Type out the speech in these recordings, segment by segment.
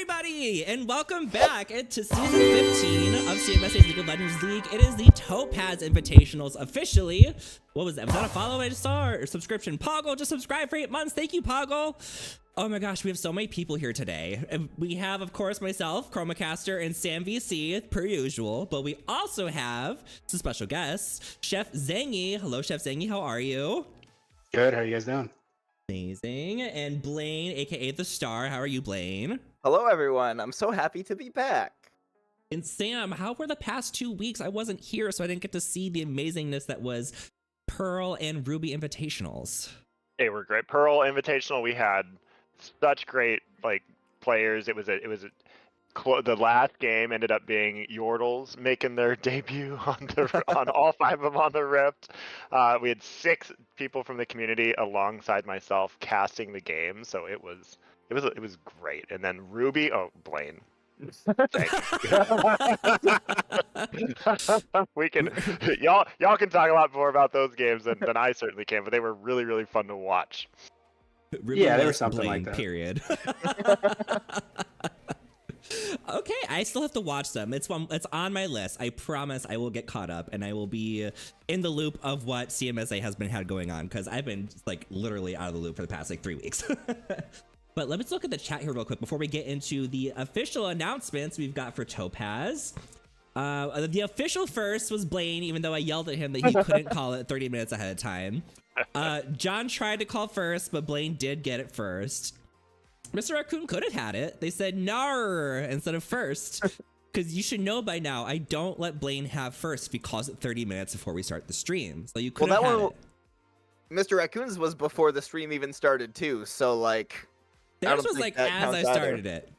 everybody, and welcome back to season 15 of CMSA's League of Legends League. It is the Topaz Invitationals officially. What was that? Was that a follow I just saw or subscription? Poggle just subscribed for 8 months. Thank you, Poggle. Oh my gosh, we have so many people here today. We have, of course, myself, Chromacaster, and Sam VC, per usual, but we also have some special guests, Chef Zangy. Hello, Chef Zangy, how are you? Good, how are you guys doing? Amazing. And Blaine, aka The Star, how are you, Blaine? Hello, everyone. I'm so happy to be back. And Sam, how were the past 2 weeks? I wasn't here, so I didn't get to see the amazingness that was Pearl and Ruby Invitationals. They were great. Pearl Invitational, we had such great players. The last game ended up being Yordles making their debut on all 5 of them on the Rift. We had 6 people from the community alongside myself casting the game, so it was great. And then Ruby, Blaine. We can y'all can talk a lot more about those games than I certainly can, but they were really, really fun to watch. Ruby yeah, there was something Blaine, like that. Period. Okay, I still have to watch them. It's on my list. I promise I will get caught up and I will be in the loop of what CMSA has been going on, because I've been literally out of the loop for the past 3 weeks. But let's look at the chat here real quick before we get into the official announcements we've got for Topaz. The official first was Blaine, even though I yelled at him that he couldn't call it 30 minutes ahead of time. John tried to call first, but Blaine did get it first. Mr. Raccoon could have had it. They said "nar" instead of first. Because you should know by now, I don't let Blaine have first if he calls it 30 minutes before we start the stream. So you could have had it. Mr. Raccoon's was before the stream even started too, so Theirs was as I started it.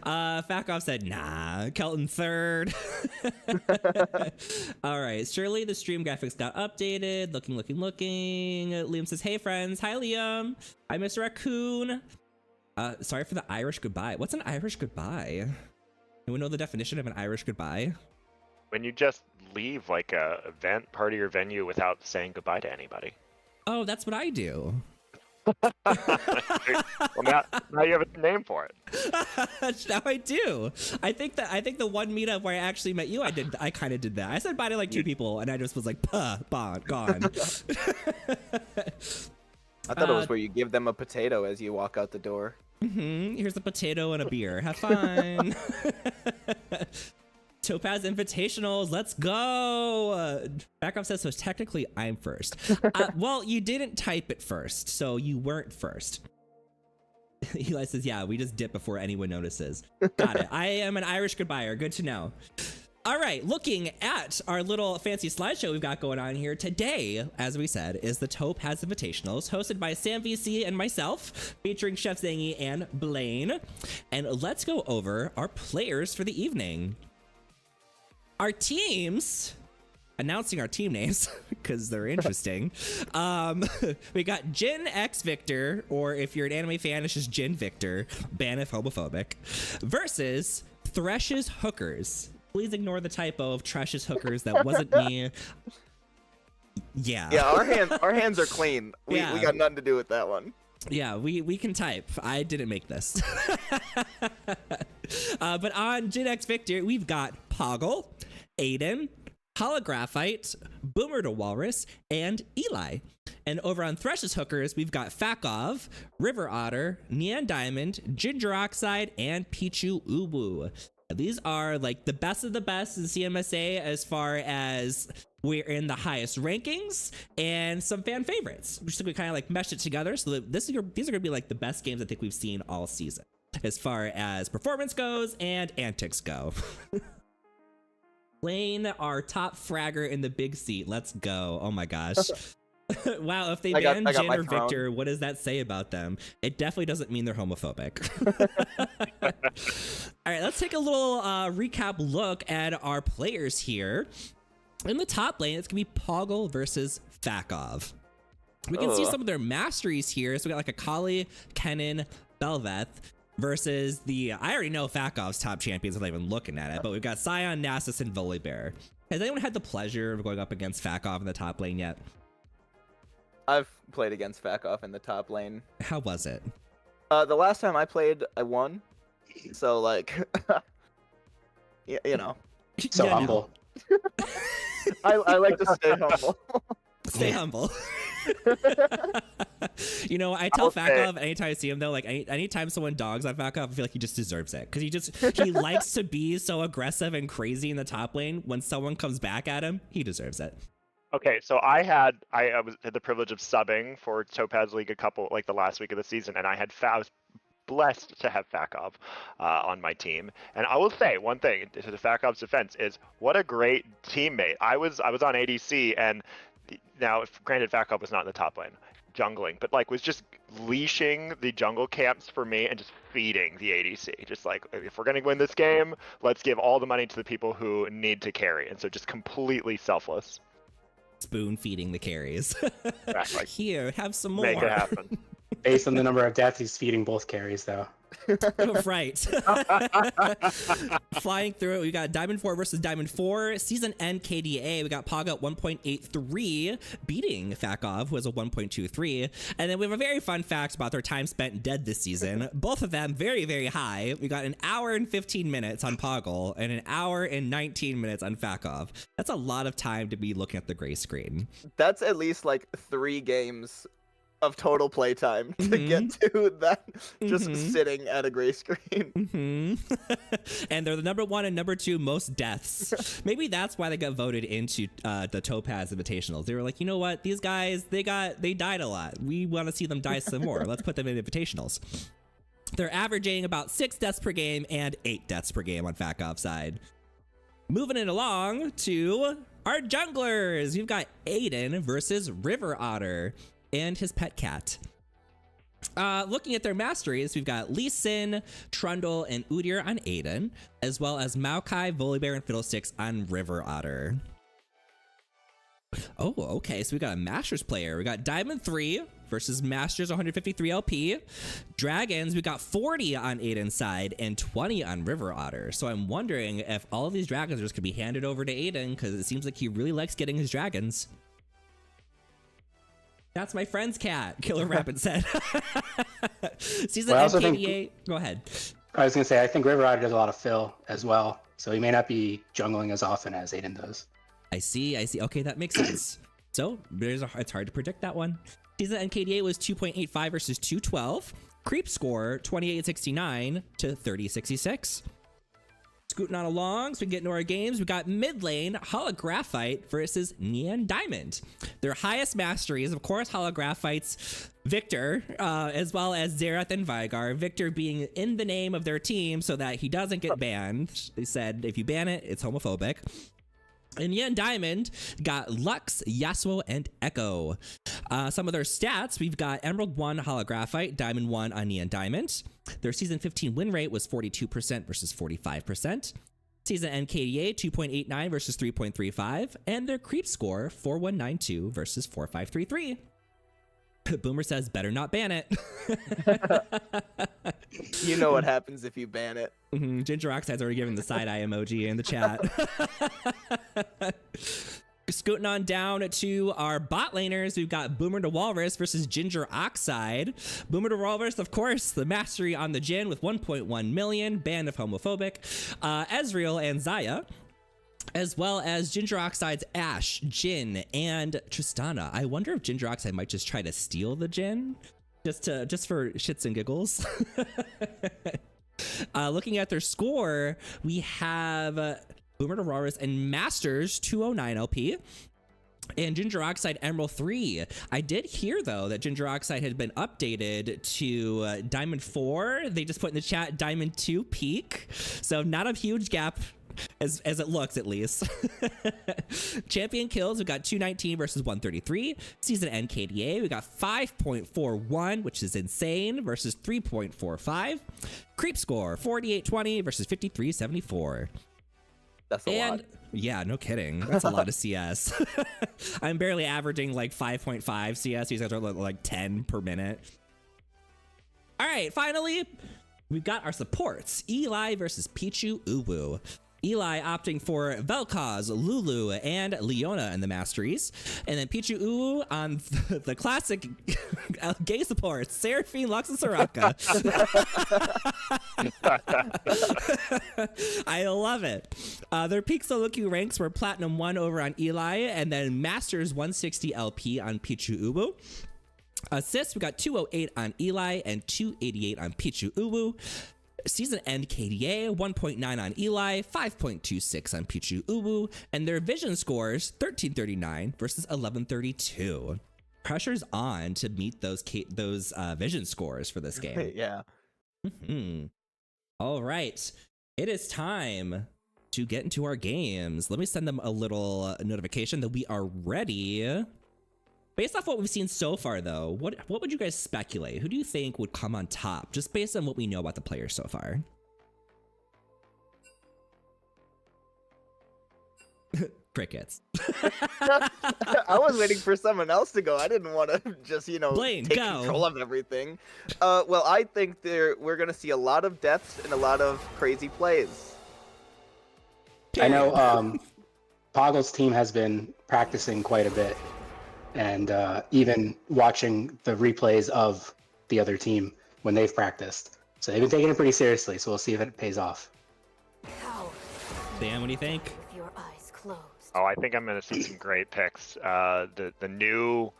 Fakov said, nah. Kelton third. All right. Surely the stream graphics got updated. Looking. Liam says, hey, friends. Hi, Liam. Hi, Mr. Raccoon. Sorry for the Irish goodbye. What's an Irish goodbye? Anyone know the definition of an Irish goodbye? When you just leave a event, party, or venue without saying goodbye to anybody. Oh, that's what I do. Well, now you have a name for it. Now I do. I think the one meetup where I actually met you, I kind of did that. I said bye to 2 people, and I just was like, puh, gone. I thought it was where you give them a potato as you walk out the door. Here's a potato and a beer. Have fun. Topaz Invitationals, let's go. Backup says, so technically I'm first. Well, you didn't type it first, so you weren't first. Eli says, yeah, we just dip before anyone notices. Got it. I am an Irish goodbyer. Good to know. All right, looking at our little fancy slideshow we've got going on here today, as we said, is the Topaz Invitationals, hosted by Sam VC and myself, featuring Chef Zangy and Blaine. And let's go over our players for the evening. Our teams, announcing our team names because they're interesting. We got Jin X Victor, or if you're an anime fan, it's just Jin Victor, ban if homophobic, versus Thresh's Hookers. Please ignore the typo of Tresh's Hookers. That wasn't me. Yeah. Yeah, our hands are clean. We got nothing to do with that one. Yeah, we can type. I didn't make this. But on Jin X Victor, we've got Poggle, Aiden, Holographite, Boomer to Walrus, and Eli. And over on Thresh's Hookers, we've got Fakov, River Otter, Neon Diamond, Ginger Oxide, and Pichu Uwu. These are the best of the best in CMSA as far as we're in the highest rankings and some fan favorites. We're just going to kind of mesh it together. So these are going to be the best games I think we've seen all season as far as performance goes and antics go. Blaine, our top fragger in the big seat. Let's go. Oh my gosh. Wow, if they ban Jin or Victor, what does that say about them? It definitely doesn't mean they're homophobic. All right, let's take a little recap look at our players here. In the top lane, it's going to be Poggle versus Fakov. We can see some of their masteries here. So we got Akali, Kennen, Belveth versus I already know Fakov's top champions without even looking at it, but we've got Sion, Nasus, and Volibear. Has anyone had the pleasure of going up against Fakov in the top lane yet? I've played against Fakov in the top lane. How was it? The last time I played, I won. So like, you know, So Yeah, no. humble. I like to stay humble. Stay humble. You know, I tell I'll say- Fakov anytime I see him though, like anytime someone dogs on Fakov, I feel like he just deserves it because he likes to be so aggressive and crazy in the top lane. When someone comes back at him, he deserves it. Okay, so I had the privilege of subbing for Topaz League the last week of the season, and I was blessed to have Fakov on my team. And I will say one thing to the Fakov's defense is what a great teammate. I was on ADC, and now granted Fakov was not in the top lane jungling, but like was just leashing the jungle camps for me and just feeding the ADC. Just like, if we're gonna win this game, let's give all the money to the people who need to carry. And so just completely selfless. Spoon feeding the carries. Like, Here, have some more. make it happen. Based on the number of deaths, he's feeding both carries, though. Oh, right. Flying through it, we got Diamond 4 versus Diamond 4. Season end KDA, we got Pog at 1.83, beating Fakov, who has a 1.23. And then we have a very fun fact about their time spent dead this season. Both of them very, very high. We got an hour and 15 minutes on Poggle and an hour and 19 minutes on Fakov. That's a lot of time to be looking at the gray screen. That's at least like 3 games of total playtime to get to that, just sitting at a gray screen. And they're the number 1 and number 2 most deaths. Maybe that's why they got voted into the Topaz Invitationals. They were like, you know what, these guys, they died a lot. We want to see them die some more. Let's put them in Invitationals. They're averaging about 6 deaths per game and 8 deaths per game on Fakov's side. Moving it along to our junglers. We've got Aiden versus River Otter and his pet cat. Looking at their masteries, we've got Lee Sin, Trundle, and Udyr on Aiden, as well as Maokai, Volibear, and Fiddlesticks on River Otter. Oh, okay, so we got a Masters player. We got Diamond 3 versus Masters 153 LP. Dragons, we got 40 on Aiden's side and 20 on River Otter. So I'm wondering if all of these dragons just could be handed over to Aiden, because it seems like he really likes getting his dragons. That's my friend's cat, Killer Rapid said. Season Well, I also NKDA, go ahead. I was going to say, I think River Otter does a lot of fill as well, so he may not be jungling as often as Aiden does. I see. Okay, that makes sense. So it's hard to predict that one. Season NKDA was 2.85 versus 212. Creep score 2869 to 3066. Scooting on along, so we can get into our games. We got mid lane Holographite versus Neon Diamond. Their highest mastery is, of course, Holographite's Victor, as well as Xerath and Vigar. Victor being in the name of their team so that he doesn't get banned. They said if you ban it, it's homophobic. And Neon Diamond got Lux, Yasuo, and Echo. Some of their stats, we've got Emerald 1 Holographite, Diamond 1 on Neon Diamond. Their Season 15 win rate was 42% versus 45%. Season NKDA 2.89 versus 3.35. And their creep score 4192 versus 4533. Boomer says, better not ban it. You know what happens if you ban it. Ginger Oxide's already given the side-eye emoji in the chat. Scooting on down to our bot laners, we've got Boomer the Walrus versus Ginger Oxide. Boomer the Walrus, of course, the mastery on the Jhin with 1.1 million, banned of homophobic. Ezreal and Zaya, as well as Ginger Oxide's Ashe, Jhin, and Tristana. I wonder if Ginger Oxide might just try to steal the Jhin, just for shits and giggles. Looking at their score, we have Boomer the Walrus and Masters 209 LP. And Ginger Oxide Emerald 3. I did hear, though, that Ginger Oxide had been updated to Diamond 4. They just put in the chat Diamond 2 peak. So not a huge gap, as it looks, at least. Champion kills, we got 219 versus 133. Season NKDA, we got 5.41, which is insane, versus 3.45. Creep score, 4820 versus 5374. That's a lot. Yeah, no kidding. That's a lot of CS. I'm barely averaging like 5.5 CS. These guys are like 10 per minute. All right, finally, we've got our supports. Eli versus Pichu Uwu. Eli opting for Vel'Koz, Lulu, and Leona in the Masteries. And then Pichu Uu on the classic gay supports, Seraphine, Lux, and Soraka. I love it. Their peak solo queue ranks were Platinum 1 over on Eli, and then Masters 160 LP on Pichu Uwu. Assists, we got 208 on Eli and 288 on Pichu Uwu. Season end KDA 1.9 on Eli, 5.26 on Pichu Uwu, and their vision scores 1339 versus 1132. Pressure's on to meet those vision scores for this game. Yeah. All right, it is time to get into our games. Let me send them a little notification that we are ready. Based off what we've seen so far, though, what would you guys speculate? Who do you think would come on top, just based on what we know about the players so far? Crickets. I was waiting for someone else to go. I didn't want to just, Blaine, take go. control of everything. Well, I think we're going to see a lot of deaths and a lot of crazy plays. I know Poggle's team has been practicing quite a bit, and even watching the replays of the other team when they've practiced. So they've been taking it pretty seriously, so we'll see if it pays off. Dan, what do you think? With your eyes closed. Oh, I think I'm gonna see some great picks. The new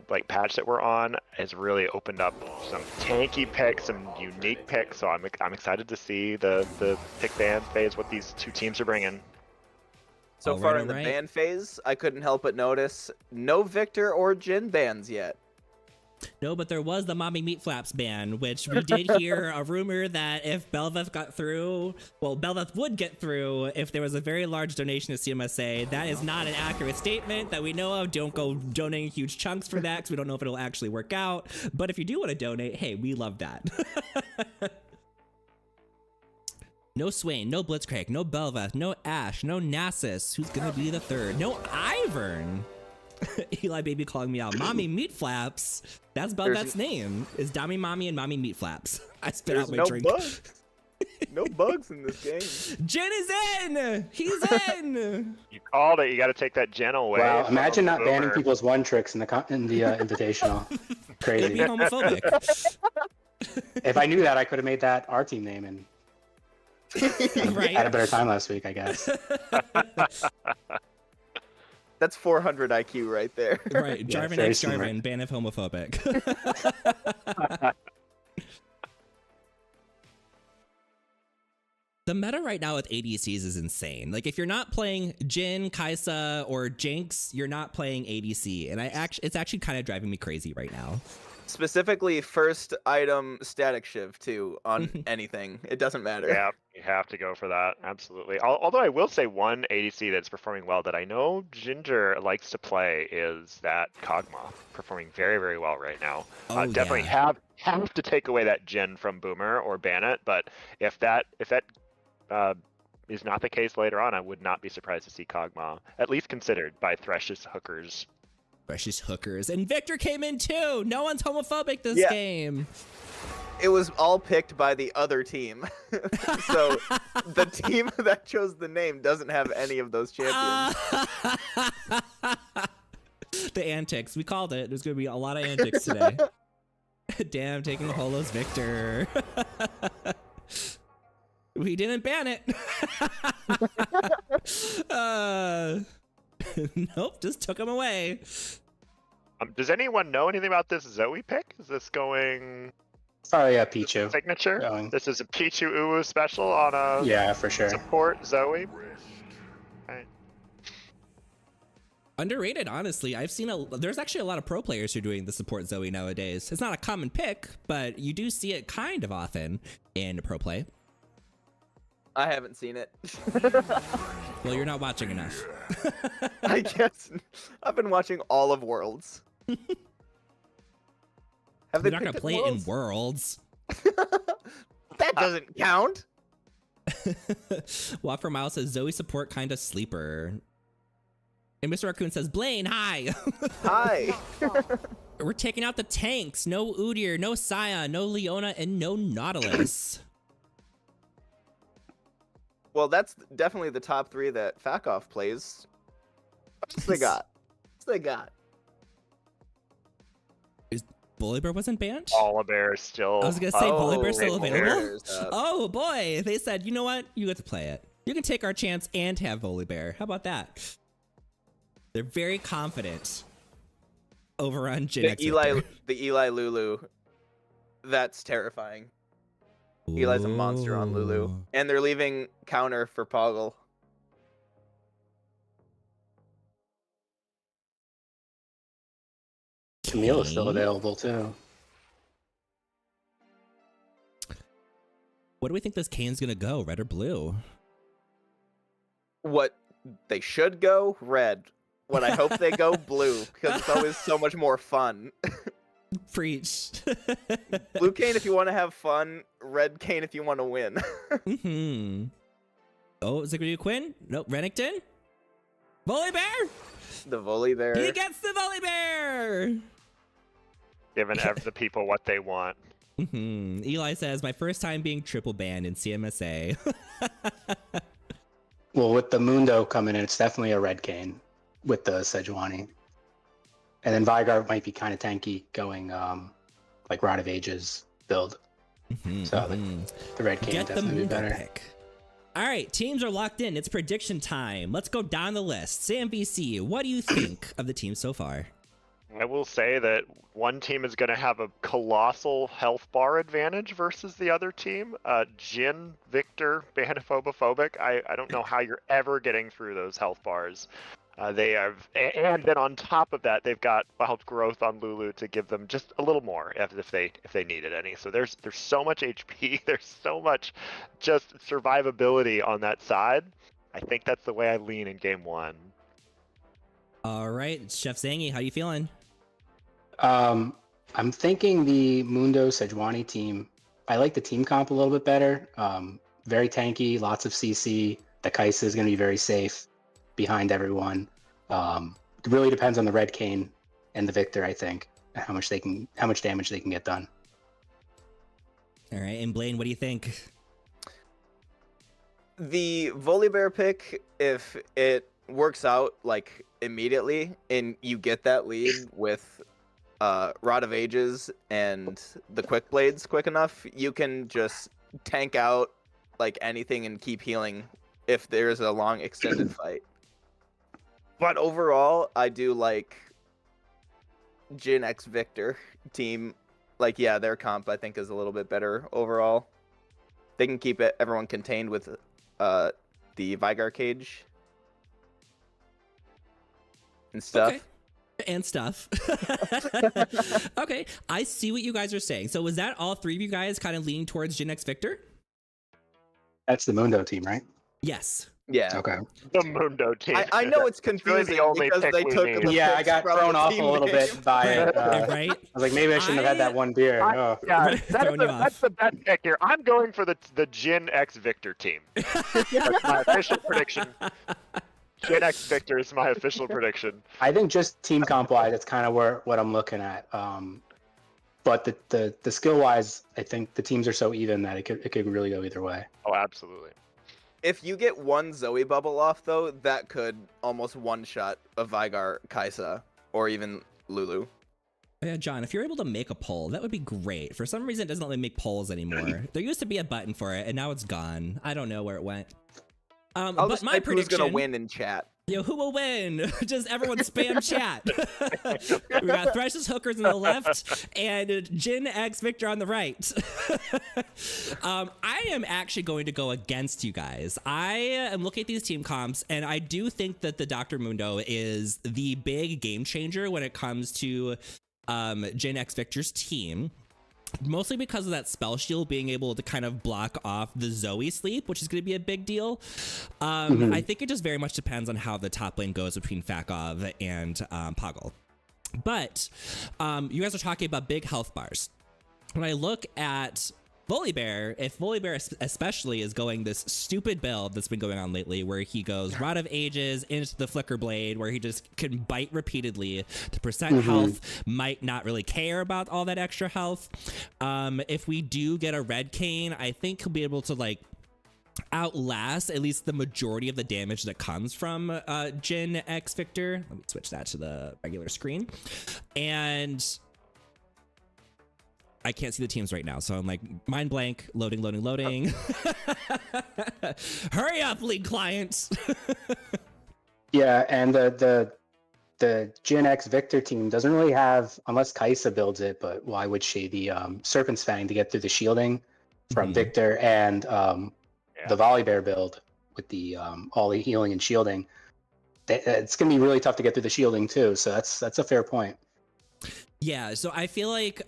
like patch that we're on has really opened up some tanky picks, some unique picks. So I'm excited to see the pick ban phase, what these two teams are bringing. So far in the ban phase, I couldn't help but notice no Victor or Jin bans yet. No, but there was the Mommy Meat Flaps ban, which we did hear a rumor that if Belveth got through, well, Belveth would get through if there was a very large donation to CMSA. That is not an accurate statement that we know of. Don't go donating huge chunks for that because we don't know if it'll actually work out. But if you do want to donate, hey, we love that. No Swain, no Blitzcrank, no Belveth, no Ash, no Nasus. Who's gonna be the third? No Ivern. Eli baby calling me out. Mommy Meat Flaps. That's Belveth's name. Is Dami Mommy and Mommy Meat Flaps. I spit out my drink. Bugs. No bugs in this game. Jen is in. He's in. You called it. You got to take that Jen away. Wow, imagine not Boomer. banning people's one tricks in the Invitational. It'd Crazy. be homophobic. If I knew that, I could have made that our team name and Right. had a better time last week, I guess. That's 400 IQ right there. Right. Yeah, Jarvan very X smart. Jarvan, ban if homophobic. The meta right now with ADCs is insane. Like, if you're not playing Jhin, Kai'Sa, or Jinx, you're not playing ADC, and it's actually kind of driving me crazy right now. Specifically, first item static shiv too on anything. It doesn't matter. Yeah, you have to go for that. Absolutely. Although I will say one ADC that's performing well that I know Ginger likes to play is that Kog'Maw, performing very, very well right now. Oh, Definitely yeah. have to take away that Jhin from Boomer or ban it. But if that is not the case later on, I would not be surprised to see Kog'Maw at least considered by Thresh's hookers. Precious hookers. And Victor came in too. No one's homophobic this game. It was all picked by the other team. So the team that chose the name doesn't have any of those champions. The antics. We called it. There's going to be a lot of antics today. Damn, taking the Holos Victor. We didn't ban it. Nope, just took him away. Does anyone know anything about this Zoe pick? Is this going Probably a Pichu. signature? Going. This is a Pichu Uwu special on a Yeah, for sure. support Zoe. Right. Underrated, honestly. I've seen there's actually a lot of pro players who are doing the support Zoe nowadays. It's not a common pick, but you do see it kind of often in pro play. I haven't seen it. Well, you're not watching enough. I guess I've been watching all of Worlds. Have You're not gonna play it in Worlds. That doesn't count. Walk for Miles says Zoe support kind of sleeper. And Mr. Raccoon says, Blaine, hi. Hi. We're taking out the tanks. No Udyr, no Sion, no Leona, and no Nautilus. Well, that's definitely the top 3 that Fakov plays. What's they got? What's they got? Volibear wasn't banned? Volibear is still. I was gonna say Volibear's still available. Volibear's up. Oh boy, they said, you know what? You get to play it. You can take our chance and have Volibear. How about that? They're very confident over on Jin X Victor. The Eli Lulu. That's terrifying. Eli's a monster on Lulu. Ooh. And they're leaving counter for Poggle. Camille is still available too. What do we think this Kane's gonna go, red or blue? What they should go, red. What I hope they go, blue, because it's always so much more fun. Preach. Blue Kane if you want to have fun, red Kane if you want to win. Mm-hmm. Oh, is it gonna be Quinn? Nope, Renekton? Volibear? The volley there. He gets the Volibear! Giving the people what they want. Mm-hmm. Eli says, my first time being triple banned in CMSA. Well, with the Mundo coming in, it's definitely a red Kane with the Sejuani. And then Vigar might be kind of tanky going like Rod of Ages build. Mm-hmm, So the red Kane get the definitely be Mundo better. pick. All right, teams are locked in. It's prediction time. Let's go down the list. Sam VC, what do you think of the team so far? I will say that one team is going to have a colossal health bar advantage versus the other team. Jin, Victor, Banophobic. I don't know how you're ever getting through those health bars. They have, and then on top of that, they've got wild growth on Lulu to give them just a little more if they needed any. So there's so much HP, there's so much just survivability on that side. I think that's the way I lean in game 1. All right, Chef Zangy, how you feeling? I'm thinking the Mundo Sejuani team. I like the team comp a little bit better. Very tanky, lots of CC. The Kaisa is going to be very safe behind everyone. It really depends on the red Kane and the Victor, I think, and how much damage they can get done. All right, and Blaine, what do you think? The Volibear pick, if it works out like immediately and you get that lead with Rod of Ages and the Quick Blades quick enough, you can just tank out like anything and keep healing if there's a long extended fight. But overall, I do like Jin X Victor team. Like, yeah, their comp I think is a little bit better overall. They can keep everyone contained with the Vigar cage and stuff. Okay. And stuff. Okay, I see what you guys are saying. So was that all three of you guys kind of leaning towards Jin X Victor? That's the Mundo team, right? Yes. Yeah. Okay. The Mundo team. I know it's confusing the only because pick they we took need. the Yeah, I picks got from thrown the off a team little name. bit by it. Right? I was like, maybe I shouldn't have had that one beer. Oh. Yeah, Throwing you that's off. the best pick here. I'm going for the Jin X Victor team. That's my official prediction. Jin X Victor is my official prediction. I think just team comp wise, that's kind of what I'm looking at. But the skill wise, I think the teams are so even that it could really go either way. Oh, absolutely. If you get one Zoe bubble off, though, that could almost one-shot a Vigar, Kaisa, or even Lulu. Yeah, John, if you're able to make a poll, that would be great. For some reason, it doesn't let me make polls anymore. There used to be a button for it, and now it's gone. I don't know where it went. I'll But just my type who's prediction, gonna win in chat. Yo, who will win? Just everyone spam chat. We got Thresh's Hookers on the left and Jin X Victor on the right. I am actually going to go against you guys. I am looking at these team comps, and I do think that the Dr. Mundo is the big game changer when it comes to Jin X Victor's team. Mostly because of that spell shield being able to kind of block off the Zoe sleep, which is going to be a big deal. I think it just very much depends on how the top lane goes between Fakov and Poggle. But you guys are talking about big health bars. When I look at Volibear, if Volibear especially is going this stupid build that's been going on lately where he goes Rod of Ages into the Flicker Blade where he just can bite repeatedly to percent health, might not really care about all that extra health. If we do get a red Kane, I think he'll be able to like outlast at least the majority of the damage that comes from Jin X Victor. Let me switch that to the regular screen. And I can't see the teams right now, so I'm like mind blank, loading. Hurry up, League clients. Yeah, and the Gen X Victor team doesn't really have, unless Kaisa builds it, but why would she? The Serpent's Fang to get through the shielding from Victor, and the Volibear build with the all the healing and shielding. It's gonna be really tough to get through the shielding too. So that's a fair point. Yeah, so I feel like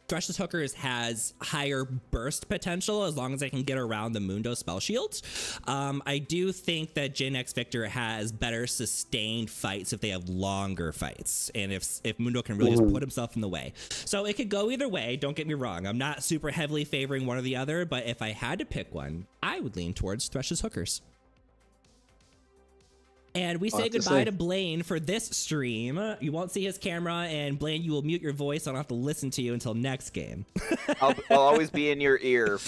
Thresh's Hookers has higher burst potential as long as I can get around the Mundo spell shields. I do think that Jin X Victor has better sustained fights if they have longer fights, and if Mundo can really just put himself in the way. So it could go either way, don't get me wrong. I'm not super heavily favoring one or the other, but if I had to pick one, I would lean towards Thresh's Hookers. And we say goodbye to Blaine for this stream. You won't see his camera, and Blaine, you will mute your voice. I don't have to listen to you until next game. I'll always be in your ear.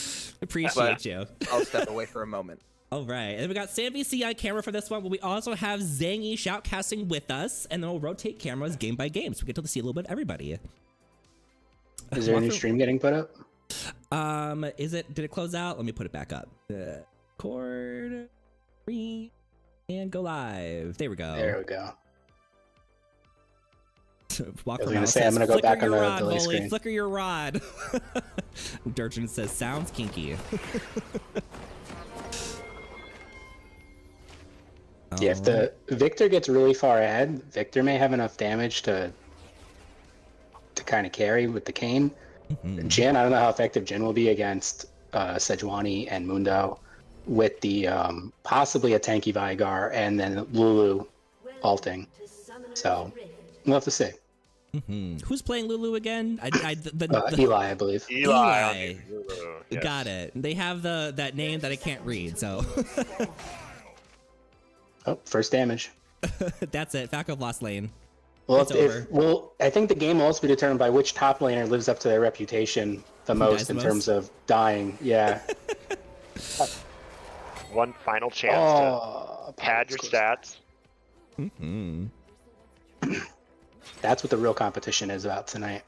Appreciate you. I'll step away for a moment. All right, and then we got Sam VC on camera for this one, but we also have Zangy shoutcasting with us, and then we'll rotate cameras game by game, so we get to see a little bit of everybody. Is there a new stream getting put up? Did it close out? Let me put it back up. Record, and go live. There we go. There we go. Walk I was gonna say, I'm gonna go back on the delay screen. Flicker your rod. Durchin says, sounds kinky. Yeah, if the Victor gets really far ahead, Victor may have enough damage to kind of carry with the cane. Jin, I don't know how effective Jin will be against Sejuani and Mundo with the possibly a tanky Vigar and then Lulu ulting. So we'll have to see. Who's playing Lulu again? Eli, I believe. Eli. Lulu, yes. Got it. They have that name that I can't read, so. Oh, first damage. That's it. Falco lost lane. Well, I think the game will also be determined by which top laner lives up to their reputation the most in terms of dying. Yeah. One final chance to pad your stats. That's what the real competition is about tonight.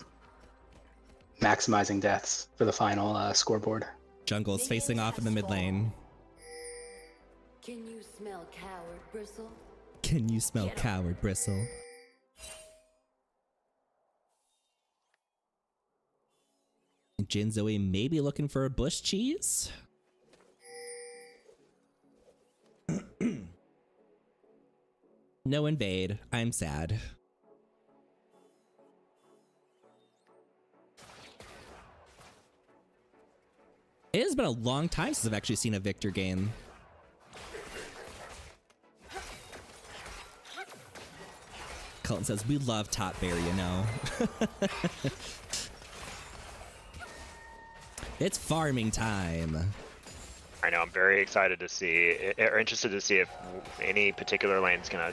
Maximizing deaths for the final scoreboard. Jungle is facing off in the mid lane. Can you smell coward bristle? Can you smell coward bristle? Jin Zoe may be looking for a bush cheese. No invade. I'm sad. It has been a long time since I've actually seen a Victor game. Colton says, we love top bear, you know. It's farming time. I know, I'm very excited to see, or interested to see if any particular lane's gonna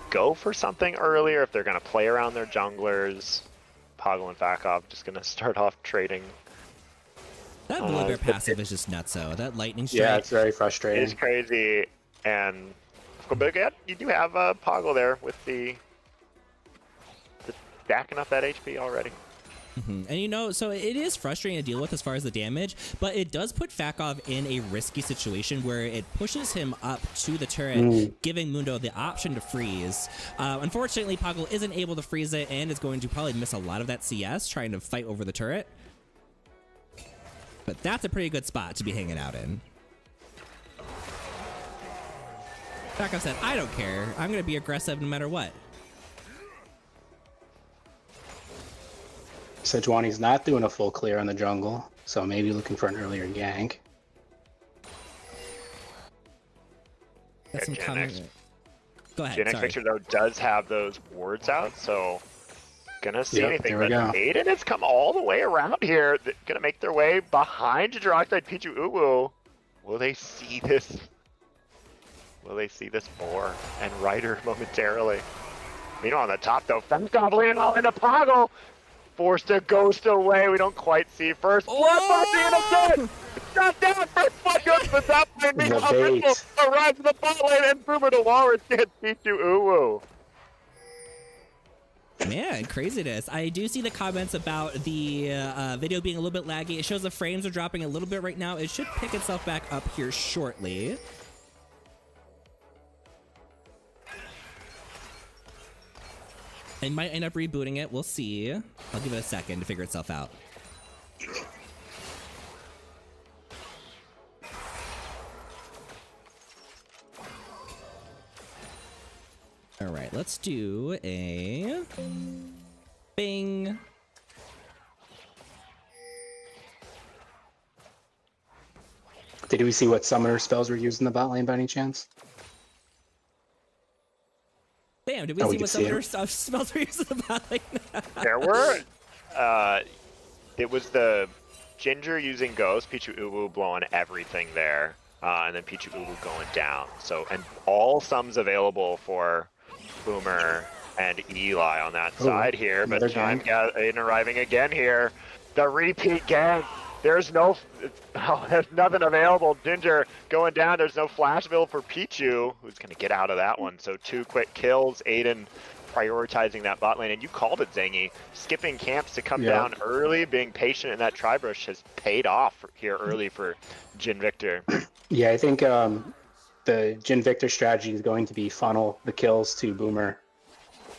go for something earlier, if they're gonna play around their junglers. Poggle and Vakov just gonna start off trading. That Volibear passive is just nutso. That lightning strike. Yeah, it's very frustrating. It's crazy, and but yeah, you do have Poggle there with the stacking up that HP already. And you know, so it is frustrating to deal with as far as the damage, but it does put Fakov in a risky situation where it pushes him up to the turret, giving Mundo the option to freeze. Unfortunately, Poggle isn't able to freeze it and is going to probably miss a lot of that CS trying to fight over the turret. But that's a pretty good spot to be hanging out in. Fakov said, I don't care. I'm going to be aggressive no matter what. Sejuani's not doing a full clear on the jungle, so maybe looking for an earlier gank. That's some comment. Go ahead. Gen X Victor though does have those wards out, so gonna see anything. But Aiden has come all the way around here. Gonna make their way behind Jadroxide Pichu Uwu. Will they see this? Will they see this boar and Ryder momentarily? Meanwhile on the top though, Femcov leaning all into Poggle. Forced to ghost away. We don't quite see first. Oh! shot down. First blood goes to the top lane. The Meanwhile, bait. Bristol arrives in the bot lane, and Boomer to Walrus gets Pichu Uwu. Man, craziness. I do see the comments about the video being a little bit laggy. It shows the frames are dropping a little bit right now. It should pick itself back up here shortly. It might end up rebooting it. We'll see. I'll give it a second to figure itself out. All right, let's do a bing. Did we see what summoner spells were used in the bot lane by any chance? Bam, did we see what summoner spells were used in the bot lane? There were, it was the Ginger using Ghost, Pichu Uwu blowing everything there, and then Pichu Uwu going down. So, and all sums available for Boomer and Eli on that side here, but time arriving again here. The repeat gang. There's there's nothing available. Ginger going down. There's no flash available for Pichu, who's going to get out of that one. So 2 quick kills. Aiden prioritizing that bot lane. And you called it, Zangy. Skipping camps to come down early, being patient in that tri-brush has paid off here early for Jin Victor. Yeah, I think the Jin Victor strategy is going to be funnel the kills to Boomer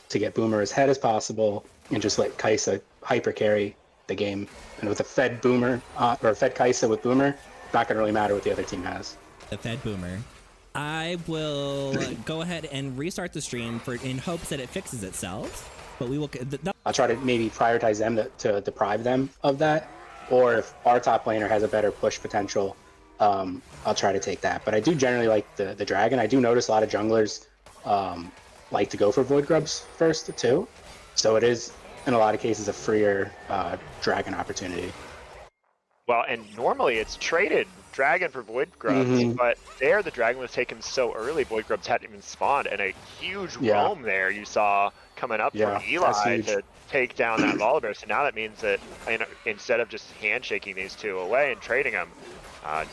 to get Boomer as head as possible and just let Kai'Sa hyper carry the game. And with a fed Boomer, or fed Kai'Sa with Boomer, not going to really matter what the other team has. The fed Boomer. I will go ahead and restart the stream in hopes that it fixes itself. But we will. I'll try to maybe prioritize them to deprive them of that. Or if our top laner has a better push potential, I'll try to take that. But I do generally like the dragon. I do notice a lot of junglers like to go for Void Grubs first too. So it is, in a lot of cases, a freer dragon opportunity. Well, and normally it's traded dragon for Void Grubs, but there the dragon was taken so early, Void Grubs hadn't even spawned, and a huge roam there you saw coming up from Eli to take down that Volibear. So now that means that instead of just handshaking these two away and trading them,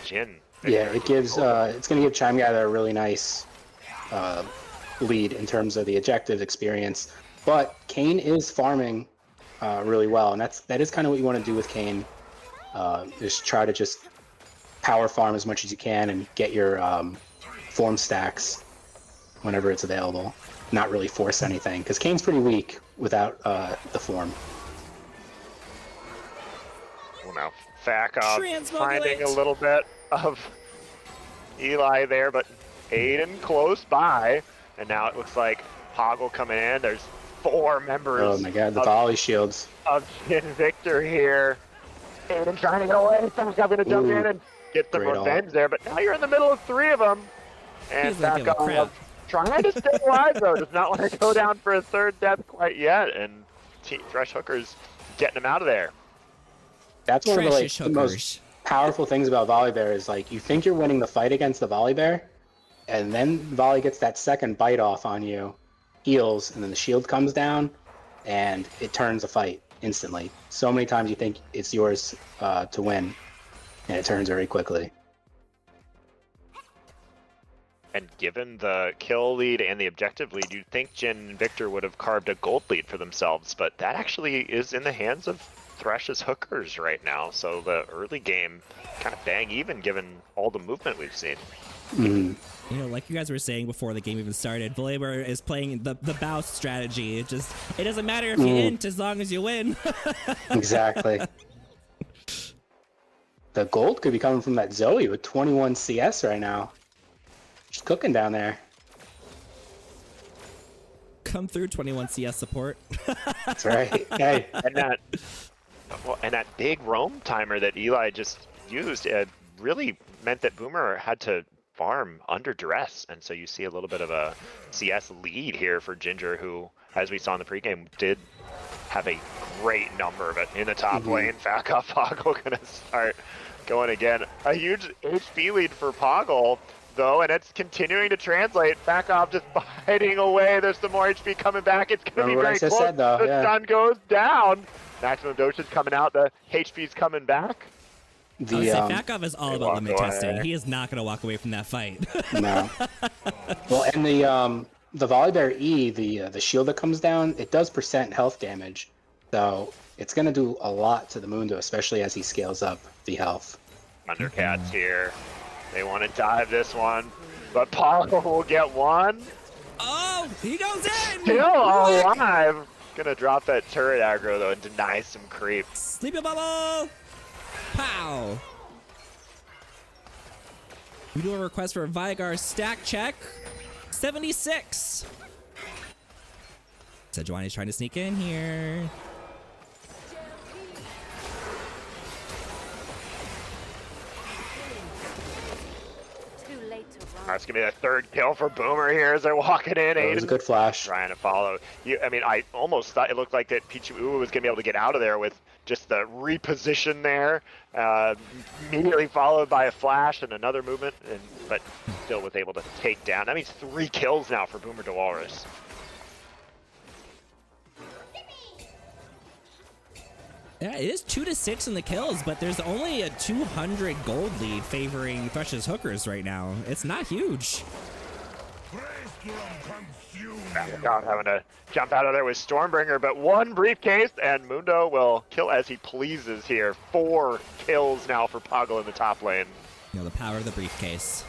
Jin. Yeah, it gives it's going to give Chime Gather a really nice lead in terms of the objective experience. But Kayn is farming really well, and that is kind of what you want to do with Kayn. Just try to just power farm as much as you can and get your form stacks whenever it's available. Not really force anything, because Kayn's pretty weak without the form. Well, now Fakov finding a little bit of Eli there, but Aiden close by, and now it looks like Hoggle coming in. There's 4 members. Oh my god, the volley shields of Jin Victor here. Aiden trying to get away. Someone's going to jump in and get the revenge there, but now you're in the middle of 3 of them. And Fakov trying to stay alive though, does not want to go down for a 3rd death quite yet, and Thresh Hooker's getting him out of there. That's one of the most powerful things about Volibear is like you think you're winning the fight against the Volibear, and then Volley gets that second bite off on you, heals, and then the shield comes down, and it turns a fight instantly. So many times you think it's yours to win, and it turns very quickly. And given the kill lead and the objective lead, you'd think Jin and Victor would have carved a gold lead for themselves, but that actually is in the hands of Thresh's Hookers right now. So the early game kind of bang even given all the movement we've seen. You know, like you guys were saying before the game even started, Volibear is playing the bow strategy. It doesn't matter if you int as long as you win. Exactly. The gold could be coming from that Zoe with 21 CS right now. She's cooking down there. Come through 21 CS support. That's right. Hey. And that big roam timer that Eli just used really meant that Boomer had to farm under duress, and so you see a little bit of a CS lead here for Ginger, who, as we saw in the pregame, did have a great number of it in the top lane. Fakov Poggle gonna start going again. A huge HP lead for Poggle, though, and it's continuing to translate. Fakov just biting away. There's some more HP coming back. It's gonna be very close. The sun goes down. Maximum dosage coming out. The HP's coming back. I would say Fakov is all about limit testing. He is not going to walk away from that fight. No. Well, and the Volibear E, the shield that comes down, it does % health damage. So it's going to do a lot to the Mundo, especially as he scales up the health. Thundercats here. They want to dive this one, but Paulo will get one. Oh, he goes in! Still alive. Gonna drop that turret aggro though and deny some creep. Sleepy bubble! Pow! We do a request for a Vigar stack check. 76. Sejuani's trying to sneak in here. That's gonna be the third kill for Boomer here as they're walking in. It was a good flash. Trying to follow. I mean, I almost thought it looked like that Pichu Uwu was gonna be able to get out of there with just the reposition there. Immediately followed by a flash and another movement, but still was able to take down. That means 3 kills now for Boomer DeWalrus. Yeah, it is 2-6 in the kills, but there's only a 200 gold lead favoring Thresh's hookers right now. It's not huge. God, having to jump out of there with Stormbringer, but 1 briefcase, and Mundo will kill as he pleases here. 4 kills now for Poggle in the top lane. You know, the power of the briefcase.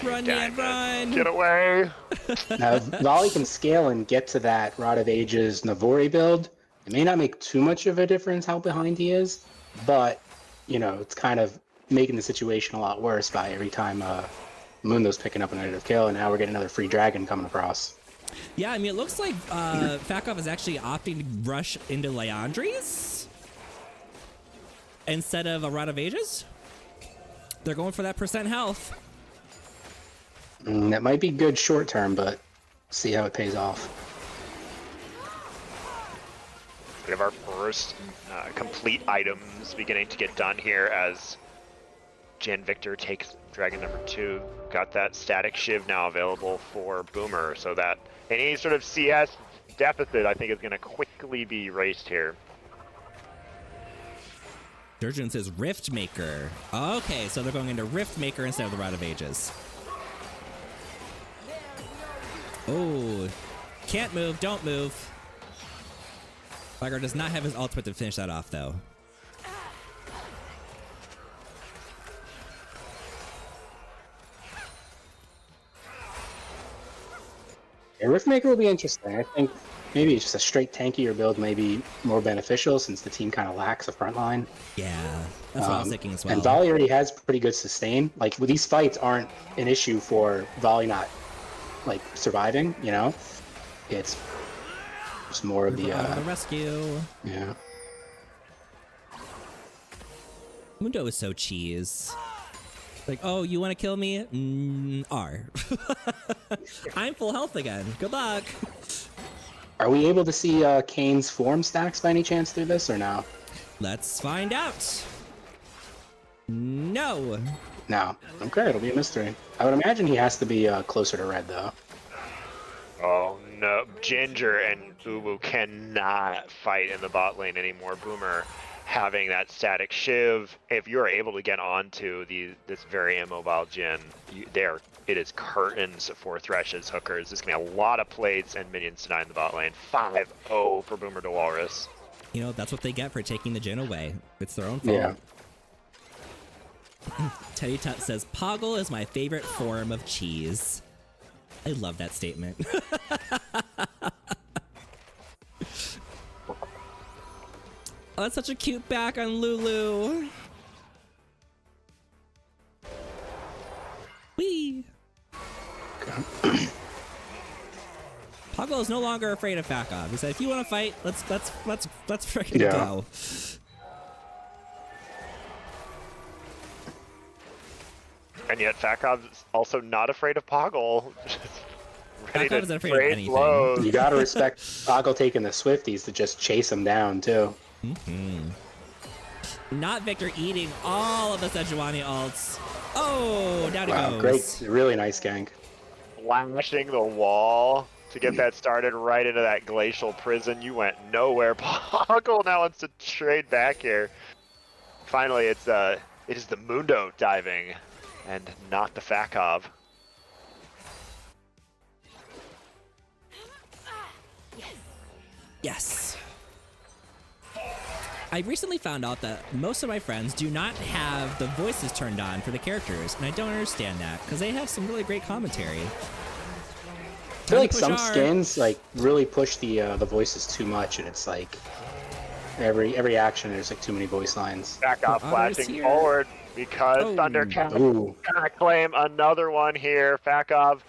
Run, run! Get away! Now, Volley can scale and get to that Rod of Ages Navori build. It may not make too much of a difference how behind he is, but, you know, it's kind of making the situation a lot worse by every time Mundo's picking up an additive kill, and now we're getting another free dragon coming across. Yeah, I mean, it looks like Fakov is actually opting to rush into Leandri's instead of a Rod of Ages. They're going for that % health. That might be good short term, but see how it pays off. We have our first complete items beginning to get done here as Jan Victor takes Dragon number 2. Got that static shiv now available for Boomer, so that any sort of CS deficit I think is going to quickly be erased here. Durgeon says Rift Maker. Okay, so they're going into Rift Maker instead of the Rod of Ages. Oh, can't move, don't move. Vigar does not have his ultimate to finish that off, though. Yeah, Riftmaker will be interesting. I think maybe just a straight tankier build may be more beneficial since the team kind of lacks a front line. Yeah, that's what I was thinking as well. And Volley already has pretty good sustain. Like, these fights aren't an issue for Volley not, like, surviving, you know? It's just more of the rescue. Yeah. Mundo is so cheese. Like, oh, you want to kill me? R. I'm full health again. Good luck. Are we able to see Kane's form stacks by any chance through this or no? Let's find out. No. No. Okay, it'll be a mystery. I would imagine he has to be closer to red, though. Oh no, Ginger and Uwu cannot fight in the bot lane anymore. Boomer having that static shiv. If you're able to get onto this very immobile Jin, it is curtains for Thresh's hookers. There's gonna be a lot of plates and minions tonight in the bot lane. 5-0 for Boomer DeWalrus. You know, that's what they get for taking the Jin away. It's their own fault. Yeah. Teddy Tut says, Poggle is my favorite form of cheese. I love that statement. Oh, that's such a cute back on Lulu. Whee! Poggle is no longer afraid of Fakov. He said, "If you want to fight, let's freaking go." And yet Fakov's also not afraid of Poggle. Fakov isn't afraid of anything. Blows. You gotta respect Poggle taking the Swifties to just chase him down, too. Not Victor eating all of the Sejuani ults. Oh, down he goes. Great, really nice gank. Flashing the wall to get that started right into that glacial prison. You went nowhere. Poggle now wants to trade back here. Finally, it is the Mundo diving and not the Fakov. Yes. I recently found out that most of my friends do not have the voices turned on for the characters, and I don't understand that because they have some really great commentary. I feel like some skins like really push the voices too much, and it's like every action there's like too many voice lines. Fakov flashing forward because Thundercat gonna claim another one here. Fakov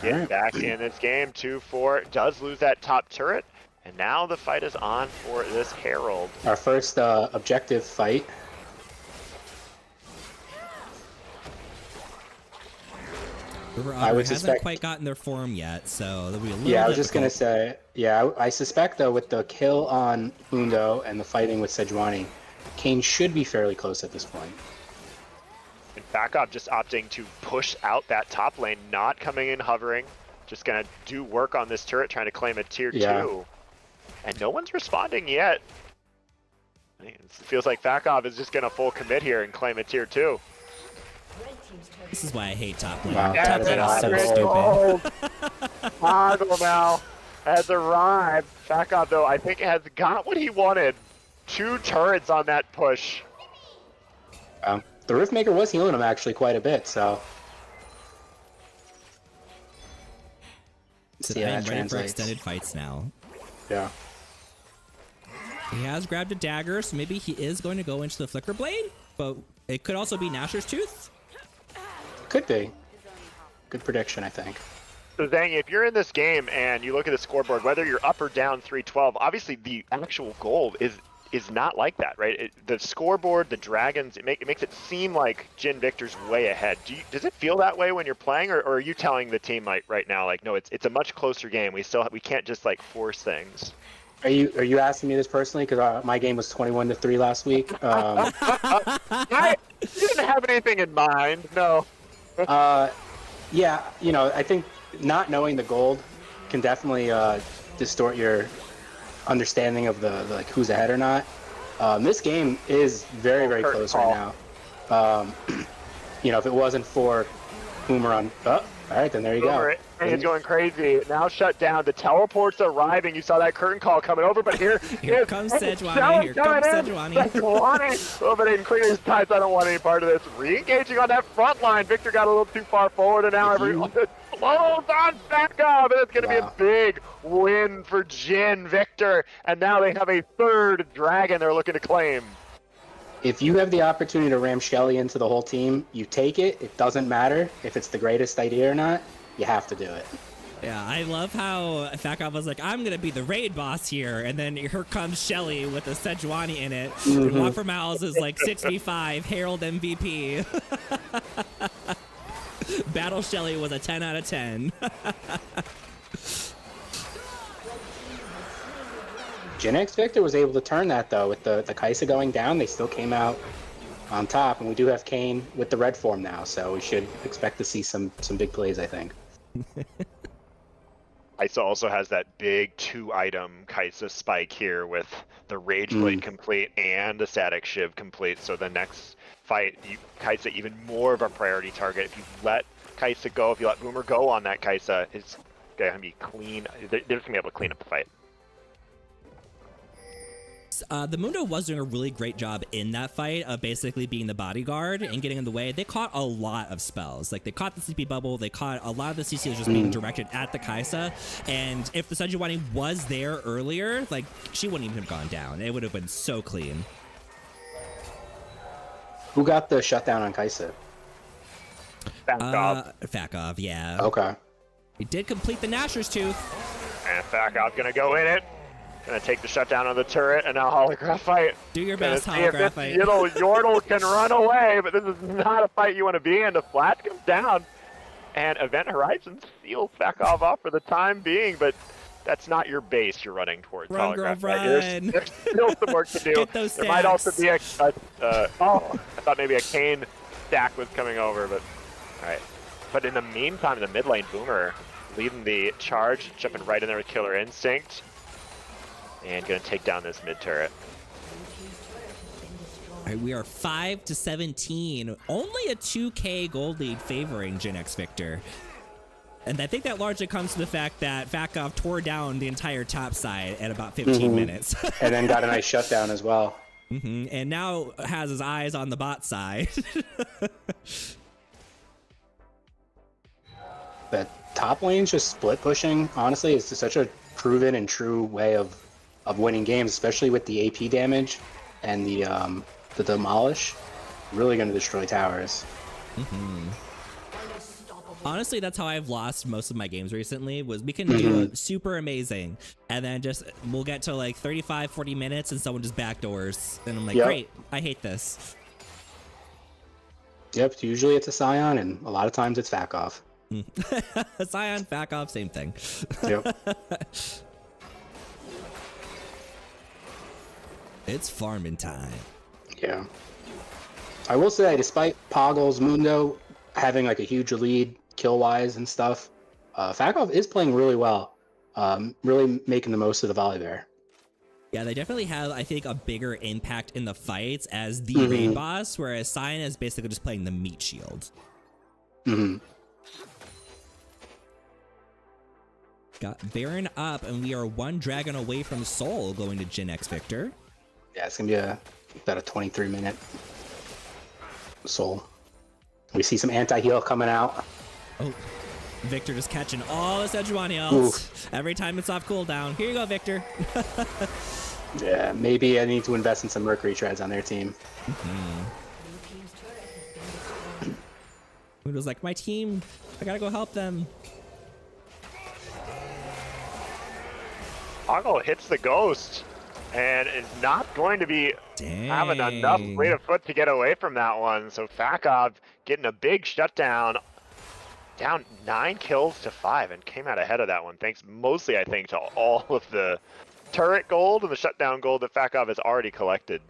getting back in this game. 2-4, does lose that top turret. And now the fight is on for this Herald. Our first objective fight. I would hasn't quite gotten their form yet, so there'll be a little. Yeah, I was just gonna say. Yeah, I suspect though with the kill on Mundo and the fighting with Sejuani, Kane should be fairly close at this point. And Fakov just opting to push out that top lane, not coming in hovering, just gonna do work on this turret, trying to claim a tier 2. And no one's responding yet. It feels like Fakov is just going to full commit here and claim a tier 2. This is why I hate top lane. Wow, Top lane is so stupid. Poggle now has arrived. Fakov, though, I think has got what he wanted. 2 turrets on that push. The Riftmaker was healing him actually quite a bit, so. So I'm ready for extended fights now. Yeah. He has grabbed a dagger, so maybe he is going to go into the Flicker Blade, but it could also be Nashor's Tooth. Could be. Good prediction, I think. So Zang, if you're in this game and you look at the scoreboard, whether you're up or down 3-12, obviously the actual goal is not like that, right? The scoreboard, the dragons, it makes it seem like Jin Victor's way ahead. Does it feel that way when you're playing, or are you telling the team right now, like, no, it's a much closer game. We can't just like force things. Are you asking me this personally? Because my game was 21-3 last week. I didn't have anything in mind. No. Yeah, I think not knowing the gold can definitely distort your understanding of the like who's ahead or not. This game is very close right now. If it wasn't for Boomer on, all right, then there you go. And he's going crazy. Now shut down. The teleport's arriving. You saw that curtain call coming over, but here comes Sejuani. Here comes Sejuani. Oh, but he clear his tights. I don't want any part of this. Re-engaging on that front line. Victor got a little too far forward, and now everyone slows on Fakov, and it's going to be a big win for Jin Victor. And now they have a 3rd dragon they're looking to claim. If you have the opportunity to ram Shelly into the whole team, you take it. It doesn't matter if it's the greatest idea or not. You have to do it. Yeah, I love how Fakov was like, I'm going to be the raid boss here. And then here comes Shelly with a Sejuani in it. And Walk for Miles is like 6v5, Herald MVP. Battle Shelly was a 10 out of 10. Gen X Victor was able to turn that, though. With the Kaisa going down, they still came out on top. And we do have Kane with the red form now, so we should expect to see some big plays, I think. Kaisa also has that big 2-item Kaisa spike here with the Rage Blade complete and the Static Shiv complete. So the next fight, Kaisa even more of a priority target. If you let Kaisa go, if you let Boomer go on that Kaisa, it's going to be clean. They're just going to be able to clean up the fight. The Mundo was doing a really great job in that fight of basically being the bodyguard and getting in the way. They caught a lot of spells. Like, they caught the CP bubble, they caught a lot of the CC was just being directed at the Kaisa, and if the Sejuani was there earlier, like, she wouldn't even have gone down. It would have been so clean. Who got the shutdown on Kaisa? Fakov, yeah. Okay. He did complete the Nashor's Tooth. And Fakov's gonna go in it. Gonna take the shutdown on the turret, and now holograph fight. Do your best, holograph fight. Little Yordle can run away, but this is not a fight you want to be in. The flash comes down, and Event Horizon seals Fakov off for the time being, but that's not your base you're running towards. Run, holograph girl, fight. run. There's still some work to do. Get those there might also stacks. be I thought maybe a Kane stack was coming over, but all right. But in the meantime, the mid lane Boomer leading the charge, jumping right in there with Killer Instinct. And gonna take down this mid turret. All right, we are 5-17. Only a 2K gold lead favoring Gen X Victor. And I think that largely comes to the fact that Vakov tore down the entire top side at about 15 minutes. And then got a nice shutdown as well. And now has his eyes on the bot side. The top lane's just split pushing, honestly, is such a proven and true way of winning games, especially with the AP damage and the demolish. Really going to destroy towers. Honestly, that's how I've lost most of my games recently, was we can do super amazing, and then just we'll get to like 35, 40 minutes and someone just backdoors, and I'm like, great, I hate this. Yep, usually it's a Scion, and a lot of times it's Vakov. Scion, Vakov, same thing. Yep. It's farming time. Yeah. I will say, despite Poggle's Mundo having like a huge lead kill-wise and stuff, Vakov is playing really well. Really making the most of the volley bear. Yeah, they definitely have, I think, a bigger impact in the fights as the raid boss, whereas Scion is basically just playing the meat shield. Got Baron up, and we are one dragon away from Soul going to Gen X Victor. Yeah, it's going to be about a 23-minute Soul. We see some anti-heal coming out. Oh, Victor just catching all the Sejuani ults. Every time it's off cooldown. Here you go, Victor. Yeah, maybe I need to invest in some Mercury Treads on their team. Mudo's like, my team, I gotta go help them. Poggle hits the ghost and is not going to be having enough weight of foot to get away from that one. So Vakov getting a big shutdown, down 9 kills to 5, and came out ahead of that one. Thanks mostly, I think, to all of the turret gold and the shutdown gold that Vakov has already collected.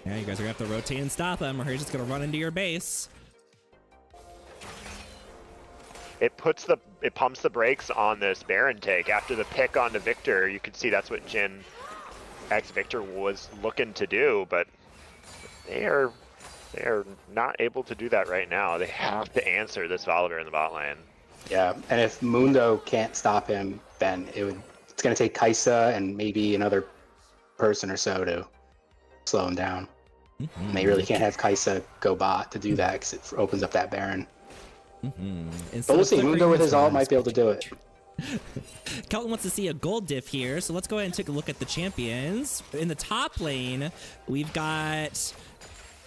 Yeah, you guys are gonna have to rotate and stop him, or he's just gonna run into your base. It pumps the brakes on this Baron take. After the pick onto Victor, you can see that's what Gen X Victor was looking to do, but they are not able to do that right now. They have to answer this Volibear in the bot lane. Yeah, and if Mundo can't stop him, then it's going to take Kaisa and maybe another person or so to slow him down. And they really can't have Kaisa go bot to do that because it opens up that Baron. But we'll see. Mundo with his ult might be able to do it. Kelton wants to see a gold diff here, so let's go ahead and take a look at the champions. In the top lane, we've got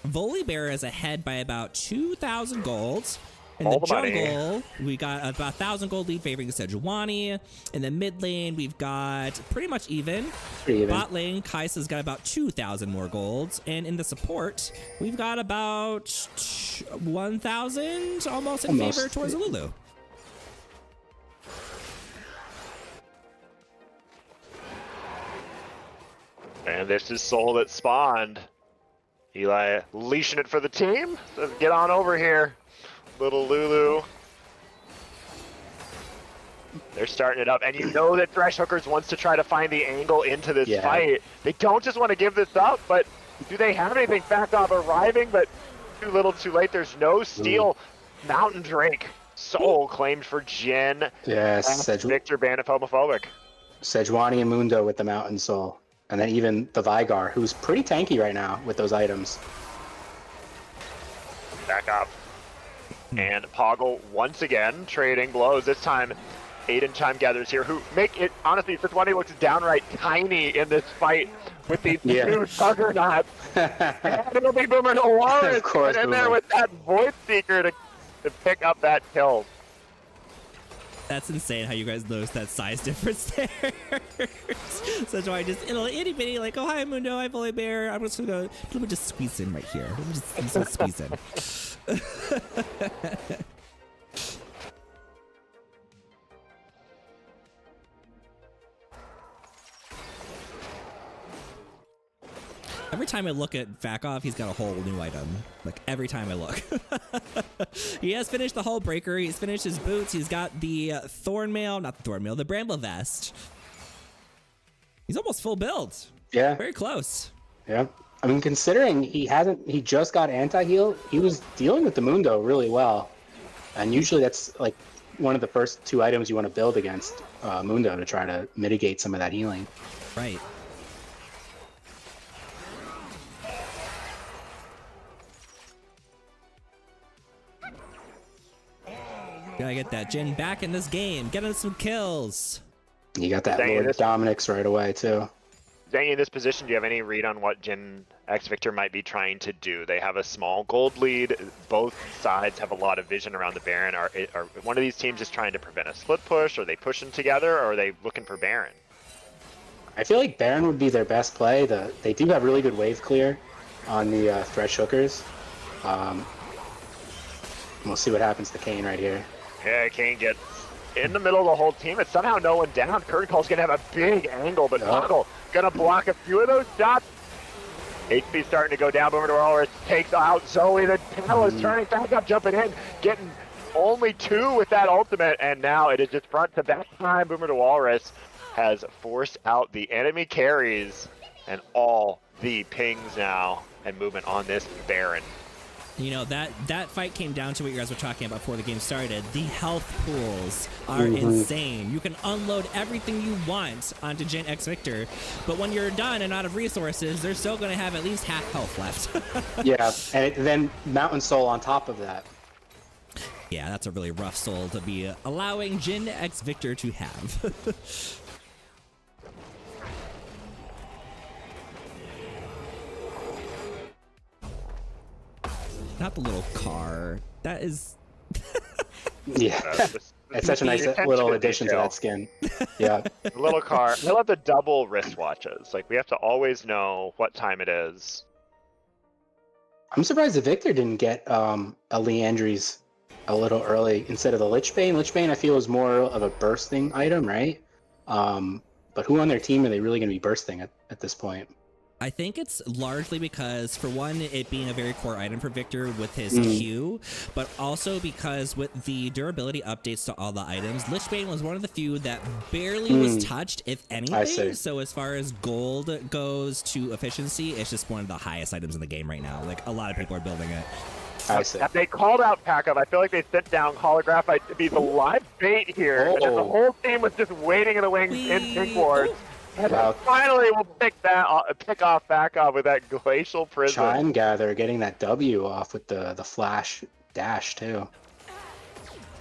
Volibear is ahead by about 2,000 gold. In the jungle, we got about 1,000 gold lead favoring Sejuani. In the mid lane, we've got pretty much even. Bot lane, Kaisa's got about 2,000 more golds. And in the support, we've got about 1,000 almost in favor towards Lulu. And this is Soul that spawned. Eli leashing it for the team. Says, get on over here, little Lulu. They're starting it up, and you know that Thresh Hookers wants to try to find the angle into this fight. They don't just want to give this up, but do they have anything? Vakov arriving, but too little too late. There's no steal. Mountain Drake. Soul claimed for Gen. Yes, Victor banned homophobic. Sejuani and Mundo with the Mountain Soul. And then even the Vigar, who's pretty tanky right now with those items. Back up. And Poggle once again trading blows. This time, Aiden Chime gathers here, who make it, honestly, Sejuani looks downright tiny in this fight with these two juggernauts. And it'll be Boomer Noir in there with that Void Seeker to pick up that kill. That's insane how you guys noticed that size difference there. So do I just, itty bitty, like, oh, hi, Mundo, hi, Volibear. I'm just gonna go, let me just squeeze in right here. Let me just squeeze in. Every time I look at Vakov, he's got a whole new item. Like, every time I look. He has finished the Hull Breaker. He's finished his boots. He's got the the Bramble Vest. He's almost full build. Yeah. Very close. Yeah. I mean, considering he just got anti-heal, he was dealing with the Mundo really well. And usually that's like one of the first 2 items you want to build against Mundo to try to mitigate some of that healing. Right. Gotta get that Jin back in this game. Get him some kills. You got that Lord Dominic's right away, too. Zangy, in this position, do you have any read on what Jin X Victor might be trying to do? They have a small gold lead. Both sides have a lot of vision around the Baron. Are one of these teams just trying to prevent a split push? Are they pushing together, or are they looking for Baron? I feel like Baron would be their best play. They do have really good wave clear on the Thresh hookers. We'll see what happens to Kane right here. Yeah, Kane gets in the middle of the whole team. It's somehow no one down. Curtain Call's going to have a big angle, but Poggle going to block a few of those shots. HP starting to go down. Boomer to Walrus takes out Zoe. The panel is turning back up, jumping in, getting only 2 with that ultimate, and now it is just front to back time. Boomer to Walrus has forced out the enemy carries and all the pings now and movement on this Baron. You know, that fight came down to what you guys were talking about before the game started. The health pools are insane. You can unload everything you want onto Jin X Victor, but when you're done and out of resources, they're still going to have at least half health left. Yeah, and then Mountain Soul on top of that. Yeah, that's a really rough soul to be allowing Jin X Victor to have. Not the little car. That is... Yeah. It's such a nice little addition to that skin. Yeah. The little car. I love the double wristwatches. Like, we have to always know what time it is. I'm surprised the Victor didn't get a Leandry's a little early instead of the Lich Bane. Lich Bane, I feel, is more of a bursting item, right? But who on their team are they really going to be bursting at this point? I think it's largely because, for one, it being a very core item for Victor with his Q, but also because with the durability updates to all the items, Lich Bane was one of the few that barely was touched, if anything. So as far as gold goes to efficiency, it's just one of the highest items in the game right now. Like, a lot of people are building it. I see. They called out Pack-Up. I feel like they sent down Holograph to be the live bait here. And then the whole team was just waiting in the wings in pink wards. And finally, we'll pick off Back-Up with that Glacial Prison. Chime Gather getting that W off with the flash dash, too.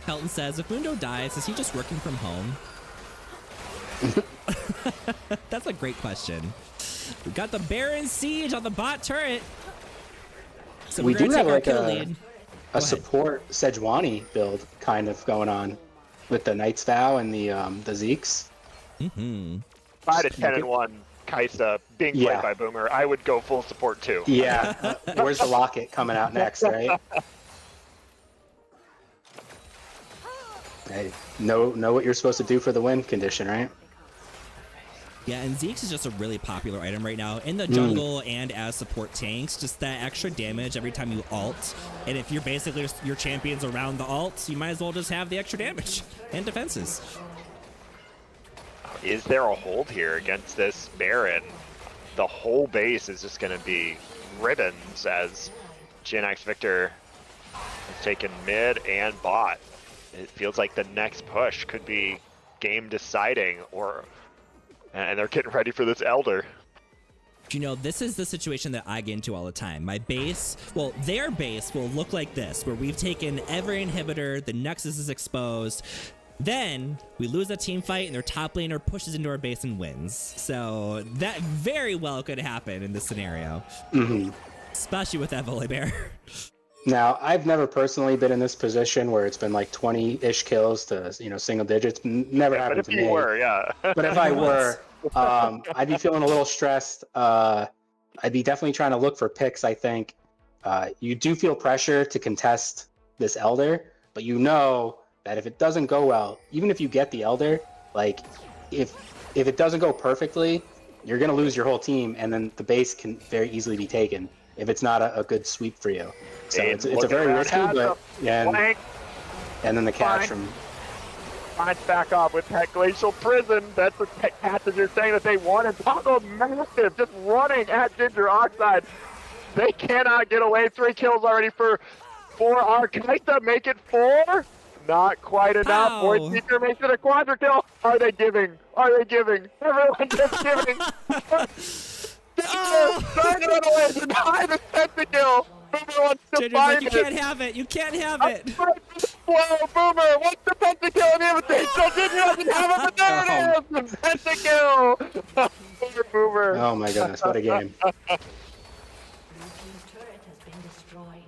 Helton says, if Mundo dies, is he just working from home? That's a great question. We got the Baron Siege on the bot turret. So we do have like a support Sejuani build kind of going on with the Knight's Vow and the Zeeks. 5 to 10 and 1 Kaisa being played by Boomer, I would go full support too. Yeah. Where's the Locket coming out next, right? Hey, know what you're supposed to do for the win condition, right? Yeah, and Zeke's is just a really popular item right now in the jungle and as support tanks. Just that extra damage every time you ult. And if you're basically just your champions around the ult, you might as well just have the extra damage and defenses. Is there a hold here against this Baron? The whole base is just going to be ribbons as Jin X Victor has taken mid and bot. It feels like the next push could be game deciding, and they're getting ready for this Elder. You know, this is the situation that I get into all the time. My base, well, their base will look like this, where we've taken every inhibitor, the Nexus is exposed. Then we lose a team fight and their top laner pushes into our base and wins. So that very well could happen in this scenario. Especially with that Volibear. Now, I've never personally been in this position where it's been like 20-ish kills to, single digits. Never happened to me. But if you were, But if I were, I'd be feeling a little stressed. I'd be definitely trying to look for picks, I think. You do feel pressure to contest this Elder, but you know that if it doesn't go well, even if you get the Elder, like if it doesn't go perfectly, you're going to lose your whole team, and then the base can very easily be taken if it's not a good sweep for you. So it's a very risky, but yeah, and then the catch from Finds back off with that Glacial Prison. That's the catches you're saying that they wanted. Pago massive, just running at Ginger Oxide. They cannot get away. 3 kills already for Arkaisa. Make it 4. Not quite enough. Ow. Void Seeker makes it a quadra kill. Are they giving? Are they giving? Everyone just giving. Trying to run away. Deny the pentakill. Boomer wants to Ginger's like, find you it. can't have it. You can't have it. Whoa, Boomer, what's the pentakill in the invitation? Ginger doesn't have it, but there it is. The pentakill. Boomer. oh my goodness, what a game. Blue team's turret has been destroyed.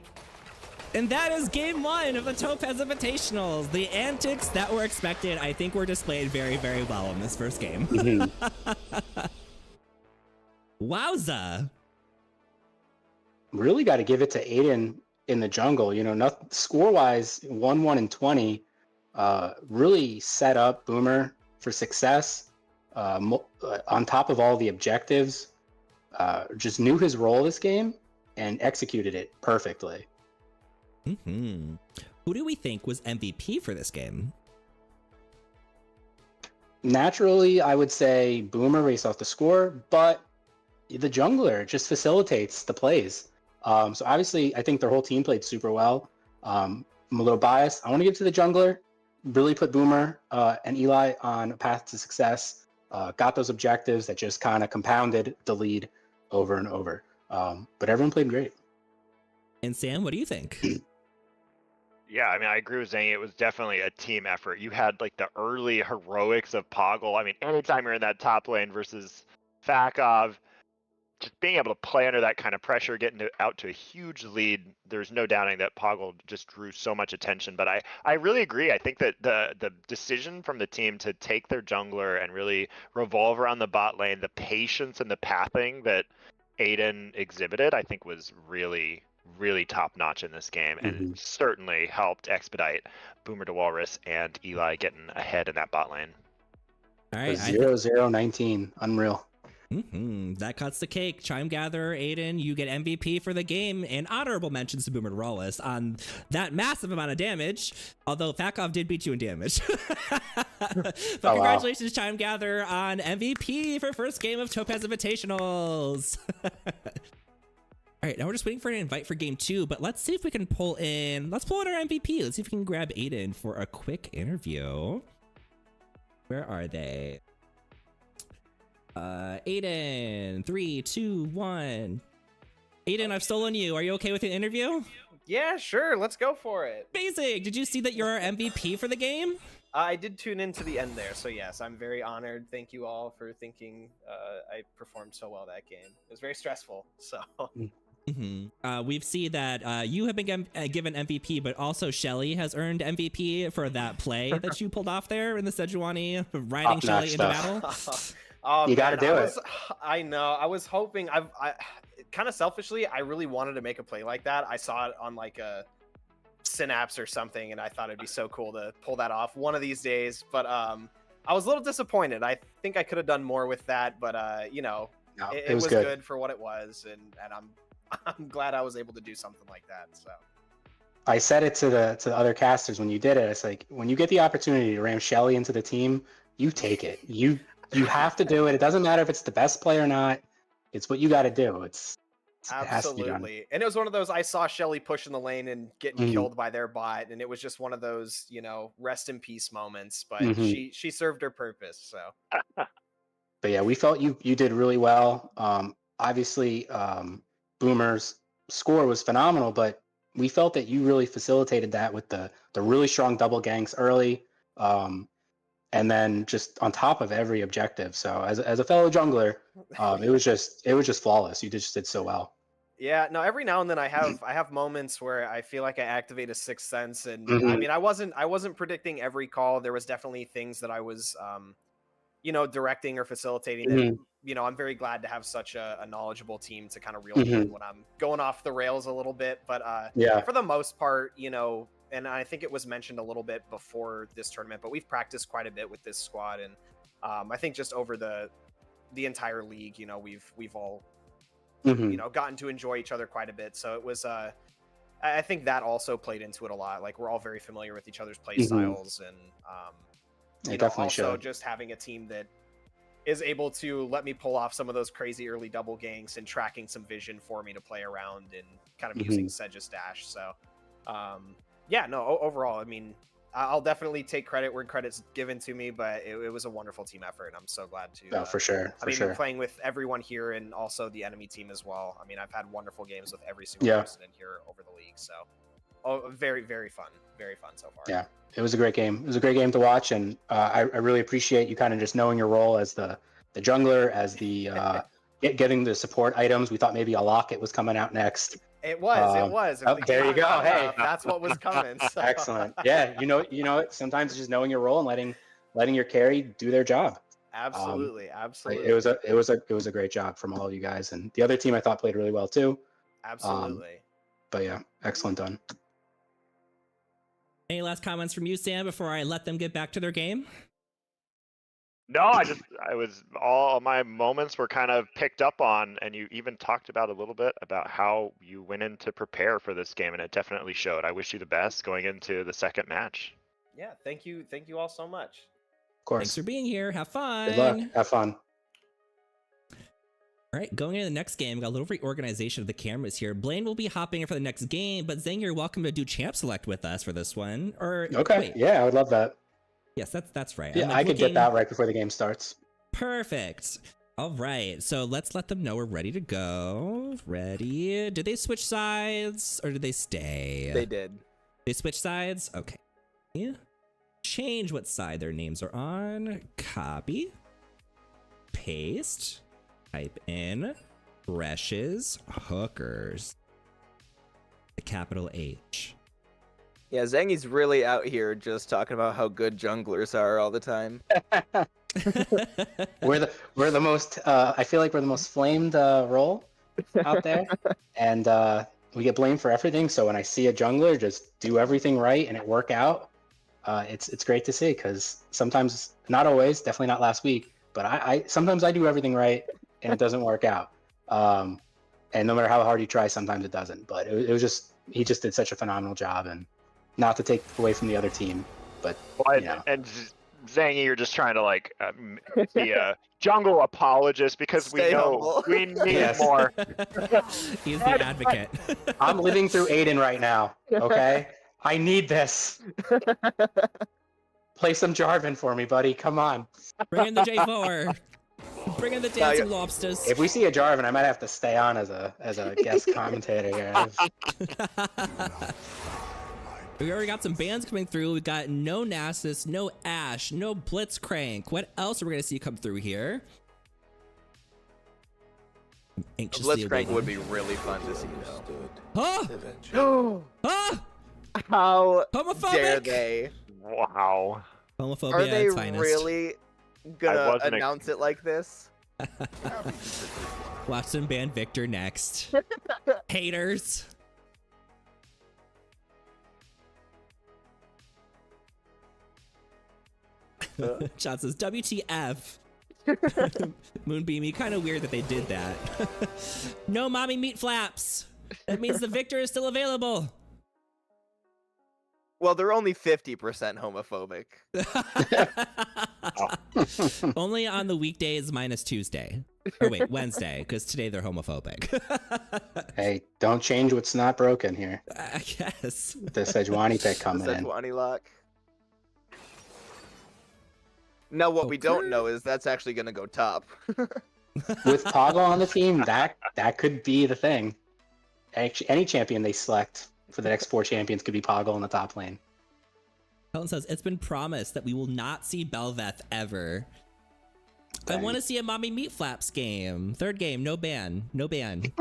And that is game 1 of the Topaz Invitationals. The antics that were expected, I think, were displayed very, very well in this first game. Wowza. Really got to give it to Aiden in the jungle. You know, score-wise, 1-1 and 20 really set up Boomer for success. On top of all the objectives, just knew his role this game and executed it perfectly. Who do we think was MVP for this game? Naturally, I would say Boomer based off the score, but the jungler just facilitates the plays. So obviously, I think their whole team played super well. I'm a little biased. I want to give it to the jungler. Really put Boomer and Eli on a path to success. Got those objectives that just kind of compounded the lead over and over. But everyone played great. And Sam, what do you think? Yeah, I mean, I agree with Zane. It was definitely a team effort. You had like the early heroics of Poggle. I mean, anytime you're in that top lane versus Fakov, just being able to play under that kind of pressure, getting out to a huge lead, there's no doubting that Poggle just drew so much attention. But I really agree. I think that the decision from the team to take their jungler and really revolve around the bot lane, the patience and the pathing that Aiden exhibited, I think was really, really top notch in this game, and certainly helped expedite Boomer to Walrus and Eli getting ahead in that bot lane. All right, 0-0-19, unreal. That cuts the cake. Chime Gatherer, Aiden, you get MVP for the game, and honorable mentions to Boomer to Rawless on that massive amount of damage, although Fakov did beat you in damage. But congratulations, Chime Gatherer, on MVP for first game of Topaz Invitationals. All right, now we're just waiting for an invite for game 2, but let's see if we can pull in our MVP. Let's see if we can grab Aiden for a quick interview. Where are they? Aiden, 3, 2, 1. Aiden, I've stolen you. Are you okay with the interview? Yeah, sure. Let's go for it. Amazing. Did you see that you're our MVP for the game? I did tune into the end there, so yes, I'm very honored. Thank you all for thinking I performed so well that game. It was very stressful, so... We've seen that you have been given MVP, but also Shelly has earned MVP for that play that you pulled off there in the Sejuani, riding Shelly into battle. Oh, you got to do it. I know. I was hoping. I kind of selfishly, I really wanted to make a play like that. I saw it on like a Synapse or something, and I thought it'd be so cool to pull that off one of these days. But I was a little disappointed. I think I could have done more with that, but you know, it was good for what it was, and I'm glad I was able to do something like that. So I said it to the other casters when you did it. It's like, when you get the opportunity to ram Shelly into the team, you take it. You have to do it. It doesn't matter if it's the best play or not. It's what you got to do. It has to be done. Absolutely. And it was one of those, I saw Shelly pushing the lane and getting killed by their bot, and it was just one of those, you know, rest in peace moments. But she served her purpose. So. But yeah, we felt you did really well. Obviously, Boomer's score was phenomenal, but we felt that you really facilitated that with the really strong double ganks early. And then just on top of every objective. So as a fellow jungler, it was just flawless. You just did so well. Yeah, no, every now and then I have moments where I feel like I activate a sixth sense, and I mean, I wasn't predicting every call. There was definitely things that I was you know, directing or facilitating that, you know, I'm very glad to have such a knowledgeable team to kind of reel me in when I'm going off the rails a little bit. But for the most part, you know, and I think it was mentioned a little bit before this tournament, but we've practiced quite a bit with this squad. And I think just over the the entire league. You know, we've all Mhm. you know gotten to enjoy each other quite a bit. So it was I think that also played into it a lot. Like we're all very familiar with each other's play Mhm. styles, and It you know, definitely also showed. just having a team that is able to let me pull off some of those crazy early double ganks and tracking some vision for me to play around and kind of using Sedge's dash. So, yeah, no, overall, I mean, I'll definitely take credit where credit's given to me, but it was a wonderful team effort, and I'm so glad to. Oh, for sure. I mean, playing with everyone here and also the enemy team as well. I mean, I've had wonderful games with every single person in here over the league. So, very, very fun so far. Yeah, it was a great game. It was a great game to watch, and I really appreciate you kind of just knowing your role as the jungler, as the getting the support items. We thought maybe a locket was coming out next. It was. If Oh, the there game you go. got Hey, enough, that's what was coming. So. Excellent. Yeah, you know it. Sometimes it's just knowing your role and letting your carry do their job. Absolutely. It was a great job from all of you guys, and the other team I thought played really well too. Absolutely. But yeah, excellent done. Any last comments from you, Sam, before I let them get back to their game? No, I was all my moments were kind of picked up on, and you even talked about a little bit about how you went in to prepare for this game, and it definitely showed. I wish you the best going into the second match. Yeah, thank you all so much. Of course. Thanks for being here. Have fun. Good luck. Have fun. All right, going into the next game, got a little reorganization of the cameras here. Blaine will be hopping in for the next game, but Zang, you're welcome to do champ select with us for this one. Or Okay, wait. yeah, I would love that. Yes, that's right. Yeah, I could get that right before the game starts. Perfect. All right, so let's let them know we're ready to go. Ready? Did they switch sides or did they stay? They did. They switch sides? Okay. Yeah. Change what side their names are on. Copy. Paste. Type in Bresh's Hookers. The capital H. Yeah, Zangi's really out here just talking about how good junglers are all the time. we're the most I feel like we're the most flamed role out there, and we get blamed for everything. So when I see a jungler just do everything right and it work out, it's great to see, because sometimes, not always, definitely not last week, but I sometimes I do everything right and it doesn't work out. And no matter how hard you try, sometimes it doesn't. But it was just, he just did such a phenomenal job, and not to take away from the other team, but you know. And Zangy, you're just trying to like be a jungle apologist, because we know we need more. He's the advocate. I'm living through Aiden right now, okay? I need this. Play some Jarvan for me, buddy. Come on. Bring in the J4. Bring in the dancing lobsters. If we see a Jarvan, I might have to stay on as a guest commentator here. We already got some bans coming through. We got no Nasus, no Ashe, no Blitzcrank. What else are we gonna see come through here? Blitzcrank would be really fun to see. Huh? Huh? How Homophobic? dare they? Wow. Homophobia Are they at its finest. really gonna announce it like this? Watch them ban Victor next. Haters. John says, WTF. Moonbeamy, kind of weird that they did that. No mommy meat flaps. That means the Victor is still available. Well, they're only 50% homophobic. Only on the weekdays minus Tuesday. Or wait, Wednesday, because today they're homophobic. Hey, don't change what's not broken here. I guess. The Sejuani pick coming in. Sejuani lock. Now, what we don't know is that's actually going to go top. With Toggle on the team, that could be the thing. Any champion they select for the next 4 champions could be Poggle in the top lane. Helen says, it's been promised that we will not see Belveth ever. Dang. I want to see a Mommy Meat Flaps game. Third game, no ban. No ban.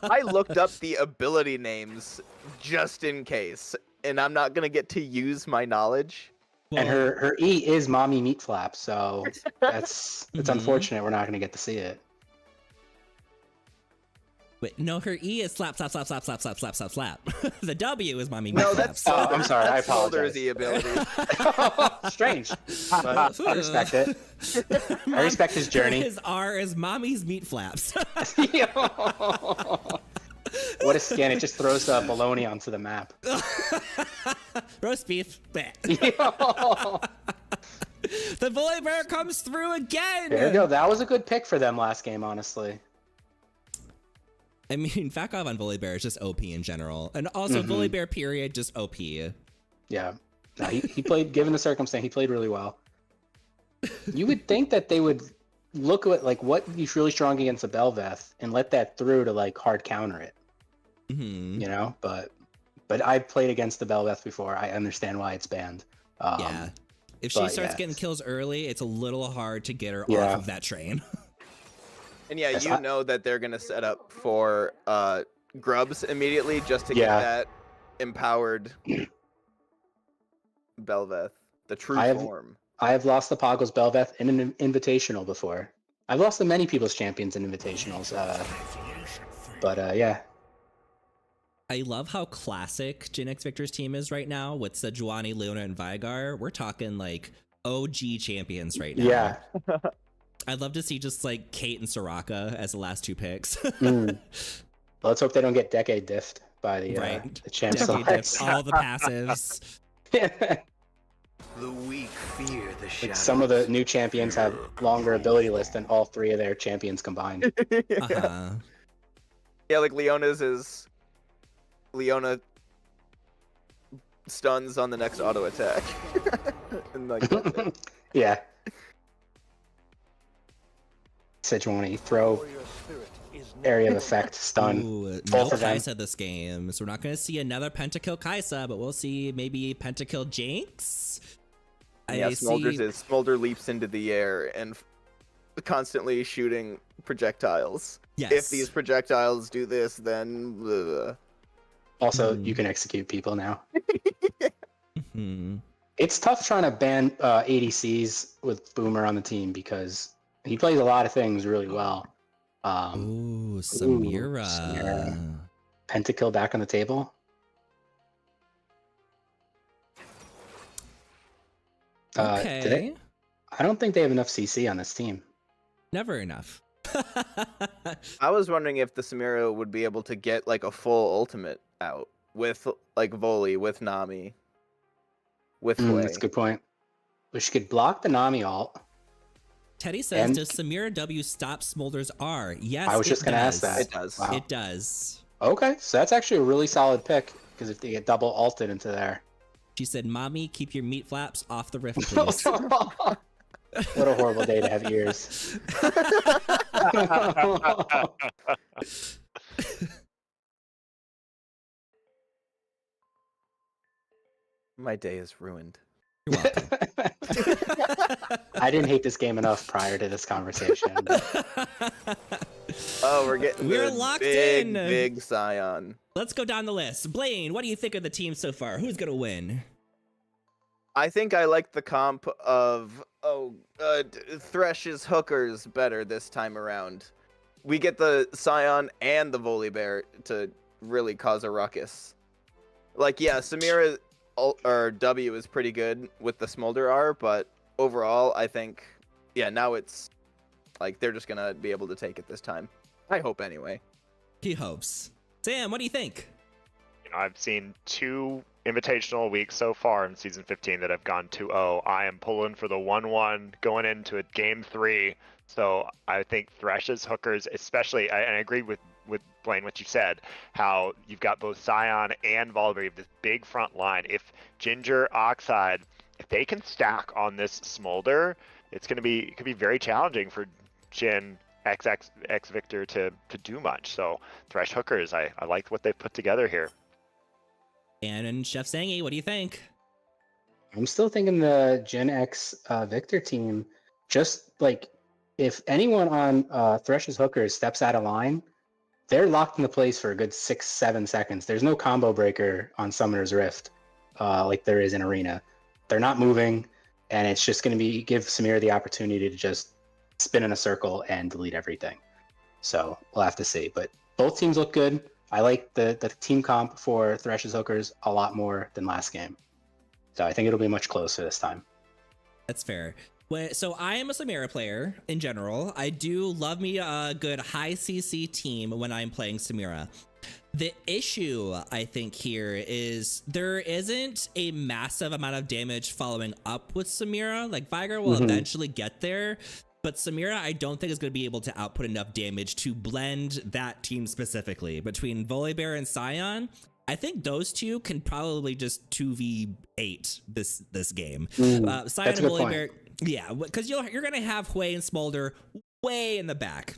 I looked up the ability names just in case, and I'm not going to get to use my knowledge. And her E is Mommy Meat Flap, so it's unfortunate we're not going to get to see it. Wait, no, her E is slap, slap, slap, slap, slap, slap, slap, slap, slap. The W is mommy. No, meat that's slaps. I'm sorry, I that's Smolder's apologize. E ability. Strange, but I respect it. I respect his journey. His R is mommy's meat flaps. What a skin! It just throws bologna onto the map. Roast beef. Bleh. Yo. The volley bear comes through again. There you go. That was a good pick for them last game, honestly. I mean, Fakov on volley bear is just OP in general, and also volley bear period just OP. Yeah, no, he played. Given the circumstance, he played really well. You would think that they would look at like what he's really strong against a Belveth and let that through to like hard counter it. You know, but I've played against the Belveth before. I understand why it's banned. Yeah, if she starts getting kills early, it's a little hard to get her off of that train. And yeah, you know that they're gonna set up for grubs immediately just to get that empowered Belveth, the true form. I have lost the Poggles Belveth in an invitational before. I've lost to many people's champions in invitationals. But yeah. I love how classic Gen X Victor's team is right now with Sejuani, Leona, and Vigar. We're talking like OG champions right now. Yeah. I'd love to see just like Kate and Soraka as the last two picks. Let's hope they don't get decade diffed by the champ selects. All the passives. The weak fear the shadow. Like some of the new champions have longer ability lists than all three of their champions combined. Yeah, like Leona's is Leona stuns on the next auto attack. And like yeah. Sejuani, throw, area of effect, stun. Ooh, both no of them. Kaisa this game, so we're not going to see another pentakill Kaisa, but we'll see maybe pentakill Jinx. Yeah, Smolder leaps into the air and constantly shooting projectiles. Yes. If these projectiles do this, then Also, you can execute people now. It's tough trying to ban ADCs with Boomer on the team because he plays a lot of things really well. Samira. Pentakill back on the table. Okay. I don't think they have enough CC on this team. Never enough. I was wondering if the Samira would be able to get like a full ultimate out with like Volley, with Nami, with Hwei. That's a good point. But she could block the Nami ult. Teddy says, does Samira W stop Smolder's R? Yes, I was just going to ask that. It does. Wow. It does. Okay, so that's actually a really solid pick because if they get double ulted into there. She said, Mommy, keep your meat flaps off the rift, please. What a horrible day to have ears. My day is ruined. You're welcome. I didn't hate this game enough prior to this conversation. Oh, we're locked big, in. Big Scion. Let's go down the list. Blaine, what do you think of the team so far? Who's going to win? I think I like the comp of Thresh's hookers better this time around. We get the Scion and the Volley Bear to really cause a ruckus. Like, yeah, Samira or W is pretty good with the Smolder R, but overall, I think, yeah, now it's like they're just gonna be able to take it this time. I hope anyway. He hopes. Sam, what do you think? You know, I've seen 2 invitational weeks so far in season 15 that have gone 2-0. I am pulling for the 1-1 going into a game 3. So I think Thresh's hookers, especially, and I agree with Blaine what you said, how you've got both Scion and Volibear, you have this big front line. If Ginger, Oxide, if they can stack on this Smolder, it could be very challenging for Jin X Victor to do much. So Thresh hookers, I like what they've put together here. And Chef Sangi, what do you think? I'm still thinking the Gen X Victor team, just like if anyone on Thresh's hookers steps out of line, they're locked into place for a good 6-7 seconds. There's no combo breaker on Summoner's Rift like there is in Arena. They're not moving, and it's just going to give Samira the opportunity to just spin in a circle and delete everything. So we'll have to see. But both teams look good. I like the team comp for Thresh's Hookers a lot more than last game. So I think it'll be much closer this time. That's fair. So I am a Samira player in general. I do love me a good high CC team when I'm playing Samira. The issue, I think, here is there isn't a massive amount of damage following up with Samira. Like, Viger will eventually get there, but Samira, I don't think is going to be able to output enough damage to blend that team specifically. Between Volibear and Scion, I think those two can probably just 2v8 this game. Scion and Volibear, yeah, because you're going to have Hui and Smolder way in the back.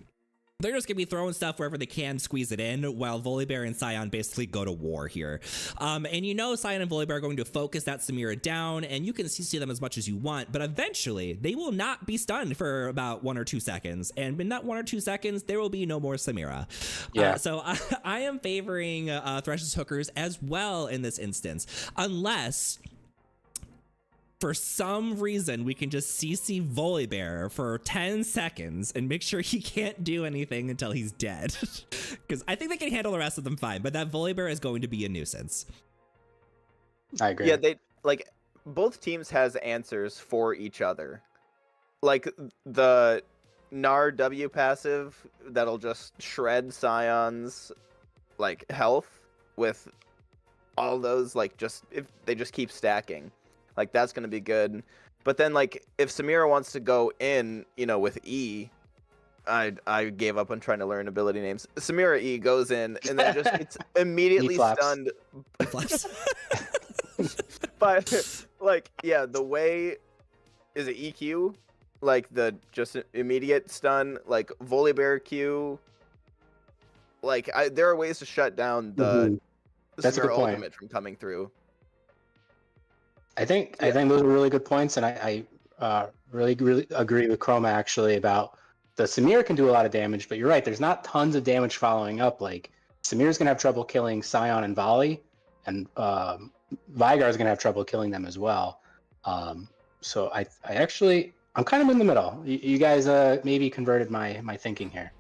They're just gonna be throwing stuff wherever they can, squeeze it in, while Volibear and Scion basically go to war here. And you know Scion and Volibear are going to focus that Samira down, and you can CC them as much as you want, but eventually they will not be stunned for about 1 or 2 seconds, and in that 1 or 2 seconds, there will be no more Samira. Yeah. So I am favoring Thresh's Hookers as well in this instance, unless for some reason we can just CC Volibear for 10 seconds and make sure he can't do anything until he's dead. Because I think they can handle the rest of them fine, but that Volibear is going to be a nuisance. I agree. Yeah, they like both teams has answers for each other. Like the Gnar W passive that'll just shred Scion's like health with all those, like, just if they just keep stacking. Like, that's going to be good. But then, like, if Samira wants to go in, you know, with E, I gave up on trying to learn ability names. Samira E goes in, and then just it's immediately stunned. But, like, yeah, the way... Is it EQ? Like, the just immediate stun? Like, Volibear Q? Like, there are ways to shut down the Samira ultimate from coming through. I think those are really good points, and I really agree with Chroma actually about the Samira can do a lot of damage, but you're right. There's not tons of damage following up. Like, Samira's gonna have trouble killing Scion and Volley, and Vigar's gonna have trouble killing them as well. So I'm kind of in the middle. You guys maybe converted my thinking here.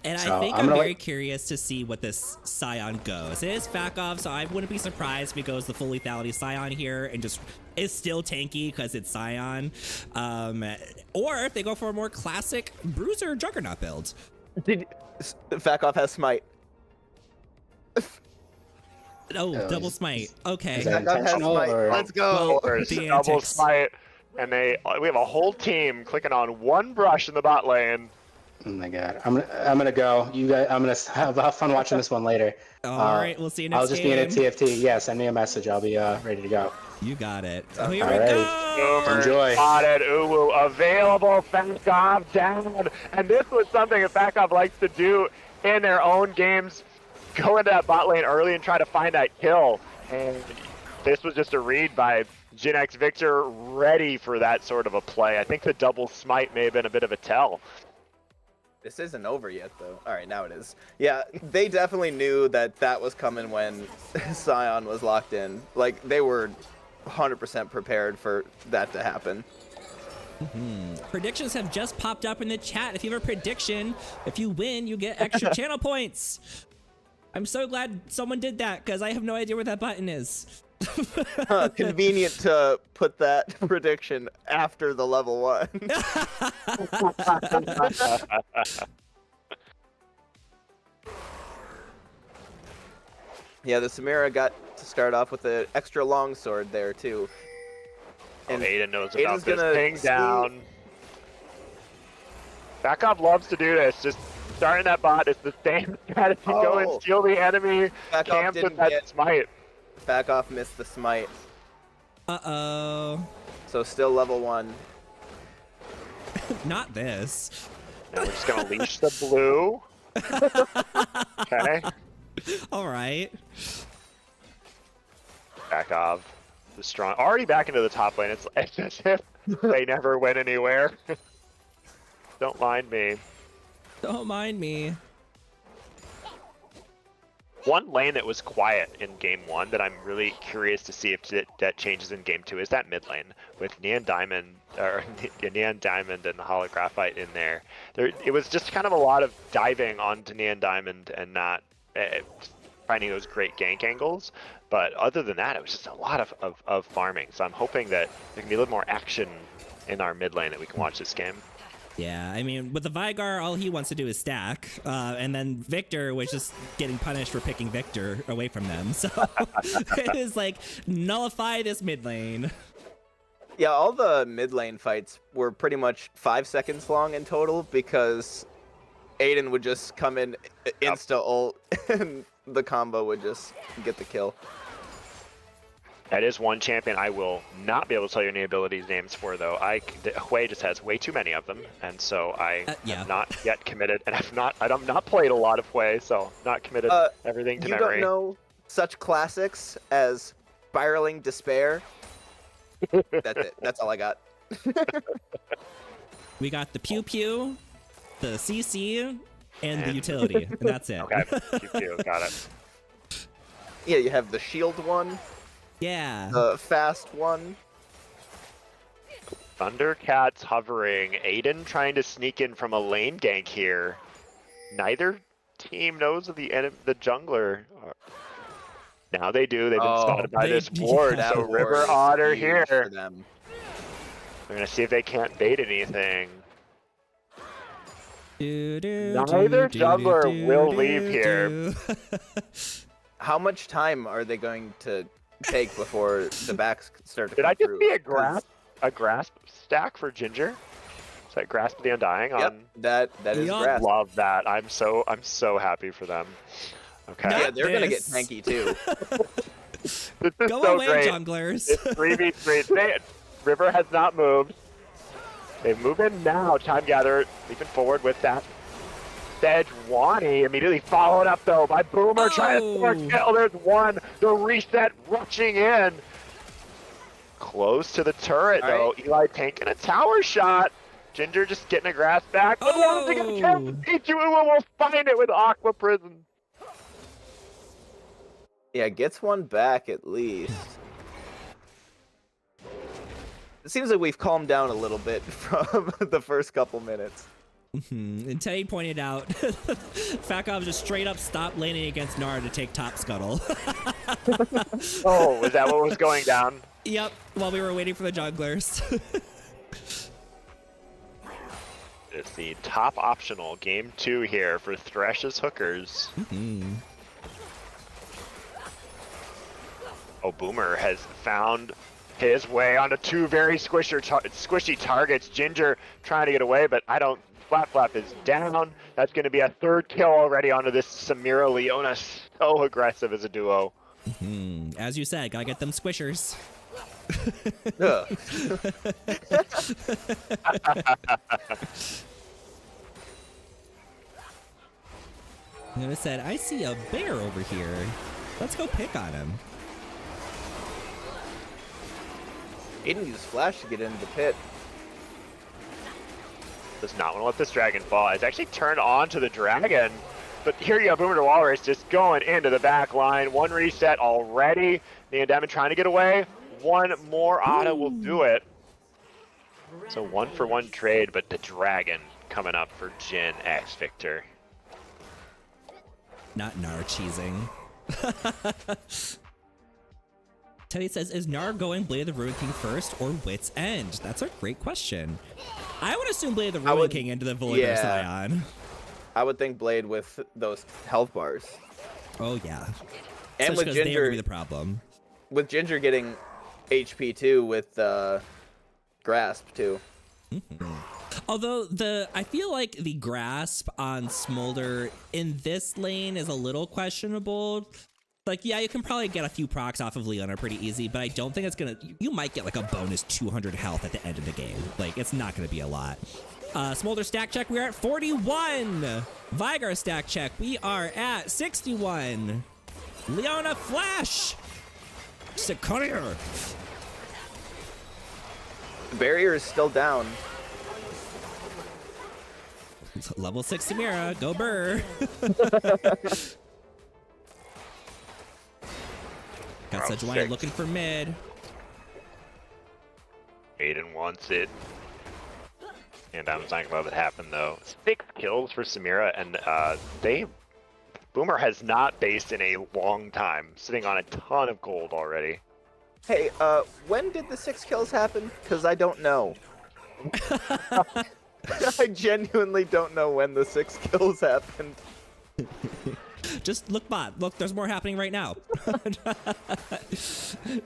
And so I think I'm very curious to see what this Scion goes. It is Fakov, so I wouldn't be surprised if he goes the full lethality Scion here and just is still tanky because it's Scion. Or if they go for a more classic Bruiser Juggernaut build. Fakov has Smite. Double Smite. Okay. Let's go. Double Smite. And we have a whole team clicking on one brush in the bot lane. Oh my god, I'm gonna go. You guys, I'm gonna have fun watching this one later. All right, we'll see you next I'll just game. be in a TFT. Yeah, send me a message. I'll be ready to go. You got it. Here we go. Enjoy. Spotted, Uwu available. Fakov down, and this was something that Fakov likes to do in their own games. Go into that bot lane early and try to find that kill. And this was just a read by Jinx Victor, ready for that sort of a play. I think the double smite may have been a bit of a tell. This isn't over yet, though. All right, now it is. Yeah, they definitely knew that was coming when Scion was locked in. Like, they were 100% prepared for that to happen. Predictions have just popped up in the chat. If you have a prediction, if you win, you get extra channel points. I'm so glad someone did that because I have no idea where that button is. Convenient to put that prediction after the level 1. Yeah, the Samira got to start off with an extra long sword there too. And Aiden knows about this. Ping down. Fakov loves to do this. Just starting that bot. It's the same strategy. Go and steal the enemy. Camp with that smite. Fakov missed the smite. Uh-oh. So still level 1. Not this. Now we're just gonna leash the blue. Okay. All right. Fakov, the strong, already back into the top lane. It's as if they never went anywhere. Don't mind me. Don't mind me. One lane that was quiet in game 1 that I'm really curious to see if that changes in game 2 is that mid lane with Neon Diamond and the Holographite in there. It was just kind of a lot of diving onto Neon Diamond and not finding those great gank angles. But other than that, it was just a lot of farming. So I'm hoping that there can be a little more action in our mid lane that we can watch this game. Yeah, I mean, with the Vigar, all he wants to do is stack, and then Victor was just getting punished for picking Victor away from them. So it is like, nullify this mid lane. Yeah, all the mid lane fights were pretty much 5 seconds long in total because Aiden would just come in insta ult and the combo would just get the kill. That is one champion I will not be able to tell you any abilities names for, though. Hui just has way too many of them, and so I have not yet committed, and I've not played a lot of Hui, so not committed everything to you memory. You don't know such classics as Spiraling Despair? That's it. That's all I got. We got the Pew Pew, the CC, and the utility, and that's it. Okay, Pew Pew, got it. Yeah, you have the shield one. Yeah. The fast one. Thundercats hovering. Aiden trying to sneak in from a lane gank here. Neither team knows of the jungler. Now they do. They've been spotted by this ward. That So ward River is Otter huge here. for them. We're gonna see if they can't bait anything. Neither Neither jungler will leave here. How much time are they going to take before the backs start to Did come I just through? see a grasp stack for Ginger? Is that Grasp of the Undying Yep, on? that is grasp. Love that. I'm so happy for them. Okay. Yeah, they're gonna get tanky too. This is Go so away, great. junglers. It's 3v3. River has not moved. They move in now. Time Gatherer leaping forward with that. Sejuani immediately followed up though by Boomer trying to score a kill. There's one. The reset rushing in. Close to the turret though. Eli tanking a tower shot. Ginger just getting a grass back. But Pichu will find it with Aqua Prison. Yeah, gets one back at least. It seems like we've calmed down a little bit from the first couple minutes. And Teddy pointed out, Fakov just straight up stopped laning against Nara to take top scuttle. Oh, was that what was going down? Yep, while we were waiting for the junglers. It's the top optional game 2 here for Thresh's Hookers. Oh, Boomer has found his way onto 2 very squishy targets. Ginger trying to get away, but Flap is down. That's going to be a 3rd kill already onto this Samira Leona. So aggressive as a duo. As you said, gotta get them squishers. I said, I see a bear over here. Let's go pick on him. Aiden used Flash to get into the pit. Does not want to let this dragon fall. It's actually turned on to the dragon. But here you go, Boomer to Walrus just going into the back line. 1 reset already. Neon Diamond trying to get away. 1 more auto will do it. So 1-for-1 trade, but the dragon coming up for Jin X Victor. Not Nar cheesing. Teddy says, is Nar going Blade of the Ruin King first or Wit's End? That's a great question. I would assume Blade of the Ruin King into the Void Scion. I would think Blade with those health bars. Oh yeah. And with Ginger, Ginger, be the problem. With Ginger getting HP too, with Grasp too. Although I feel like the grasp on Smolder in this lane is a little questionable. Like, yeah, you can probably get a few procs off of Leona pretty easy, but I don't think it's gonna. You might get like a bonus 200 health at the end of the game. Like, it's not gonna be a lot. Smolder stack check, we are at 41. Vigar stack check, we are at 61. Leona Flash. Sicario. The barrier is still down. Level 6 Samira, go Burr. Sejuani six. looking for mid. Aiden wants it. And I'm not gonna let it happen though. 6 kills for Samira, and Boomer has not based in a long time, sitting on a ton of gold already. Hey, when did the 6 kills happen? Because I don't know. I genuinely don't know when the 6 kills happened. Just look, bot. Look, there's more happening right now.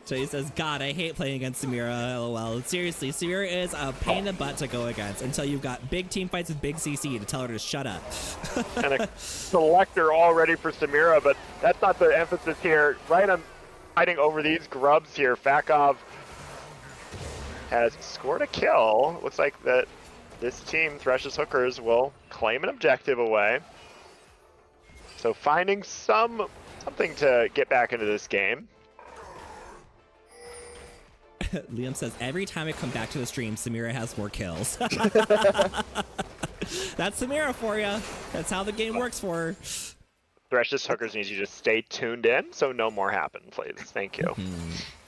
Jay says, God, I hate playing against Samira. LOL. Seriously, Samira is a pain in the butt to go against until you've got big team fights with big CC to tell her to shut up. And a selector all ready for Samira, but that's not the emphasis here. Right, I'm fighting over these grubs here. Fakov has scored a kill. Looks like that this team, Thresh's Hookers, will claim an objective away. So finding something to get back into this game. Liam says, every time I come back to the stream, Samira has more kills. That's Samira for you. That's how the game works for her. Thresh's Hookers needs you to stay tuned in so no more happen, please. Thank you.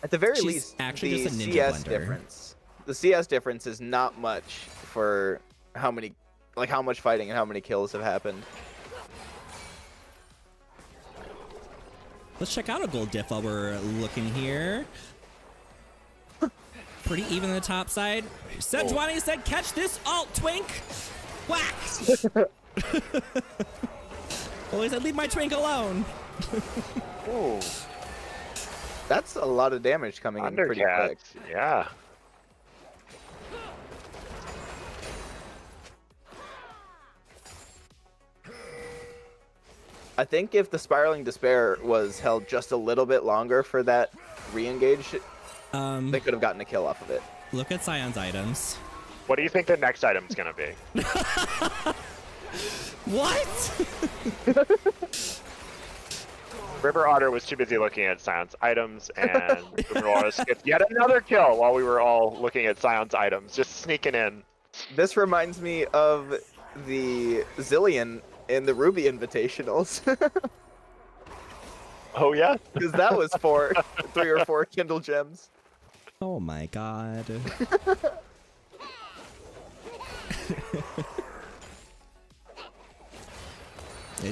At the very She's least, actually the just a ninja CS blender. difference. The CS difference is not much for how much fighting and how many kills have happened. Let's check out a gold diff while we're looking here. Pretty even on the top side. Sejuani said, catch this ult, twink! Whack! Well, he said, leave my twink alone. Oh, that's a lot of damage coming in pretty quick. Undercats, yeah. I think if the Spiraling Despair was held just a little bit longer for that re-engage, they could have gotten a kill off of it. Look at Scion's items. What do you think the next item's gonna be? What? River Otter was too busy looking at Scion's items, and River Otter skipped yet another kill while we were all looking at Scion's items, just sneaking in. This reminds me of the Zillion in the Ruby Invitationals. Oh yeah? Because that was 3 or 4 Kindle Gems. Oh my god.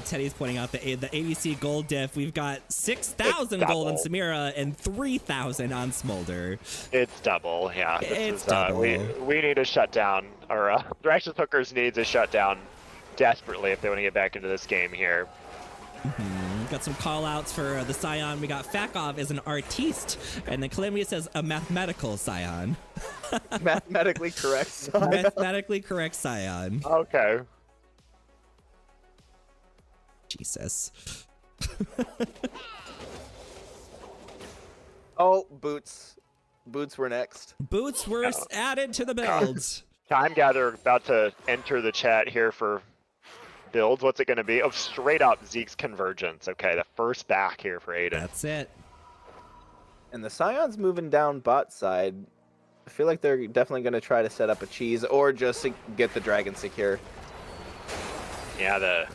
Teddy's pointing out the ABC gold diff. We've got 6,000 gold on Samira and 3,000 on Smolder. It's double, yeah. It's double. We need a shutdown, or Thresh's Hookers needs a shutdown desperately if they want to get back into this game here. Got some call outs for the Scion. We got Fakov as an artiste, and then Calamity says a mathematical Scion. Mathematically correct. Scion. Mathematically correct Scion. Okay. Jesus. Oh, boots. Boots were next. Boots were added to the builds. Time Gather about to enter the chat here for builds. What's it going to be? Oh, straight up Zeke's Convergence. Okay, the first back here for Aiden. That's it. And the Scion's moving down bot side. I feel like they're definitely going to try to set up a cheese or just get the dragon secure. Yeah, the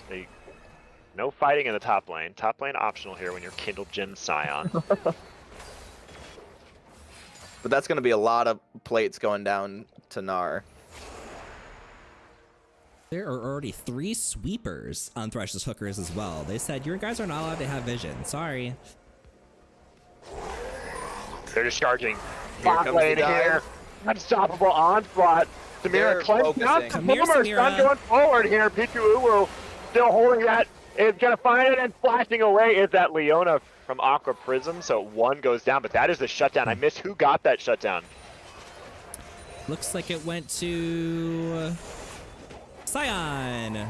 no fighting in the top lane. Top lane optional here when you're Kindle Gem Scion. But that's going to be a lot of plates going down to Gnar. There are already 3 sweepers on Thresh's Hookers as well. They said, your guys are not allowed to have vision. Sorry. They're just charging. Here Bot comes lane the dive. here. Unstoppable onslaught. They're Samira cleansed up. focusing. Come here, Boomer, Samira. Sun going forward here. Pichu Uwu still holding that. Is going to find it, and flashing away is that Leona from Aqua Prism. So 1 goes down, but that is the shutdown. I missed who got that shutdown. Looks like it went to Scion.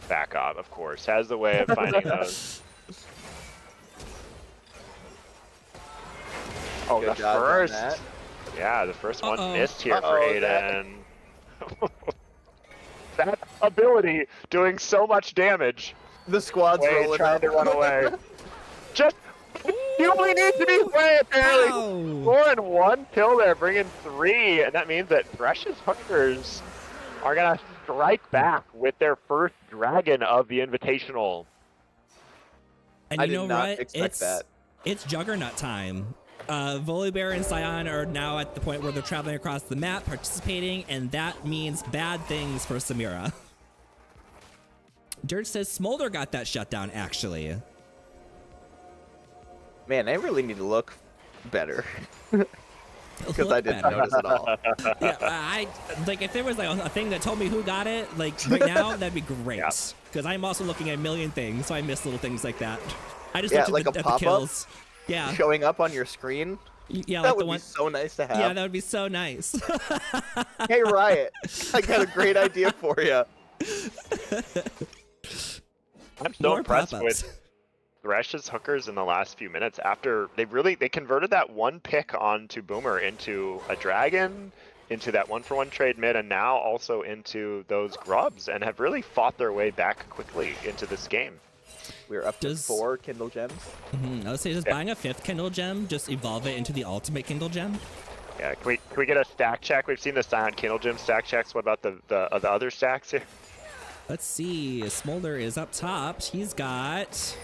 Fakov, of course, has the way of finding those. Oh, Good the job on first. that. Yeah, the first one Uh-oh. missed here for Uh-oh, Aiden. That ability doing so much damage. The squad's Wade rolling trying up. to run away. Just, you only need to be way apparently. Ow. Scoring 1 kill there, bringing 3, and that means that Thresh's Hookers are gonna strike back with their first dragon of the Invitational. And I you did know not what? expect It's that. It's Juggernaut time. Volibear and Scion are now at the point where they're traveling across the map, participating, and that means bad things for Samira. Dirt says Smolder got that shutdown, actually. Man, they really need to look better. Because I Look didn't better. notice at all. Yeah, I like if there was like a thing that told me who got it, like right now, that'd be great. Yeah. Because I'm also looking at a million things, so I miss little things like that. I just Yeah, looked at, like the, a at the pop-up? kills. Yeah, Showing up on your screen? yeah, That like would the one. be so nice to have. Yeah, that would be so nice. Hey, Riot, I got a great idea for you. I'm so More impressed pop-ups. with Thresh's hookers in the last few minutes after they converted that one pick onto Boomer into a dragon, into that 1-for-1 trade mid, and now also into those grubs, and have really fought their way back quickly into this game. We're up to Does- 4 Kindle Gems. I would say just Yeah. buying a 5th Kindle Gem, just evolve it into the ultimate Kindle Gem. Yeah, can we get a stack check? We've seen the Silent Kindle Gem stack checks. What about the other stacks here? Let's see. Smolder is up top. He's got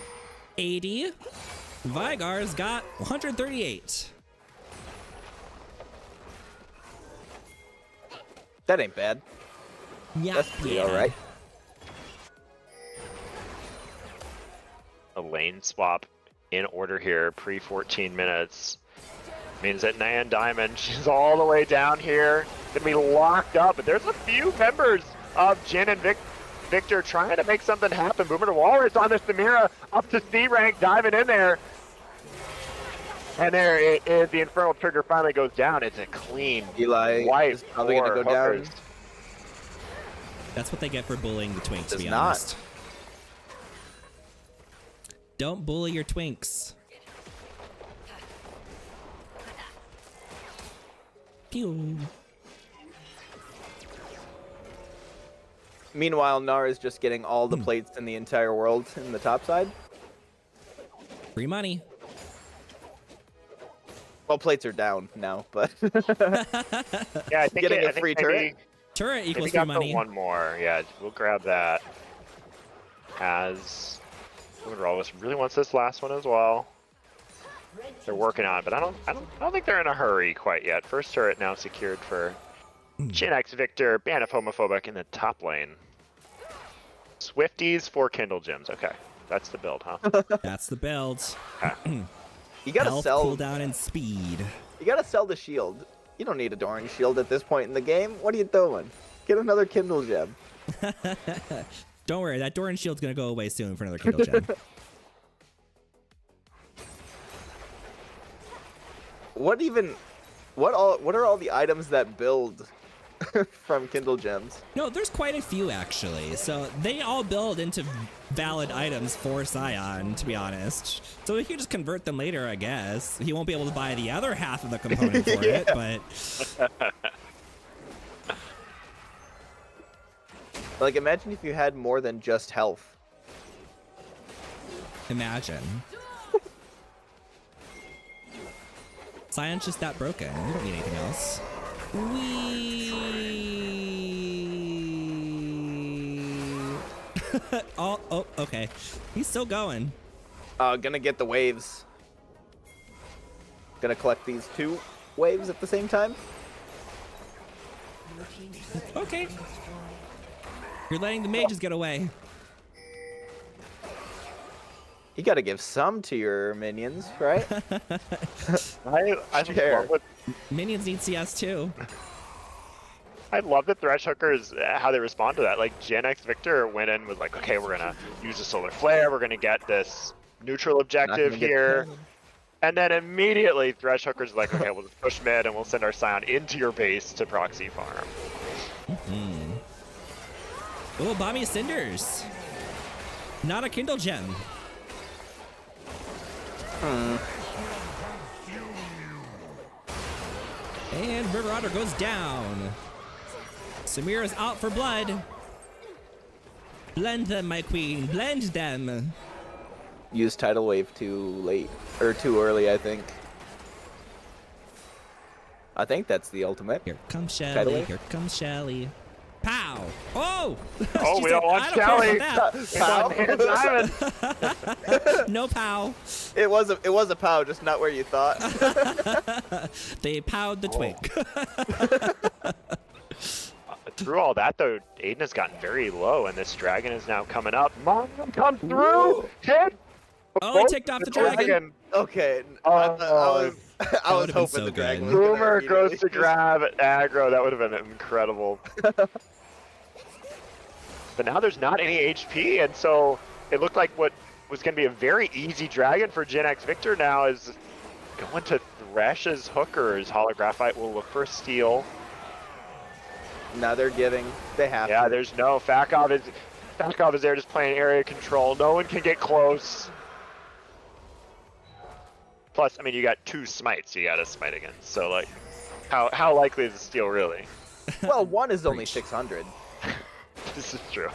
80. Vigar's got 138. That ain't bad. Yeah, That's pretty alright. A lane swap in order here, pre 14 minutes. Means that Nan Diamond, she's all the way down here. Gonna be locked up, but there's a few members of Jin and Victor trying to make something happen. Boomer to Walrus on this Samira, up to C rank, diving in there. And there it is, the Infernal Trigger finally goes down. It's a clean Eli wipe is probably going to for go down. hookers. That's what they get for bullying the Twinks, to Does be not. honest. Don't bully your Twinks. Pew. Meanwhile, Nar is just getting all the plates in the entire world in the top side. Free money. Well, plates are down now, but Yeah, I think Getting I a think free maybe- turret? Turret Maybe equals free got money. the one more. Yeah, we'll grab that. As Rollis really wants this last one as well. They're working on it, but I don't think they're in a hurry quite yet. First turret now secured for Jin X Victor, Ban of Homophobic in the top lane. Swifties for Kindle Gems. Okay, that's the build, huh? That's the build. you gotta Health, sell. cooldown, and speed. You gotta sell the shield. You don't need a Doran shield at this point in the game. What are you doing? Get another Kindle Gem. Don't worry, that Doran shield's gonna go away soon for another Kindle Gem. What are all the items that build from Kindle Gems? No, there's quite a few actually. So they all build into valid items for Scion, to be honest. So he can just convert them later, I guess. He won't be able to buy the other half of the component for it, but Like, imagine if you had more than just health. imagine. Scion's just that broken. We don't need anything else. Oh, okay. He's still going. Gonna get the waves. Gonna collect these 2 waves at the same time. Okay. You're letting the mages get away. You gotta give some to your minions, right? I Sure. love what Minions need CS too. I love the Thresh Hookers, how they respond to that. Like, Gen X Victor went in with like, okay, we're gonna use the Solar Flare, we're gonna get this neutral objective gonna get here. killed. And then immediately Thresh Hookers is like, okay, we'll just push mid and we'll send our Scion into your base to proxy farm. Oh, Bomby Cinders. Not a Kindle Gem. And River Otter goes down. Samira's out for blood. Blend them, my queen. Blend them. Use tidal wave too late or too early, I think. I think that's the ultimate. Here comes Tidal Shelly. wave? Here comes Shelly. Pow! Pow. Oh! Oh, She we said, don't want "I don't care Shelly. about that." No pow. It was a pow, just not where you thought. They powed the twink. Through all that, though, Aiden has gotten very low, and this dragon is now coming up. Mom comes through. Hit. Oh, he ticked off the dragon. Okay, Oh, I was That hoping would've been so the dragon was good. gonna Boomer goes to immediately- grab aggro. That would have been incredible. But now there's not any HP, and so it looked like what was going to be a very easy dragon for Gen X Victor now is going to Thresh's hookers. Holographite will look for steal. Now they're giving. They have Yeah, to. there's no Fakov is there just playing area control. No one can get close. Plus, I mean, you got 2 smites you got to smite against. So, like, how likely is the steal really? Well, one is only 600. This is true.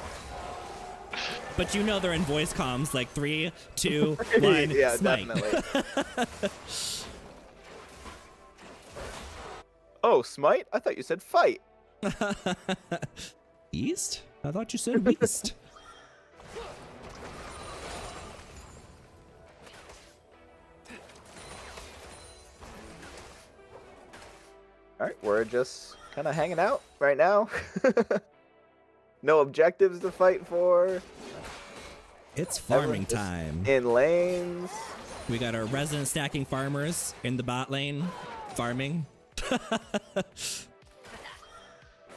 But you know they're in voice comms like 3, 2, 1, Yeah, smite. definitely. Oh, smite? I thought you said fight. East? I thought you said East. All right, we're just kind of hanging out right now. No objectives to fight for. It's farming Everyone's just time. In lanes. We got our resident stacking farmers in the bot lane, farming.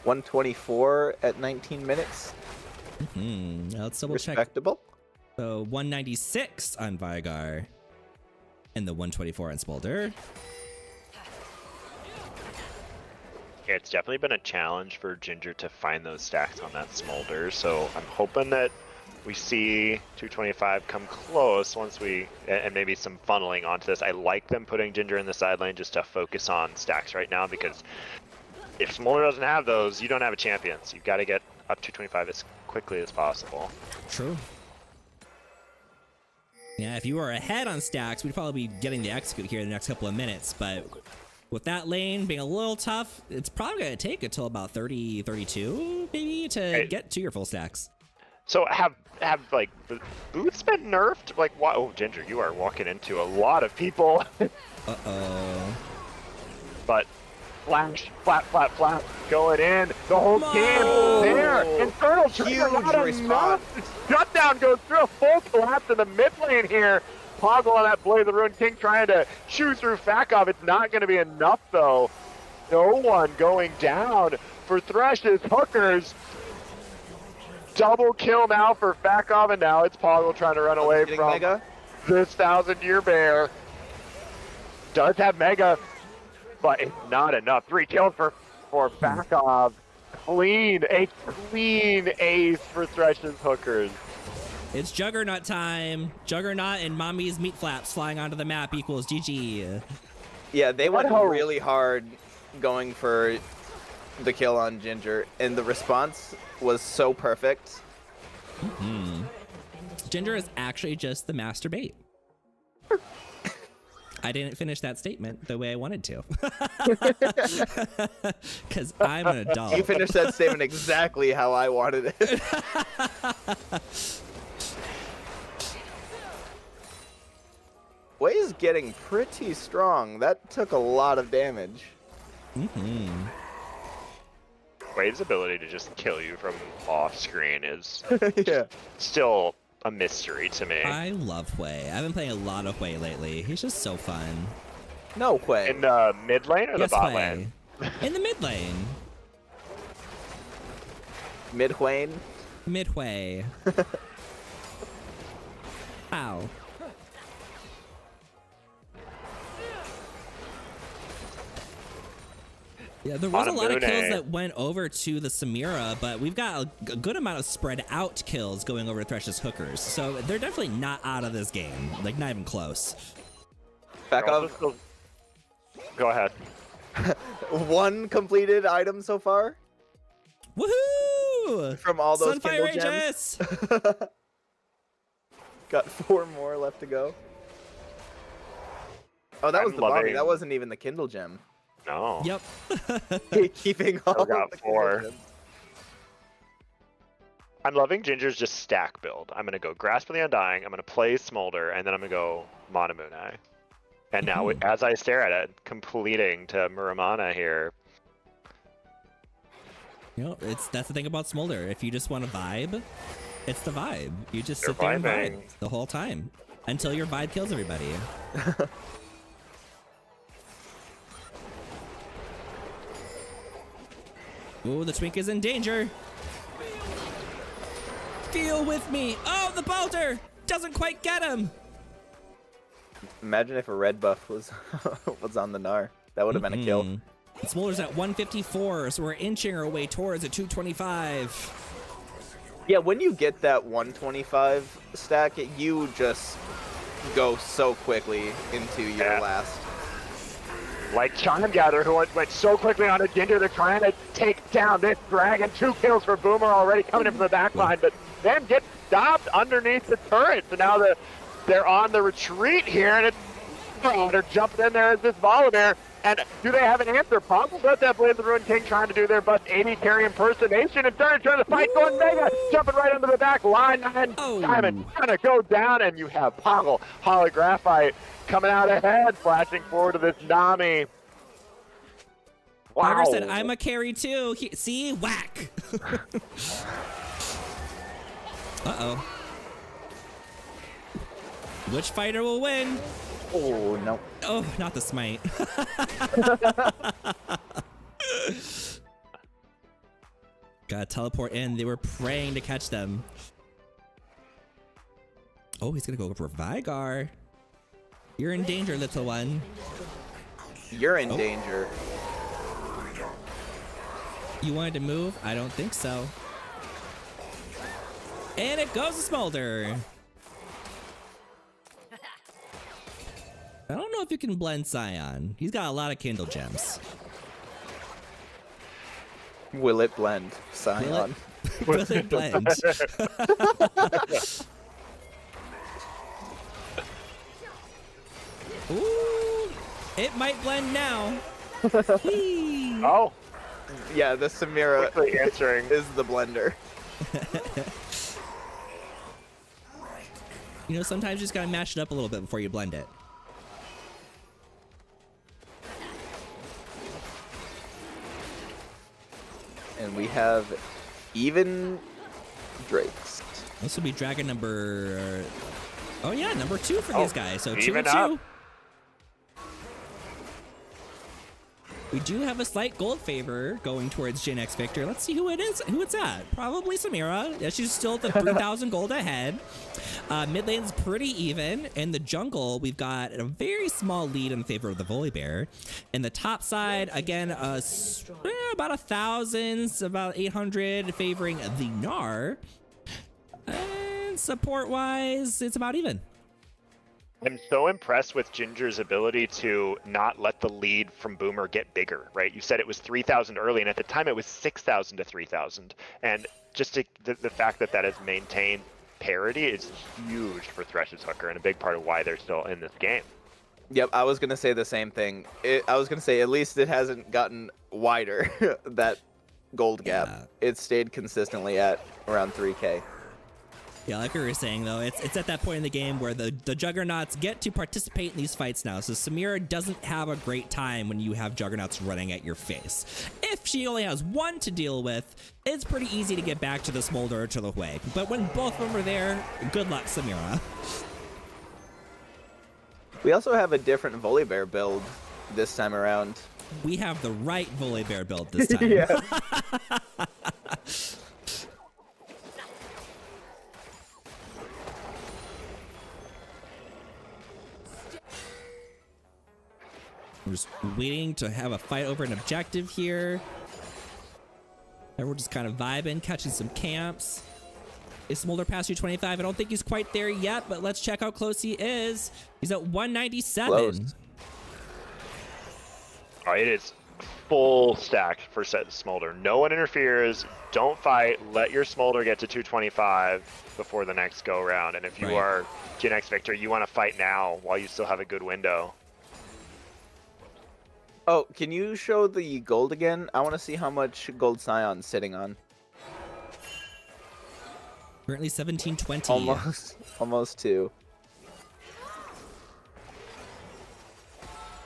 124 at 19 minutes. Let's double check. Respectable. So 196 on Vigar, and the 124 on Smolder. Yeah, it's definitely been a challenge for Ginger to find those stacks on that Smolder, so I'm hoping that we see 225 come close once we, and maybe some funneling onto this. I like them putting Ginger in the side lane just to focus on stacks right now, because if Smolder doesn't have those, you don't have a champion, so you've got to get up 225 as quickly as possible. True. Yeah, if you were ahead on stacks, we'd probably be getting the execute here in the next couple of minutes, but with that lane being a little tough, it's probably going to take until about 30, 32, maybe, to get to your full stacks. So have like the boots been nerfed? Like, what? Oh, Ginger, you are walking into a lot of people. Uh-oh. But flash, flat, going in. The whole game there. Infernal Trigger, Huge not response. enough. Shutdown goes through a full collapse in the mid lane here. Poggle on that Blade of the Ruined King trying to shoot through Fakov. It's not going to be enough, though. No one going down for Thresh's hookers. Double kill now for Fakov, and now it's Poggle trying to run away from Mega. this 1,000-year bear. Does have Mega, but it's not enough. 3 kills for Fakov. A clean ace for Thresh's hookers. It's Juggernaut time. Juggernaut and Mommy's meat flaps flying onto the map equals GG. Yeah, they went Wow. really hard going for the kill on Ginger, and the response was so perfect. Ginger is actually just the master bait. I didn't finish that statement the way I wanted to. Because I'm an adult. You finished that statement exactly how I wanted it. Wei is getting pretty strong. That took a lot of damage. Wade's ability to just kill you from off screen is Yeah. still a mystery to me. I love Hui. I've been playing a lot of Hui lately. He's just so fun. No way. In the mid lane or the Yes, bot Hui. lane? In the mid lane. Mid-Hwane. Mid Hui. Ow. Yeah, there was a lot of kills that went over to the Samira, but we've got a good amount of spread out kills going over to Thresh's hookers. So they're definitely not out of this game. Like, not even close. Back They're also off. still- Go ahead. One completed item so far Woohoo! from all those Sunfire Kindle gems. Aegis! Got 4 more left to go. Oh, that was I'm the bombing. loving- That wasn't even the Kindle gem. No. Yep. Keeping all got the 4. Kindle gems. I'm loving Ginger's just stack build. I'm gonna go Grasp of the Undying, I'm gonna play Smolder, and then I'm gonna go Manamune. And now, as I stare at it, completing to Muramana here. You know, that's the thing about Smolder. If you just want to vibe, it's the vibe. You just You're sit there and vibing. vibe the whole time until your vibe kills everybody. Ooh, the Twink is in danger. Feel with me. Oh, the bolter doesn't quite get him. Imagine if a red buff was was on the Gnar. That would have been a kill. Smolder's at 154, so we're inching our way towards a 225. Yeah, when you get that 125 stack, you just go so quickly into your last. Like Charm Gather, who went so quickly on a Ginger, they're trying to take down this dragon. 2 kills for Boomer already coming in from the back line, but then get stopped underneath the turret. So now they're on the retreat here, and they're jumping in there as this Volibear. And do they have an answer? Poggle got that Blade of the Ruined King trying to do their bust 80 carry impersonation, and trying to fight going Mega, jumping right under the back line, and Diamond gonna go down, and you have Poggle Holographite coming out ahead, flashing forward to this Nami. Wow. Parker said, I'm a carry too. See? Whack. Uh-oh. Which fighter will win? Oh, no. Oh, not the smite. Gotta teleport in. They were praying to catch them. Oh, he's gonna go for Vigar. You're in danger, little one. You're in danger. You wanted to move? I don't think so. And it goes to Smolder. I don't know if you can blend Scion. He's got a lot of Kindle gems. Will it blend, Scion? Will it blend? Ooh, it might blend now. Whee. Oh. Yeah, the Samira Quickly answering. is the blender. You know, sometimes you just gotta mash it up a little bit before you blend it. And we have even Drakes. This will be dragon number... Oh yeah, number 2 for these guys. So 2 even and up. 2. We do have a slight gold favor going towards Gen X Victor. Let's see who it is. Who it's at. Probably Samira. Yeah, she's still at the 3,000 gold ahead. Mid lane's pretty even. In the jungle, we've got a very small lead in favor of the Volibear. In the top side, again, about 1,000, about 800 favoring the Gnar. And support-wise, it's about even. I'm so impressed with Ginger's ability to not let the lead from Boomer get bigger, right? You said it was 3,000 early, and at the time it was 6,000 to 3,000. And just the fact that that has maintained parity is huge for Thresh's Hooker, and a big part of why they're still in this game. Yep, I was going to say the same thing. I was going to say at least it hasn't gotten wider, that gold gap. Yeah. It stayed consistently at around 3K. Yeah, like we were saying, though, it's at that point in the game where the Juggernauts get to participate in these fights now. So Samira doesn't have a great time when you have Juggernauts running at your face. If she only has one to deal with, it's pretty easy to get back to the Smolder or to the Way. But when both of them are there, good luck, Samira. We also have a different Volibear build this time around. We have the right Volibear build this time. Yeah. We're just waiting to have a fight over an objective here. And we're just kind of vibing, catching some camps. Is Smolder past 225? I don't think he's quite there yet, but let's check how close he is. He's at 197. Close. All right, it is full stack for Smolder. No one interferes. Don't fight. Let your Smolder get to 225 before the next go round. And if you are Gen X Victor, you want to fight now while you still have a good window. Oh, can you show the gold again? I want to see how much gold Scion's sitting on. Currently 17-20. Almost 2.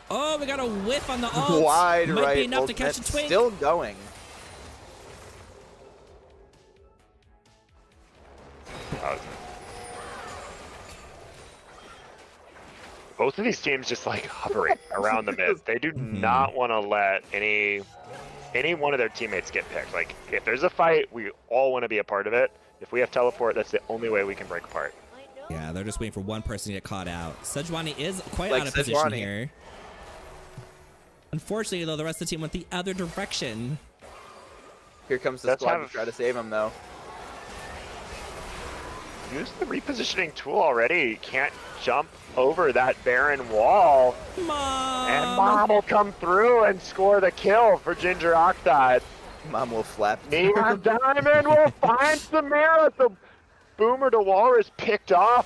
Oh, we got a whiff on the ult. Wide Might right. be enough to catch a ultimate twink. Still going. Both of these teams just like hovering around the mid. They do not want to let any one of their teammates get picked. Like, if there's a fight, we all want to be a part of it. If we have teleport, that's the only way we can break apart. Yeah, they're just waiting for one person to get caught out. Sejuani is quite Like out of position Sejuani. here. Unfortunately, though, the rest of the team went the other direction. Here comes the squad to try to save him, though. Use the repositioning tool already. Can't jump over that barren wall. Mom! And Mom will come through and score the kill for Ginger Oxide. Mom will flap. Neon Diamond will find Samira. The Boomer to Walrus picked off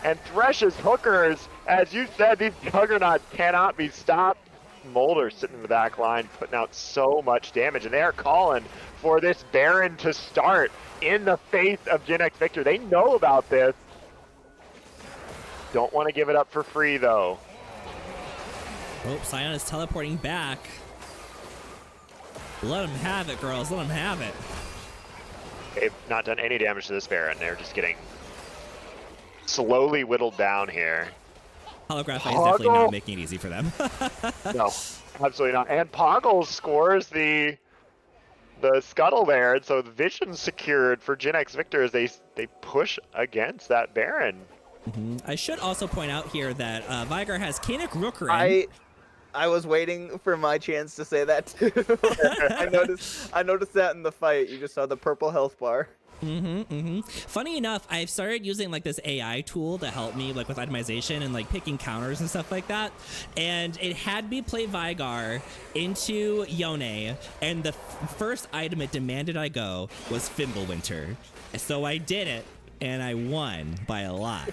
and Thresh's hookers. As you said, these juggernauts cannot be stopped. Molder sitting in the back line, putting out so much damage, and they are calling for this Baron to start in the face of Gen X Victor. They know about this. Don't want to give it up for free, though. Oh, Sion is teleporting back. Let him have it, girls. Let him have it. They've not done any damage to this Baron. They're just getting slowly whittled down here. Holograph is definitely not making it easy for them. No, absolutely not. And Poggle scores the scuttle there, and so the vision secured for Gen X Victor as they push against that Baron. I should also point out here that Vigar has Kanik Rookerin. I was waiting for my chance to say that too. I noticed that in the fight. You just saw the purple health bar. Funny enough, I've started using like this AI tool to help me like with itemization and like picking counters and stuff like that. And it had me play Vigar into Yone, and the first item it demanded I go was Fimbulwinter. So I did it, and I won by a lot.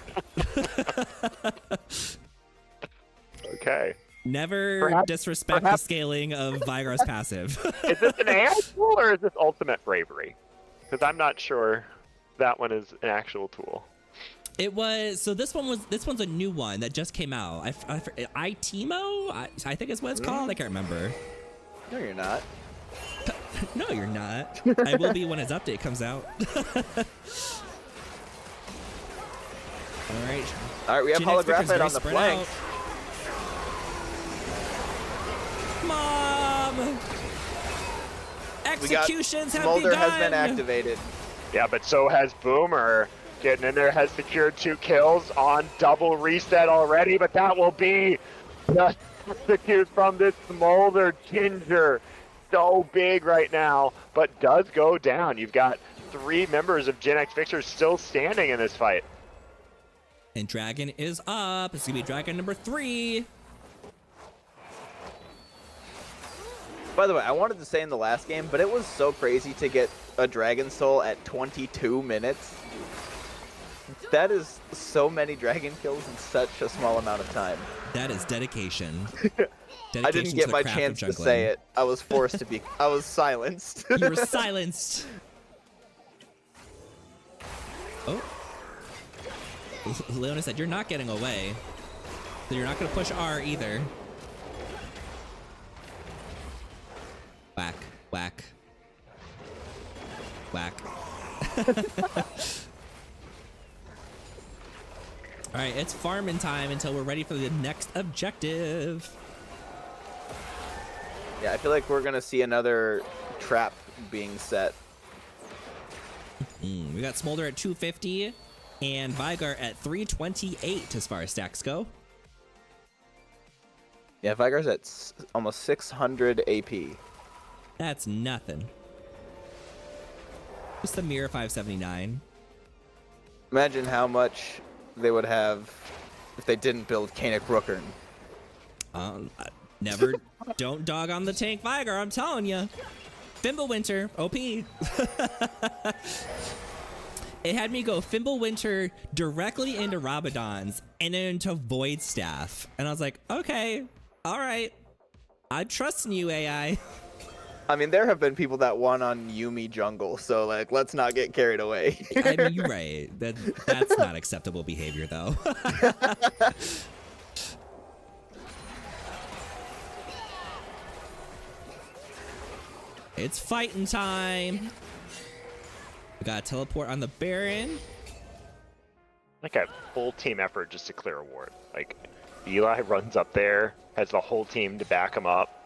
Okay. Never disrespect the scaling of Vigar's passive. Is this an AI tool or is this Ultimate Bravery? Because I'm not sure that one is an actual tool. It was, so this one's a new one that just came out. ITEMO? I think is what it's called. I can't remember. No, you're not. No, you're not. I will be when his update comes out. All right, we have Holographic on the flank. Out. Mom! Executions have Smolder begun! has been activated. Yeah, but so has Boomer. Getting in there, has secured 2 kills on double reset already, but that will be the execute from this Smolder Ginger. So big right now, but does go down. You've got 3 members of Gen X Victor still standing in this fight. And Dragon is up. It's gonna be Dragon number 3. By the way, I wanted to say in the last game, but it was so crazy to get a Dragon Soul at 22 minutes. That is so many Dragon kills in such a small amount of time. That is dedication. I didn't get my chance to say it. I was forced to be. I was silenced. You were silenced. Oh. Leona said, you're not getting away. So you're not going to push R either. Whack, whack, whack. All right, it's farming time until we're ready for the next objective. Yeah, I feel like we're going to see another trap being set. We got Smolder at 250 and Vigar at 328 as far as stacks go. Yeah, Vigar's at almost 600 AP. That's nothing. Just the mere 579. Imagine how much they would have if they didn't build Kanik Rookern. Never, don't dog on the tank Vigar, I'm telling you. Fimbulwinter, OP. It had me go Fimbulwinter directly into Rabadon's and then into Void Staff. And I was like, okay, all right. I'm trusting you, AI. I mean, there have been people that won on Yumi jungle, so like, let's not get carried away. I mean, you're right. That's not acceptable behavior, though. It's fighting time. We got a teleport on the Baron. Like a full team effort just to clear a ward. Like, Eli runs up there, has the whole team to back him up.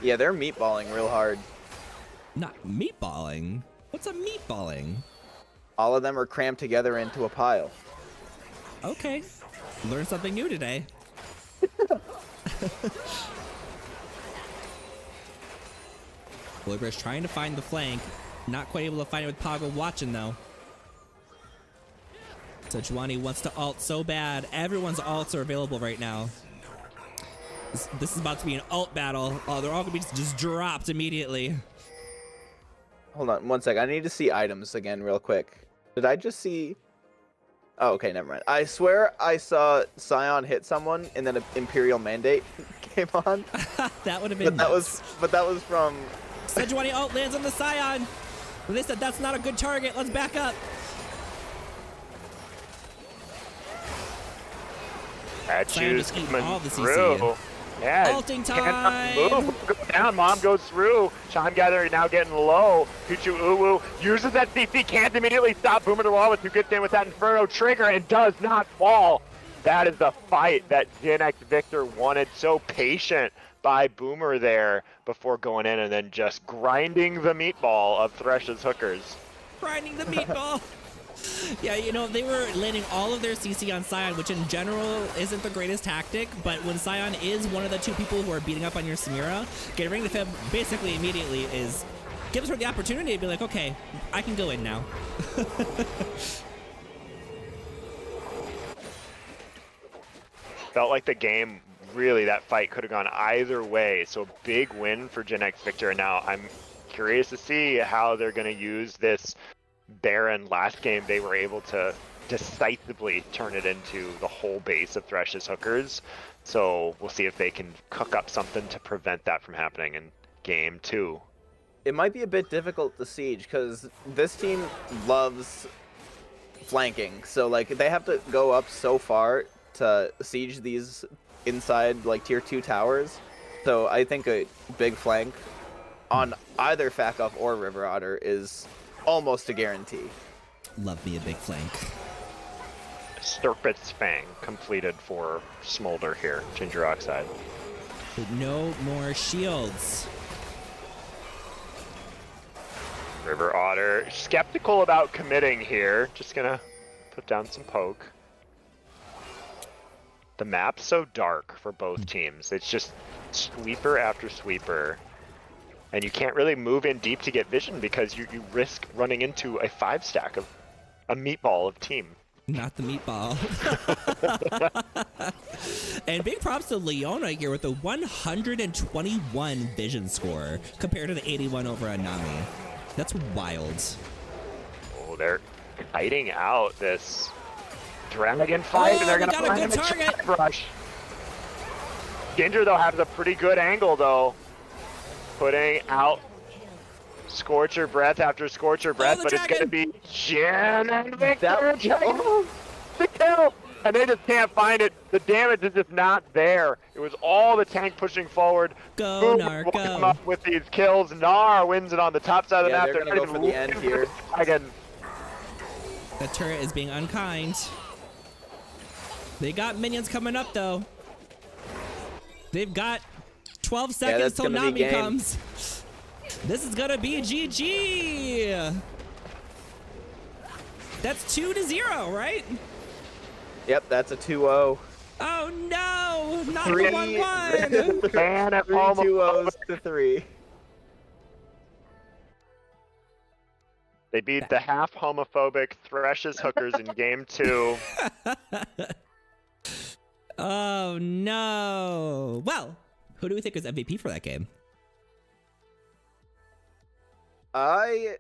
Yeah, they're meatballing real hard. Not meatballing. What's a meatballing? All of them are crammed together into a pile. Okay. Learned something new today. Wilbur's trying to find the flank. Not quite able to find it with Pago watching, though. So Juani wants to ult so bad. Everyone's ults are available right now. This is about to be an ult battle. Oh, they're all going to be just dropped immediately. Hold on 1 sec. I need to see items again real quick. Did I just see... Oh, okay, never mind. I swear I saw Scion hit someone and then an Imperial Mandate came on. That would have been But that was from... Sejuani ult lands on the Scion. When they said that's not a good target, let's back up. Choose just eating coming all the through. CC. Yeah, Ulting cannot time. move. Go down, Mom goes through. Sean Gather now getting low. Pichu Uwu uses that CC, can't immediately stop Boomer the Wall, who gets in with that Inferno trigger and does not fall. That is the fight that Gen X Victor wanted. So patient by Boomer there before going in and then just grinding the meatball of Thresh's hookers. Grinding the meatball. Yeah, you know, they were landing all of their CC on Scion, which in general isn't the greatest tactic, but when Scion is one of the two people who are beating up on your Samira, getting ring to Fib basically immediately gives her the opportunity to be like, okay, I can go in now. Felt like the game, really, that fight could have gone either way. So big win for Gen X Victor. Now I'm curious to see how they're going to use this Baron. Last game they were able to decisively turn it into the whole base of Thresh's hookers. So we'll see if they can cook up something to prevent that from happening in game 2. It might be a bit difficult to siege because this team loves flanking. So like they have to go up so far to siege these inside like tier 2 towers. So I think a big flank on either Fakoff or River Otter is almost a guarantee. Love me a big flank. Serpent's Fang completed for Smolder here, Ginger Oxide. But no more shields. River Otter skeptical about committing here. Just gonna put down some poke. The map's so dark for both teams. It's just sweeper after sweeper. And you can't really move in deep to get vision because you risk running into a 5-stack of a meatball of team. Not the meatball. And big props to Leona here with a 121 vision score compared to the 81 over on Nami. That's wild. Oh, they're kiting out this dragon fight, and they're gonna got a find good him a target. Chakra brush. Ginger though has a pretty good angle though, putting out Scorcher Breath after Scorcher Breath, but it's gonna be Jen and Victor. The kill, and they just can't find it. The damage is just not there. It was all the tank pushing forward. Go, Boom, Nar, will go. come up with these kills. Nar wins it on the top side of the Yeah, map. they're gonna go for the end here. Again. The turret is being unkind. They got minions coming up though. They've got 12 seconds that's till gonna be Nami game. comes. This is gonna be GG. That's 2-0, right? Yep, that's a 2-0. Oh no, not the 1-1. Man at 3 home. 2-0s to 3. They beat the half homophobic Thresh's hookers in game 2. Oh no. Well, who do we think is MVP for that game? I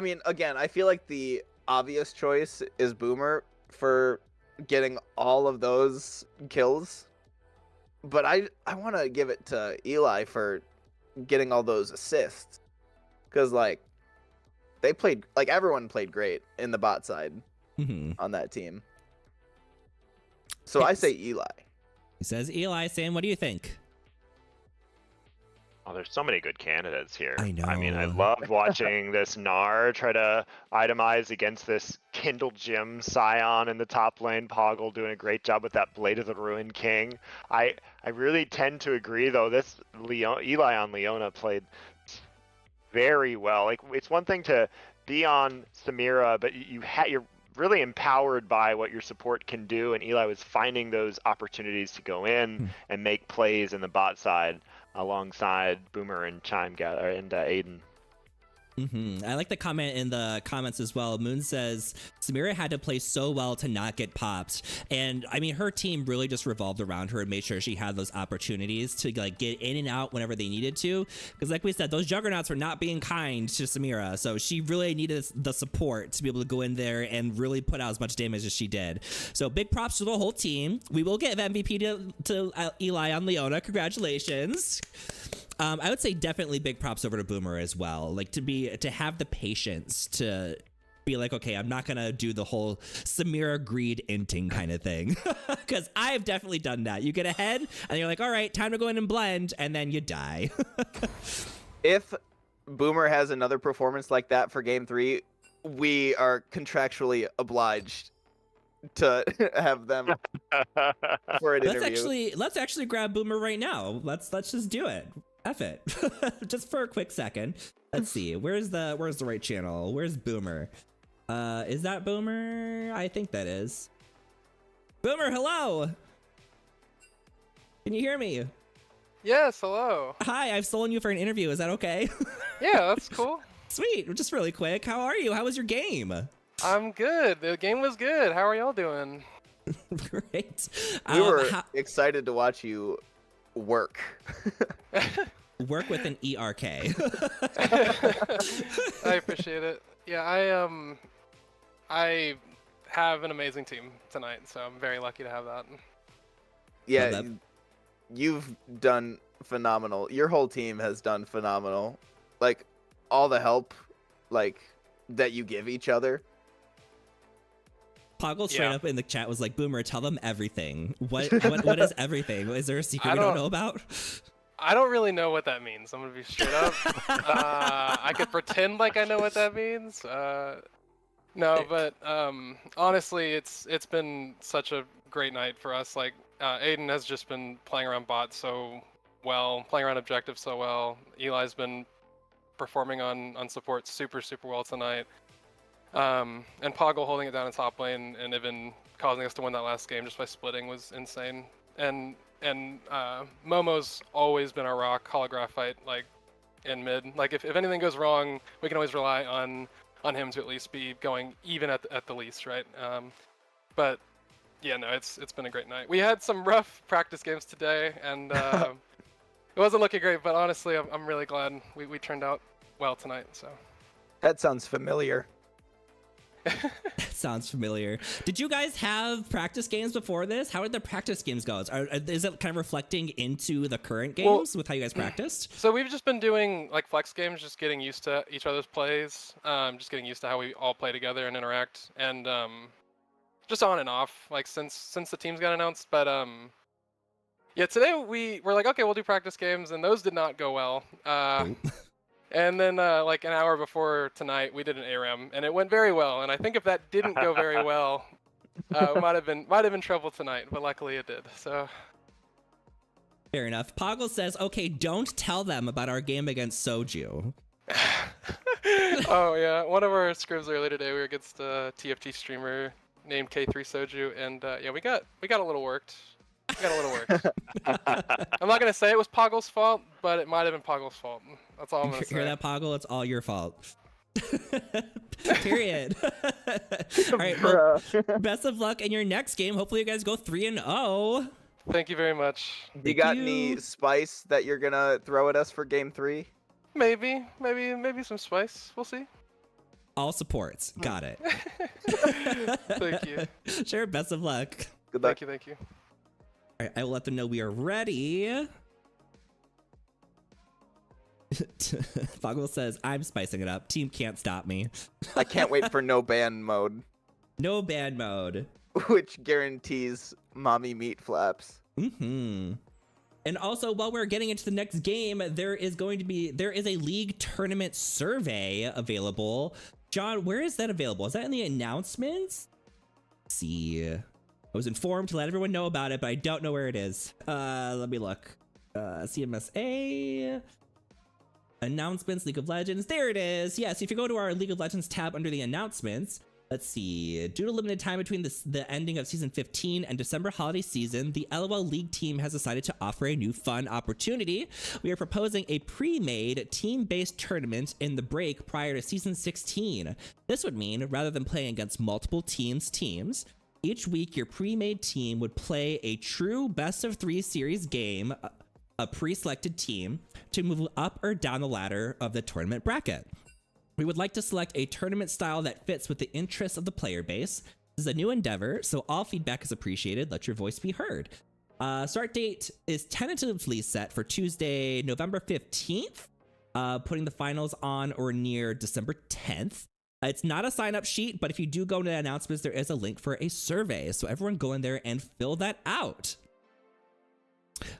mean, again, I feel like the obvious choice is Boomer for getting all of those kills. but I want to give it to Eli for getting all those assists, because like they played, like everyone played great in the bot side on that team. So I say Eli. He says Eli. Sam, what do you think? Oh, there's so many good candidates here. I know. I mean, I loved watching this Gnar try to itemize against this Kindle Gym Scion in the top lane. Poggle doing a great job with that Blade of the Ruined King. I really tend to agree, though. This Eli on Leona played very well. Like, it's one thing to be on Samira, but you're really empowered by what your support can do, and Eli was finding those opportunities to go in and make plays in the bot side alongside Boomer and Chime and Aiden. I like the comment in the comments as well. Moon says Samira had to play so well to not get popped, and I mean her team really just revolved around her and made sure she had those opportunities to like get in and out whenever they needed to, because like we said, those juggernauts were not being kind to Samira, so she really needed the support to be able to go in there and really put out as much damage as she did. So big props to the whole team. We will get MVP to Eli on Leona. Congratulations. I would say definitely big props over to Boomer as well. Like to have the patience to be like, okay, I'm not gonna do the whole Samira greed inting kind of thing, because I've definitely done that. You get ahead and you're like, all right, time to go in and blend, and then you die. If Boomer has another performance like that for Game 3, we are contractually obliged to have them for an interview. Let's actually grab Boomer right now. Let's just do it. F it. Just for a quick second. Let's see. Where's the right channel? Where's Boomer? Is that Boomer? I think that is. Boomer, hello. Can you hear me? Yes, hello. Hi, I've stolen you for an interview. Is that okay? Yeah, that's cool. Sweet. Just really quick. How are you? How was your game? I'm good. The game was good. How are y'all doing? Great. We were excited to watch you work. Work with an ERK. I appreciate it. Yeah, I have an amazing team tonight, so I'm very lucky to have that. Yeah, you've done phenomenal. Your whole team has done phenomenal. Like all the help like that you give each other. Poggle straight up in the chat was like, Boomer, tell them everything. What is everything? Is there a secret we don't know about? I don't really know what that means. I'm gonna be straight up. I could pretend like I know what that means. No, but honestly, it's been such a great night for us. Like Aiden has just been playing around bot so well, playing around objective so well. Eli's been performing on support super well tonight. And Poggle holding it down in top lane and even causing us to win that last game just by splitting was insane. And Momo's always been our rock, Holographite, like in mid. Like if anything goes wrong, we can always rely on him to at least be going even at the least, right? But yeah, no, it's been a great night. We had some rough practice games today, and it wasn't looking great. But honestly, I'm really glad we turned out well tonight. So that sounds familiar. That sounds familiar. Did you guys have practice games before this? How did the practice games go? Is it kind of reflecting into the current games with how you guys practiced? So we've just been doing like flex games, just getting used to each other's plays, just getting used to how we all play together and interact, and just on and off, like since the teams got announced. But yeah, today we're like, okay, we'll do practice games, and those did not go well. And then like an hour before tonight, we did an ARAM, and it went very well. And I think if that didn't go very well, it might have been trouble tonight. But luckily it did. So fair enough. Poggle says, "Okay, don't tell them about our game against Soju." Oh yeah, one of our scrims earlier today, we were against a TFT streamer named K3 Soju, and yeah, we got a little worked. I'm not gonna say it was Poggle's fault, but it might have been Poggle's fault. That's all I'm gonna say. Hear that, Poggle? It's all your fault. Period. All right. Well, best of luck in your next game. Hopefully, you guys go 3-0. Thank you very much. You got any spice that you're gonna throw at us for Game 3? Maybe some spice. We'll see. All supports. Got it. Thank you. Sure. Best of luck. Good luck. Thank you. right, I will let them know we are ready. Foggle says, I'm spicing it up. Team can't stop me. I can't wait for no ban mode, No ban mode. which guarantees mommy meat flaps. Mm-hmm. And also, while we're getting into the next game, there is a league tournament survey available. John, where is that available? Is that in the announcements? Let's see. I was informed to let everyone know about it, but I don't know where it is. Let me look. CMSA. Announcements, League of Legends. There it is. Yes, if you go to our League of Legends tab under the announcements, let's see. Due to limited time between the ending of Season 15 and December holiday season, the LOL League team has decided to offer a new fun opportunity. We are proposing a pre-made team-based tournament in the break prior to Season 16. This would mean, rather than playing against multiple teams, each week your pre-made team would play a true best-of-3 series game, a pre-selected team, to move up or down the ladder of the tournament bracket. We would like to select a tournament style that fits with the interests of the player base. This is a new endeavor, so all feedback is appreciated. Let your voice be heard. Start date is tentatively set for Tuesday, November 15th, putting the finals on or near December 10th. It's not a sign-up sheet, but if you do go into the announcements, there is a link for a survey, so everyone go in there and fill that out.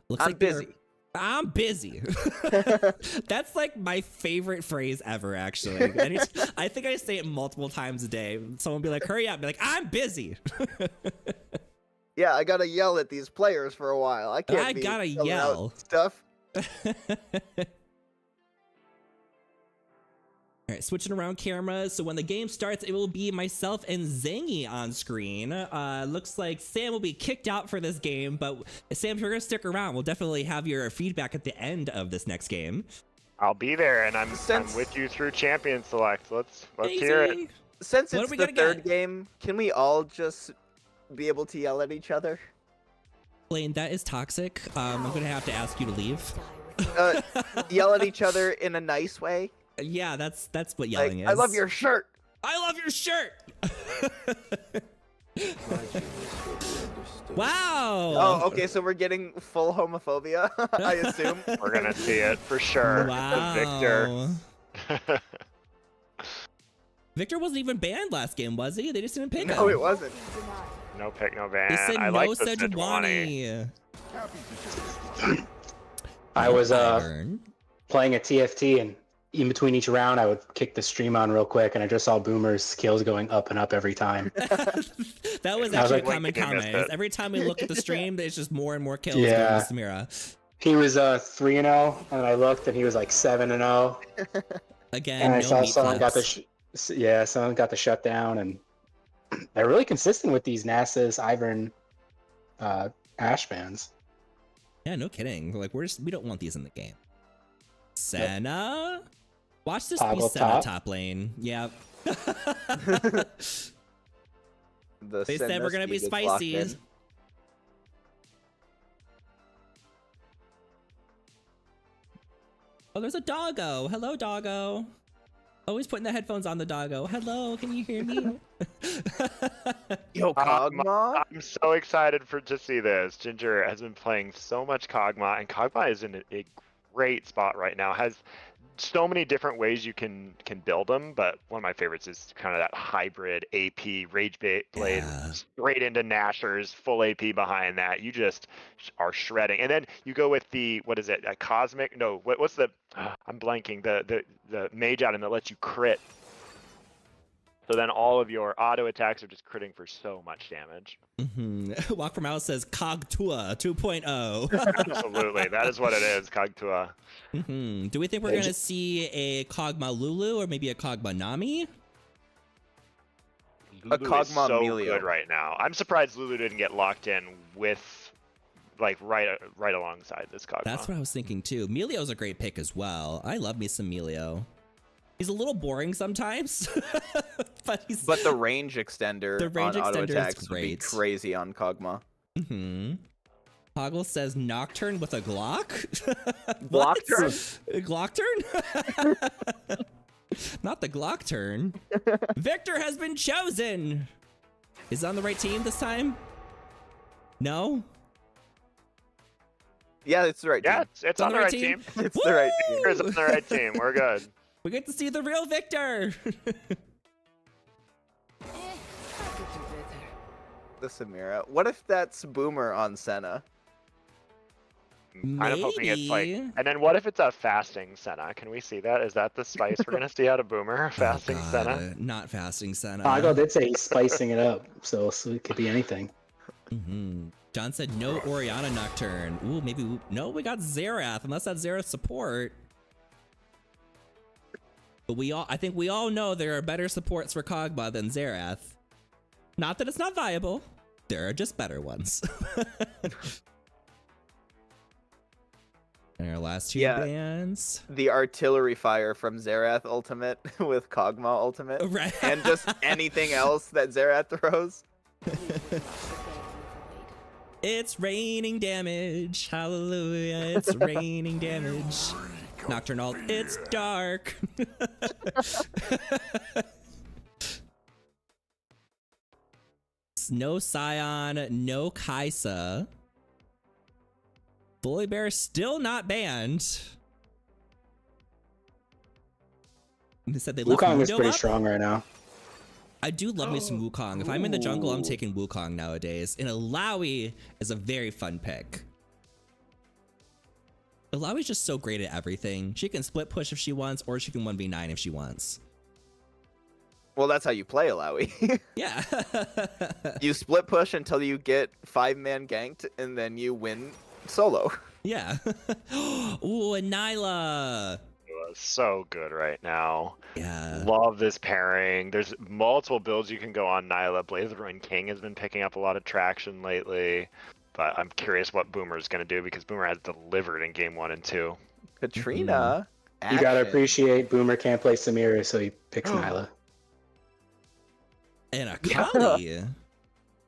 Looks I'm like busy. I'm busy. That's like my favorite phrase ever, actually. I think I say it multiple times a day. Someone will be like, hurry up. Be like, I'm busy. Yeah, I gotta yell at these players for a while. I can't be gotta yelling yell. out stuff. All right, switching around cameras. So when the game starts, it will be myself and Zangy on screen. Looks like Sam will be kicked out for this game, but Sam, if you're gonna stick around, we'll definitely have your feedback at the end of this next game. I'll be there, and I'm with you through Champion Select. Let's hear it. Since What it's are we the gonna third get? game, can we all just be able to yell at each other? Blaine, that is toxic. I'm gonna have to ask you to leave. Yell at each other in a nice way. Yeah, that's what yelling Like, is. I love your shirt. I love your shirt. Wow. Oh, okay, so we're getting full homophobia, I assume. We're gonna see it for sure. Wow. Victor. Victor wasn't even banned last game, was he? They just didn't pick him. No, it wasn't. No pick, no ban. They said I no like the Sejuani. Sejuani. I was Ivern. playing a TFT, and in between each round, I would kick the stream on real quick, and I just saw Boomer's skills going up and up every time. That was I was actually like, a common comment. Every time we look at the stream, there's just more and more kills Yeah. going to Samira. He was 3-0, and I looked, and he was like 7-0. Again, And I no saw meat someone got flaps. someone got the shutdown, and they're really consistent with these Nasus, Ivern, Ash bans. Yeah, no kidding. Like we don't want these in the game. Senna? Watch this be Toggle Senna top. top lane. Yep. They Senna said we're gonna be speed is locked spicy. in. Oh, there's a doggo. Hello, doggo. Always putting the headphones on the doggo. Hello, can you hear me? Yo, Kog'Maw? I'm so excited to see this. Ginger has been playing so much Kog'Maw, and Kog'Maw is in a great spot right now. Has so many different ways you can build him, but one of my favorites is kind of that hybrid AP Rage Blade Yeah. straight into Nashers, full AP behind that. You just are shredding, and then you go with the what is it? A Cosmic? No, what's the? I'm blanking. The Mage item that lets you crit. So then all of your auto attacks are just critting for so much damage. Mm-hmm. Walk from House says Cogtua 2.0. Absolutely, that is what it is, Cogtua. Mm-hmm. Do we think we're gonna see a Kog'Maw Lulu or maybe a Kog'Maw Nami? Lulu is Kog'Maw so Melio. good right now. I'm surprised Lulu didn't get locked in with, like, right alongside this Kog'Maw. That's what I was thinking too. Melio's a great pick as well. I love me some Melio. He's a little boring sometimes, but the range extender The range on auto extender is attacks would be great. crazy on Kog'Maw. Mm-hmm. Hoggle says Nocturne with a Glock? Glockturn? Glockturn? Not the Glockturn. Victor has been chosen. Is it on the right team this time? No? Yeah, it's the right team. Yeah, it's on the right team. It's the right team. It's on the right team. We're good. We get to see the real victor. The Samira. What if that's Boomer on Senna? Kind of hoping it's like. And then what if it's a fasting Senna? Can we see that? Is that the spice we're gonna see out of Boomer? Fasting Oh, Senna? God, not fasting Senna. Pago did say he's spicing it up, so it could be anything. John said no Oriana Nocturne. Ooh, maybe no. We got Xerath, unless that's Xerath support. But I think we all know there are better supports for Kog'Maw than Xerath. Not that it's not viable. There are just better ones. And our last two bands. The artillery fire from Xerath Ultimate with Kog'Maw Ultimate. Right. And just anything else that Xerath throws. It's raining damage. Hallelujah. It's raining damage. Nocturnal. It's dark. No Scion, no Kaisa. Bully Bear still not banned. They said they left Wukong is Mundo pretty up. strong right now. I do love me some Wukong. If I'm in the jungle, I'm taking Wukong nowadays. And Alawi is a very fun pick. Alawi's just so great at everything. She can split push if she wants, or she can 1v9 if she wants. Well, that's how you play Alawi. Yeah. You split push until you get 5-man ganked, and then you win solo. Yeah. Ooh, and Nyla. So good right now. Yeah. Love this pairing. There's multiple builds you can go on Nyla. Blaze of the Ruined King has been picking up a lot of traction lately. But I'm curious what Boomer's going to do because Boomer has delivered in game 1 and 2. Katrina. You gotta appreciate Boomer can't play Samira, so he picks Nyla. And Akali.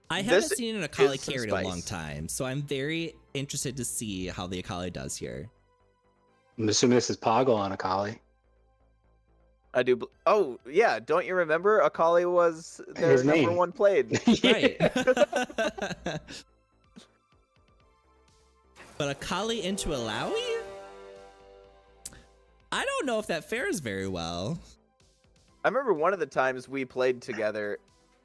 I haven't This seen an Akali is some carry in a long spice. time, so I'm very interested to see how the Akali does here. I'm assuming this is Poggle on Akali. I do. Oh, yeah. Don't you remember? Akali was their His number name. 1 played. Right. But Akali into Alawi? I don't know if that fares very well. I remember one of the times we played together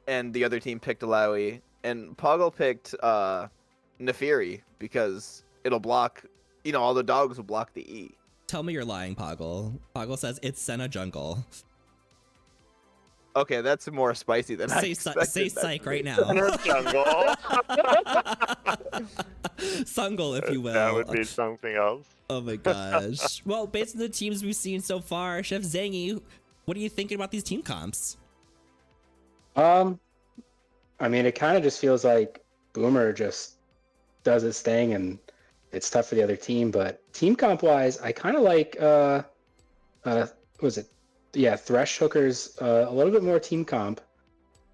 and the other team picked Alawi, and Poggle picked Nefiri because it'll block, all the dogs will block the E. Tell me you're lying, Poggle. Poggle says it's Senna jungle. Okay, that's more spicy than I Say expected. psych right now. Jungle. Sungle, if you will. That would be something else. Oh my gosh. Well, based on the teams we've seen so far, Chef Zangy, what are you thinking about these team comps? I mean, it kind of just feels like Boomer just does his thing, and it's tough for the other team. But team comp wise, I kind of like what was it? Yeah, Thresh Hookers a little bit more team comp.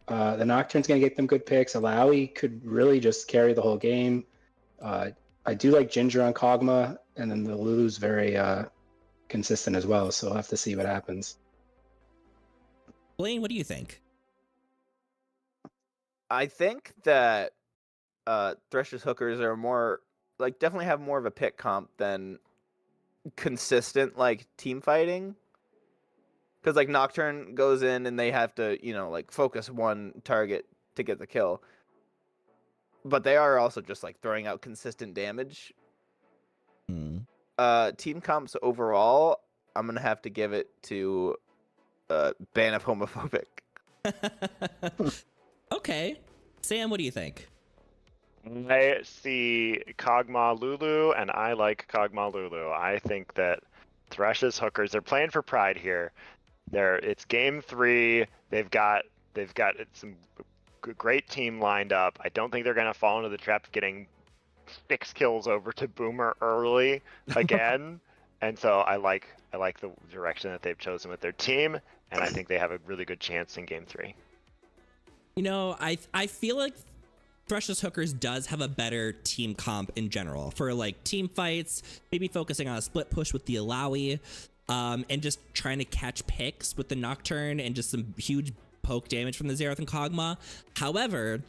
The Nocturne's gonna get them good picks. Alawi could really just carry the whole game. I do like Ginger on Kog'Maw, and then the Lulu's very consistent as well. So we'll have to see what happens. Blaine, what do you think? I think that Thresh's Hookers are more, definitely have more of a pick comp than consistent, team fighting. Because, Nocturne goes in and they have to, focus one target to get the kill. But they are also just, throwing out consistent damage. Team comps overall, I'm going to have to give it to Ban of Homophobic. Okay. Sam, what do you think? I see Kog'Maw Lulu, and I like Kog'Maw Lulu. I think that Thresh's Hookers, they're playing for pride here. It's game 3. They've got some great team lined up. I don't think they're gonna fall into the trap of getting 6 kills over to Boomer early again. And so I like the direction that they've chosen with their team, and I think they have a really good chance in game 3. I feel like Thresh's Hookers does have a better team comp in general for team fights, maybe focusing on a split push with the Alawi, and just trying to catch picks with the Nocturne and just some huge poke damage from the Xerath and Kog'Maw. However,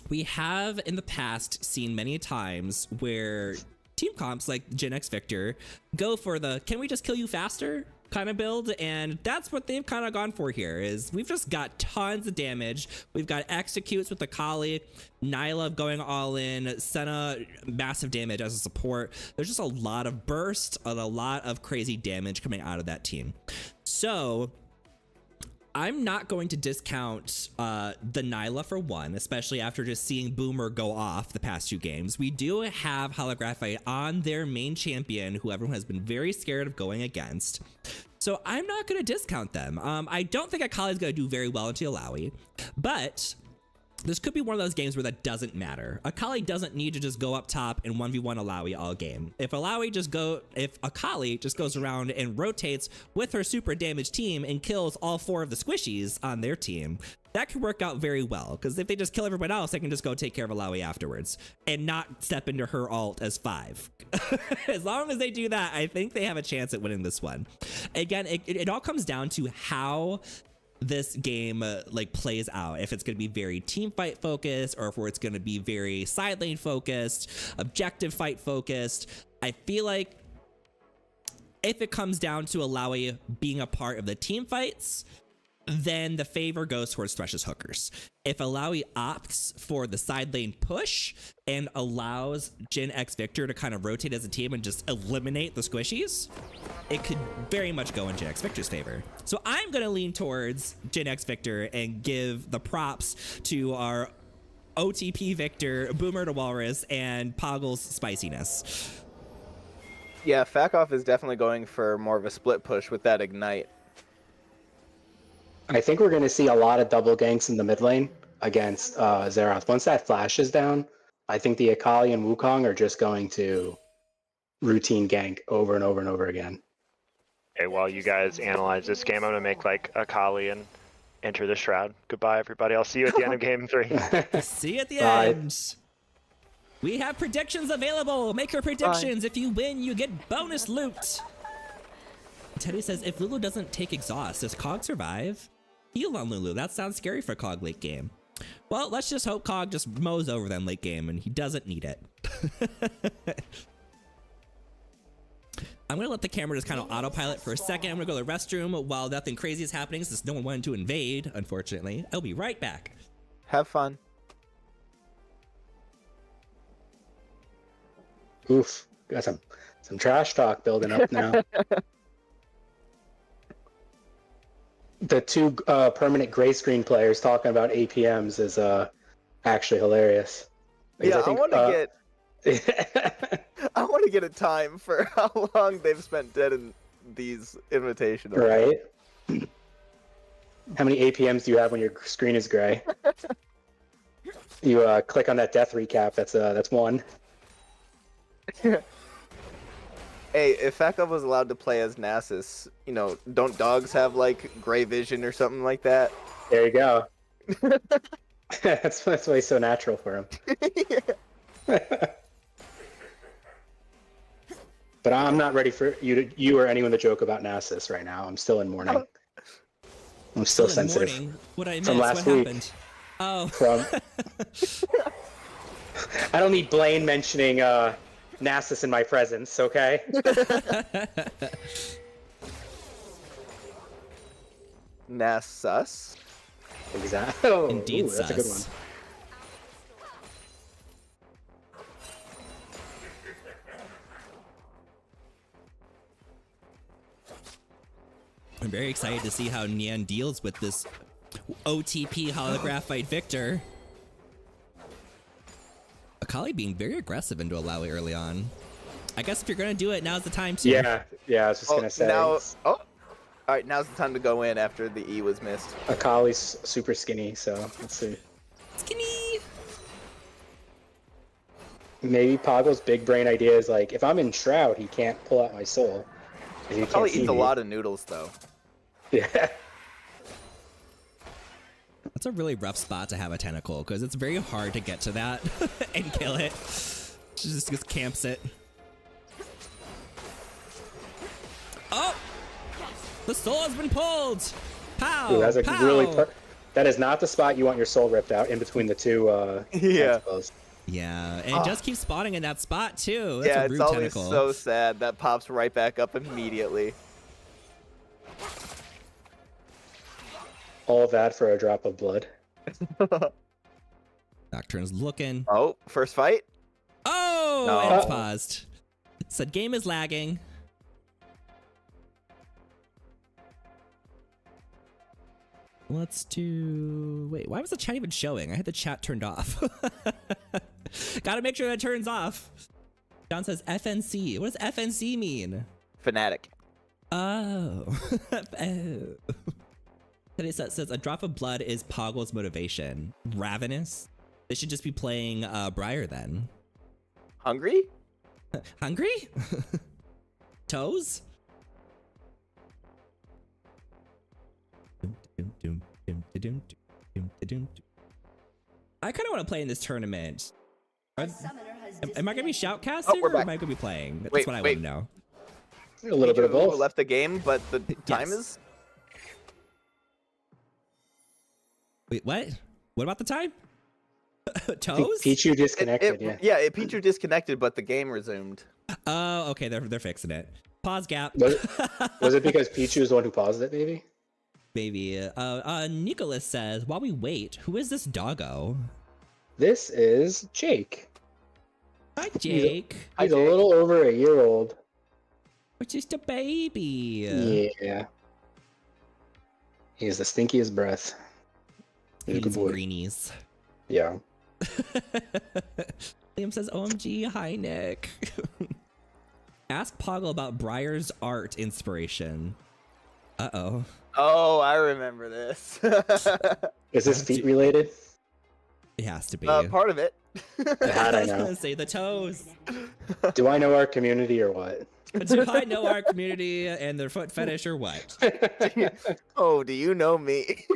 we have in the past seen many times where team comps like Gen X Victor go for the can we just kill you faster kind of build, and that's what they've kind of gone for here. Is we've just got tons of damage. We've got executes with Akali, Nyla going all in, Senna massive damage as a support. There's just a lot of burst and a lot of crazy damage coming out of that team. So I'm not going to discount the Nyla for one, especially after just seeing Boomer go off the past 2 games. We do have Holographite on their main champion, who everyone has been very scared of going against. So I'm not going to discount them. I don't think Akali is going to do very well into Alawi, but this could be one of those games where that doesn't matter. Akali doesn't need to just go up top and 1v1 Alawi all game. If Akali just goes around and rotates with her super damaged team and kills all 4 of the squishies on their team, that could work out very well. Because if they just kill everyone else, they can just go take care of Alawi afterwards and not step into her ult as 5. As long as they do that, I think they have a chance at winning this one. Again, it all comes down to how this game like plays out. If it's going to be very team fight focused, or if it's going to be very side lane focused, objective fight focused. I feel like if it comes down to Alawi being a part of the team fights, then the favor goes towards Thresh's hookers. If Alawi opts for the side lane push and allows Gen X Victor to kind of rotate as a team and just eliminate the squishies, it could very much go in Gen X Victor's favor. So I'm going to lean towards Gen X Victor and give the props to our OTP Victor, Boomer to Walrus, and Poggle's spiciness. Yeah, Fakoff is definitely going for more of a split push with that Ignite. I think we're going to see a lot of double ganks in the mid lane against Xerath. Once that flash is down, I think the Akali and Wukong are just going to routine gank over and over and over again. Okay, while you guys analyze this game, I'm going to make like Akali and enter the Shroud. Goodbye, everybody. I'll see you at the end of game 3. See you at the Bye. end. We have predictions available. Make your predictions. If you win, you get bonus loot. Teddy says, if Lulu doesn't take exhaust, does Cog survive? Heal on Lulu. That sounds scary for Cog late game. Well, let's just hope Cog just mows over them late game and he doesn't need it. I'm going to let the camera just kind of autopilot for a second. I'm going to go to the restroom while nothing crazy is happening since no one wanted to invade, unfortunately. I'll be right back. Have fun. Oof, got some trash talk building up now. The 2 permanent gray screen players talking about APMs is actually hilarious. Because Yeah, I want to get. I want to get a time for how long they've spent dead in these invitations. Right. How many APMs do you have when your screen is gray? You click on that death recap. That's 1. Hey, if Fakoff was allowed to play as Nasus, you know, don't dogs have like gray vision or something like that? There you go. that's why it's so natural for him. But I'm not ready for you or anyone to joke about Nasus right now. I'm still in mourning. I'm still sensitive. Morning. What I missed? From last what week. happened? Oh. From I don't need Blaine mentioning Nasus in my presence, okay? Nasus? Exactly. Oh, Indeed, that's a good one. sus. I'm very excited to see how Nian deals with this OTP holographite Victor. Akali being very aggressive into Alawi early on. I guess if you're gonna do it, now's the time to. Yeah, I was just gonna say. All right, now's the time to go in after the E was missed. Akali's super skinny, so let's see. Skinny. Maybe Poggle's big brain idea is like, if I'm in Shroud, he can't pull out my soul. He Probably can't see eats a me. lot of noodles though. Yeah. That's a really rough spot to have a tentacle because it's very hard to get to that and kill it. She just camps it. Oh! The soul has been pulled! Pow! Ooh, that's pow! that is not the spot you want your soul ripped out in between the 2 Yeah. tentacles. Yeah, and just keep spawning in that spot too. That's Yeah, a it's rude always tentacle. so sad. That pops right back up immediately. All of that for a drop of blood. Nocturne's looking. Oh, first fight? Oh, No. and it's paused. Said game is lagging. Let's do. Wait, why was the chat even showing? I had the chat turned off. Gotta make sure that turns off. John says FNC. What does FNC mean? Fnatic. Oh. Oh. Today says a drop of blood is Poggle's motivation. Ravenous? They should just be playing Briar then. Hungry? Hungry? Toes? I kind of want to play in this tournament. Am I going to be shoutcasting we're or am back. I going to be playing? That's Wait, what I wait. want to know. A little bit of Pichu both. left the game, but the time Yes. is... Wait, what? What about the time? Toes? Pichu disconnected, yeah. Yeah, Pichu disconnected, but the game resumed. Oh, okay. They're fixing it. Pause gap. Was it because Pichu was the one who paused it, maybe? Maybe. Nicholas says, while we wait, who is this doggo? This is Jake. Hi, Jake. He's a little over a year old. We're just a baby. Yeah. He has the stinkiest breath. He's a good Eats boy. greenies. Yeah. Liam says, OMG, hi, Nick. Ask Poggle about Briar's art inspiration. Uh-oh. Oh, I remember this. Is this feet related? It has to be. Part of it. How'd I was know? gonna say the toes. Do I know our community or what? Do I know our community and their foot fetish or what? Oh, do you know me?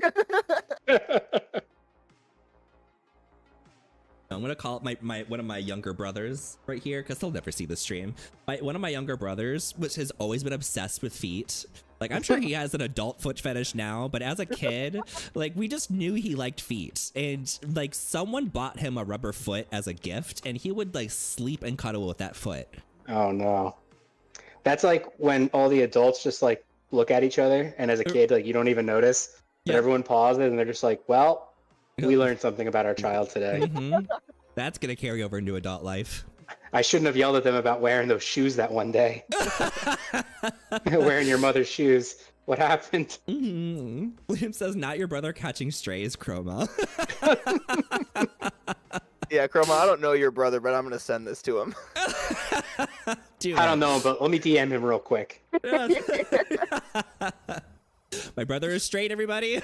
I'm gonna call up one of my younger brothers right here because they'll never see the stream. One of my younger brothers, which has always been obsessed with feet. Like, I'm sure he has an adult foot fetish now, but as a kid, like, we just knew he liked feet. And like, someone bought him a rubber foot as a gift, and he would like sleep and cuddle with that foot. Oh no. That's like when all the adults just like look at each other, and as a kid, like you don't even notice, but Yeah. everyone pauses and they're just like, well, we learned something about our child today. Mhm. That's gonna carry over into adult life. I shouldn't have yelled at them about wearing those shoes that one day. Wearing your mother's shoes. What happened? Mm-hmm. Liam says, not your brother catching strays, Chroma. Yeah, Chroma, I don't know your brother, but I'm going to send this to him. Dude. I don't know, but let me DM him real quick. My brother is straight, everybody.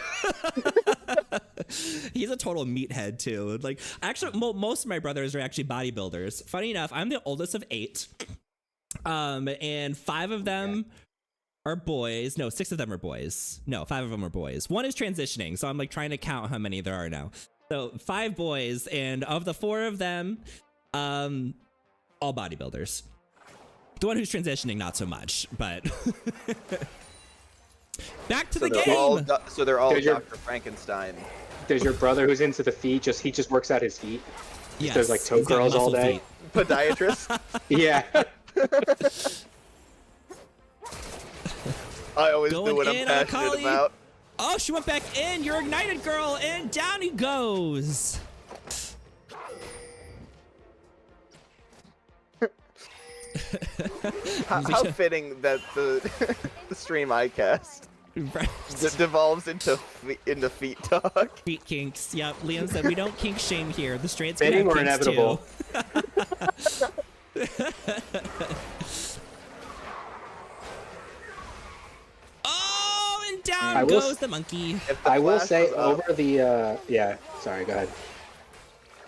He's a total meathead too. Like, actually, most of my brothers are actually bodybuilders. Funny enough, I'm the oldest of 8, and 5 of them are boys. No, 6 of them are boys. No, 5 of them are boys. 1 is transitioning, so I'm like trying to count how many there are now. So 5 boys, and of the 4 of them, all bodybuilders. The one who's transitioning, not so much, but. Back to the game. So they're all There's your- Dr. Frankenstein. There's your brother who's into the feet. He just works out his feet. Yes, There's like toe he's got curls all muscle day. feet. Podiatrist. Yeah. I always Going do what I'm in on passionate Kali. about. Oh, she went back in. You're ignited, girl, and down he goes. How fitting that the the stream I cast devolves into feet talk. Feet kinks. Yep. Liam said we don't kink shame here. The straights Fitting can have or kinks inevitable? too. Oh, and down I will goes the monkey. If the I will flash say was up- over the yeah. Sorry, go ahead.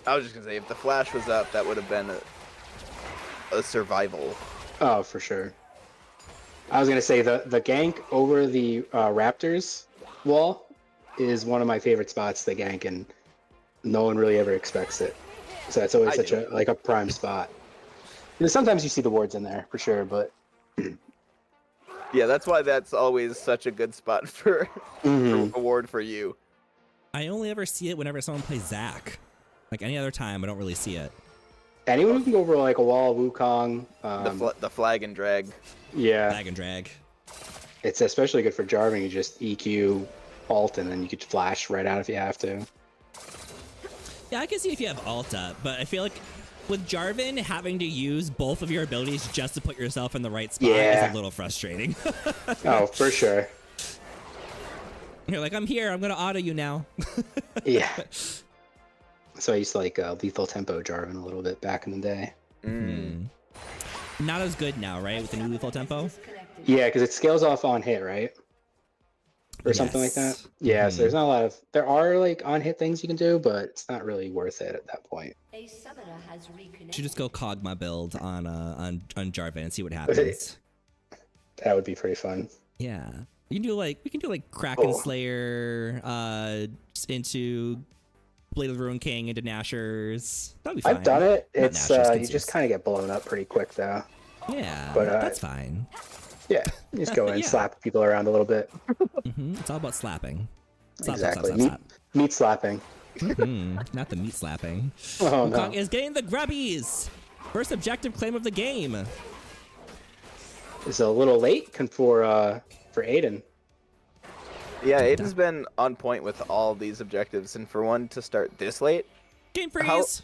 I was just gonna say if the flash was up, that would have been a survival. Oh, for sure. I was gonna say the gank over the Raptors wall is one of my favorite spots to gank, and no one really ever expects it. So that's always I such do. a prime spot. You know, sometimes you see the wards in there for sure, but Yeah, that's why that's always such a good spot for award for you. I only ever see it whenever someone plays Zac. Like any other time, I don't really see it. anyone who can go over like a wall, Wukong. The flag and drag. Yeah, Flag and drag. it's especially good for Jarvan. You just EQ, alt, and then you could flash right out if you have to. Yeah, I can see if you have ult up, but I feel like with Jarvan, having to use both of your abilities just to put yourself in the right spot is a little frustrating. Oh, for sure. You're like, I'm here, I'm gonna auto you now. Yeah. So I used to like lethal tempo Jarvan a little bit back in the day. Not as good now, right, with the new lethal tempo? Yeah, because it scales off on hit, right? Or something like that. Yes. Yeah, so there's not a lot of, there are like on hit things you can do, but it's not really worth it at that point. A summoner has reconnected. Should just go Kog'Maw build on Jarvan and see what happens. That would be pretty fun. Yeah. We can do like Kraken Slayer into Blade of the Ruined King into Nashers. That'd be fine. I've done it. Not It's Nashers, you just kind of get blown up pretty quick though. Yeah, but, that's fine. Yeah, you just go in, Yeah. slap people around a little bit. It's all about slapping. Slap, Exactly. Slap, slap, Meat slapping. Not the meat slapping. Oh no. Wukong is getting the grubbies. First objective claim of the game. It's a little late for Aiden. Yeah, Aiden's been on point with all these objectives, and for one to start this late. Game freeze.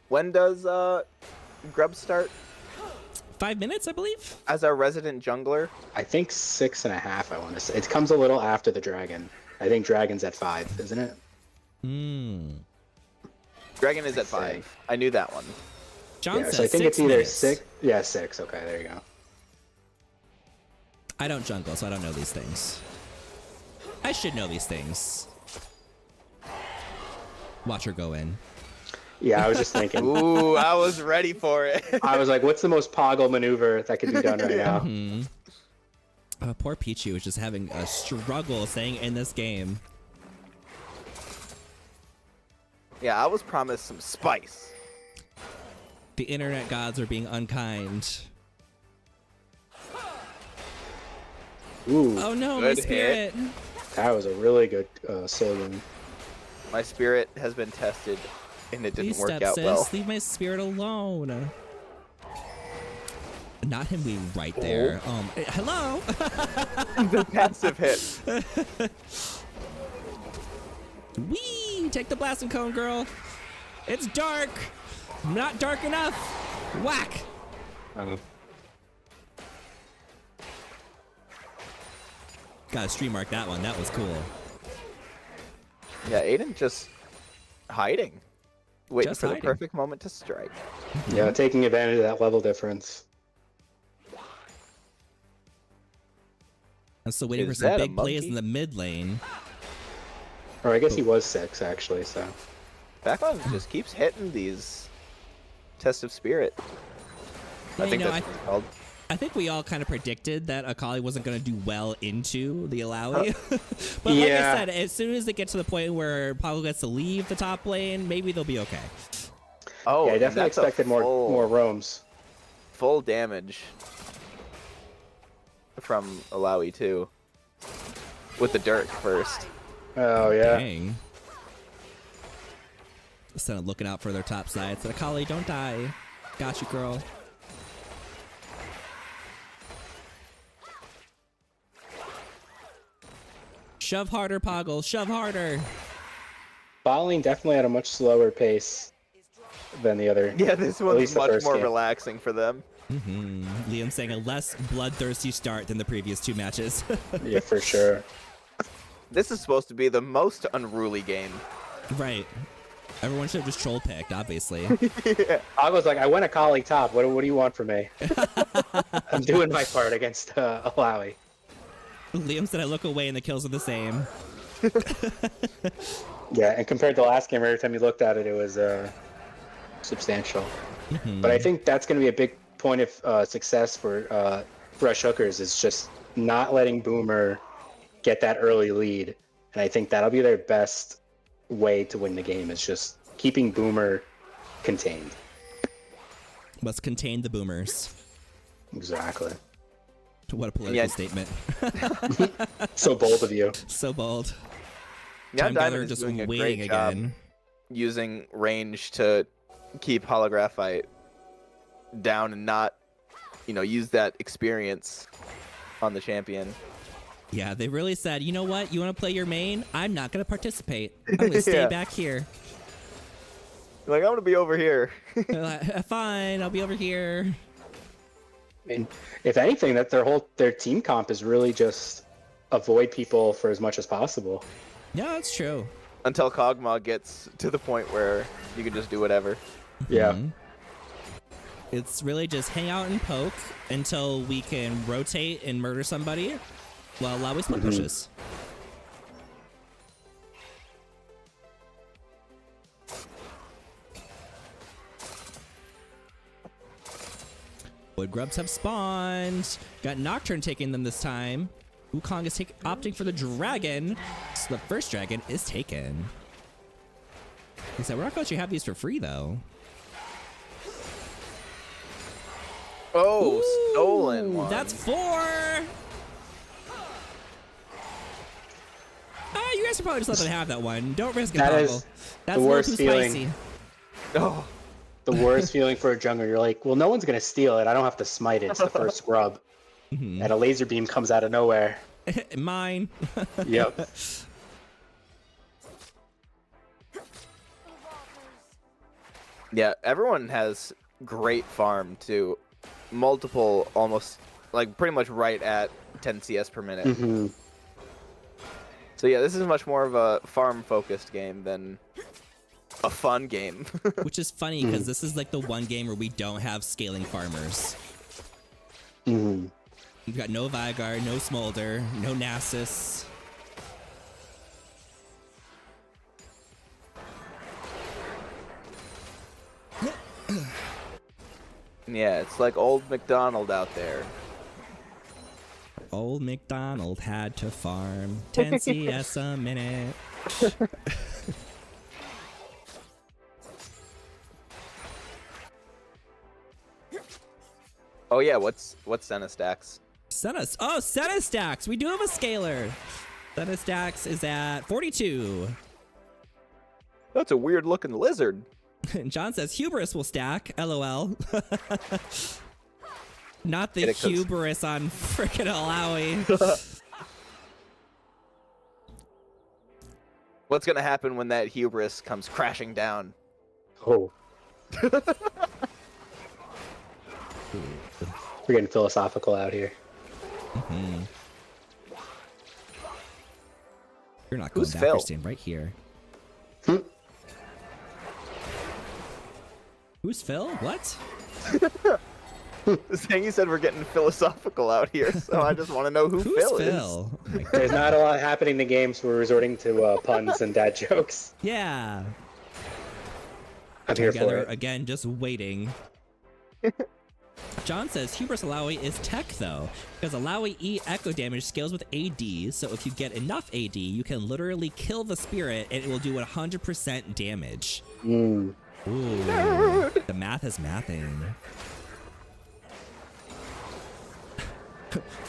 When does Grub start? 5 minutes, I believe. As our resident jungler? I think 6.5. I want to say it comes a little after the dragon. I think dragon's at 5, isn't it? Dragon is at 5. I knew that one. John Yeah, says so I think 6 it's either minutes. 6. Yeah, 6. Okay, there you go. I don't jungle, so I don't know these things. I should know these things. Watch her go in. Yeah, I was just thinking. Ooh, I was ready for it. I was like, what's the most Poggle maneuver that could be done right now? Poor Pichu is just having a struggle staying in this game. Yeah, I was promised some spice. The internet gods are being unkind. Ooh, Oh no, my Good spirit. that was a really good slogan. My spirit has been tested, and it didn't Please work step, out sis. well. Leave my spirit alone. Not him being right there. Hello. The passive hit. Wee! Take the blasting cone, girl. It's dark. Not dark enough. Whack. Gotta stream mark that one. That was cool. Yeah, Aiden just hiding. Waiting Just for hiding. the perfect moment to strike. Yeah, taking advantage of that level difference. I'm still waiting for Is some that a big plays monkey? in the mid lane. Or I guess he was 6 actually. So Backline just keeps hitting these Test of Spirit. Yeah, I think you know, that's what it's called. I think we all kind of predicted that Akali wasn't going to do well into the Alawi. But like I Yeah. said, as soon as they get to the point where Pablo gets to leave the top lane, maybe they'll be okay. Oh, yeah, I and definitely that's a expected more roams. full damage from Alawi too. With the Dirk first. Oh yeah. Dang. Instead of looking out for their top side, said, Akali, don't die. Got you, girl. Shove harder, Poggle. Shove harder. Bot lane definitely at a much slower pace than the other. Yeah, this At one's least the much first more game. relaxing for them. Liam saying a less bloodthirsty start than the previous 2 matches. Yeah, for sure. This is supposed to be the most unruly game. Right. Everyone should have just troll picked, obviously. I was like, I went Akali top. What do you want from me? I'm doing my part against Alawi. Liam said I look away and the kills are the same. Yeah, and compared to last game, every time you looked at it, it was substantial. But I think that's going to be a big point of success for Rush Hookers is just not letting Boomer get that early lead. And I think that'll be their best way to win the game is just keeping Boomer contained. Let's contain the boomers. Exactly. What a political Yeah. statement. So bold of you. So bold. Yeah, Time Diamond Gather is just doing a waiting great job again. using range to keep Holographite down and not, use that experience on the champion. Yeah, they really said, you know what? You want to play your main? I'm not going to participate. I'm going to stay Yeah. back here. Like, I'm gonna be over here. Fine, I'll be over here. I mean, if anything, that their team comp is really just avoid people for as much as possible. Yeah, that's true. Until Kog'Maw gets to the point where you can just do whatever. Yeah. Mhm. It's really just hang out and poke until we can rotate and murder somebody while Lowy split pushes. Wood grubs have spawned. Got Nocturne taking them this time. Wukong is opting for the dragon. So the first dragon is taken. He said, we're not going to let you have these for free, though. Oh, Ooh, stolen one. That's 4. You guys should probably just let them have that one. Don't risk it, That Poggle. is That's the a little worst too feeling. spicy. Oh, The worst feeling for a jungler. You're like, well, no one's gonna steal it. I don't have to smite it. It's the first scrub, Mhm. and a laser beam comes out of nowhere. Mine. Yep. yeah. Everyone has great farm too. Multiple, almost like pretty much right at 10 CS per minute. hmm So yeah, this is much more of a farm-focused game than a fun game. Which is funny because this is like the one game where we don't have scaling farmers. hmm We've got no Vygar, no Smolder, no Nasus. Yeah, it's like old McDonald out there. Old MacDonald had to farm 10 CS a minute. Oh yeah, what's Senna stacks? Senna stacks. We do have a scaler. Senna stacks is at 42. That's a weird looking lizard. And John says hubris will stack. LOL. Not the Get it, 'cause- hubris on frickin' Alawi. What's gonna happen when that hubris comes crashing down? Oh. We're getting philosophical out here. You're not going Who's back. Phil? You're staying right here. Hmm. Who's Phil? What? Saying you said we're getting philosophical out here, so I just want to know who Who's Phil is. Phil? Oh my God. There's not a lot happening in the game, so we're resorting to puns and dad jokes. Yeah. I'm here for Together it. again, just waiting. John says Hubris Alawi is tech though, because Alawi E echo damage scales with AD, so if you get enough AD, you can literally kill the spirit and it will do 100% damage. Mm. Ooh, the math is mathing.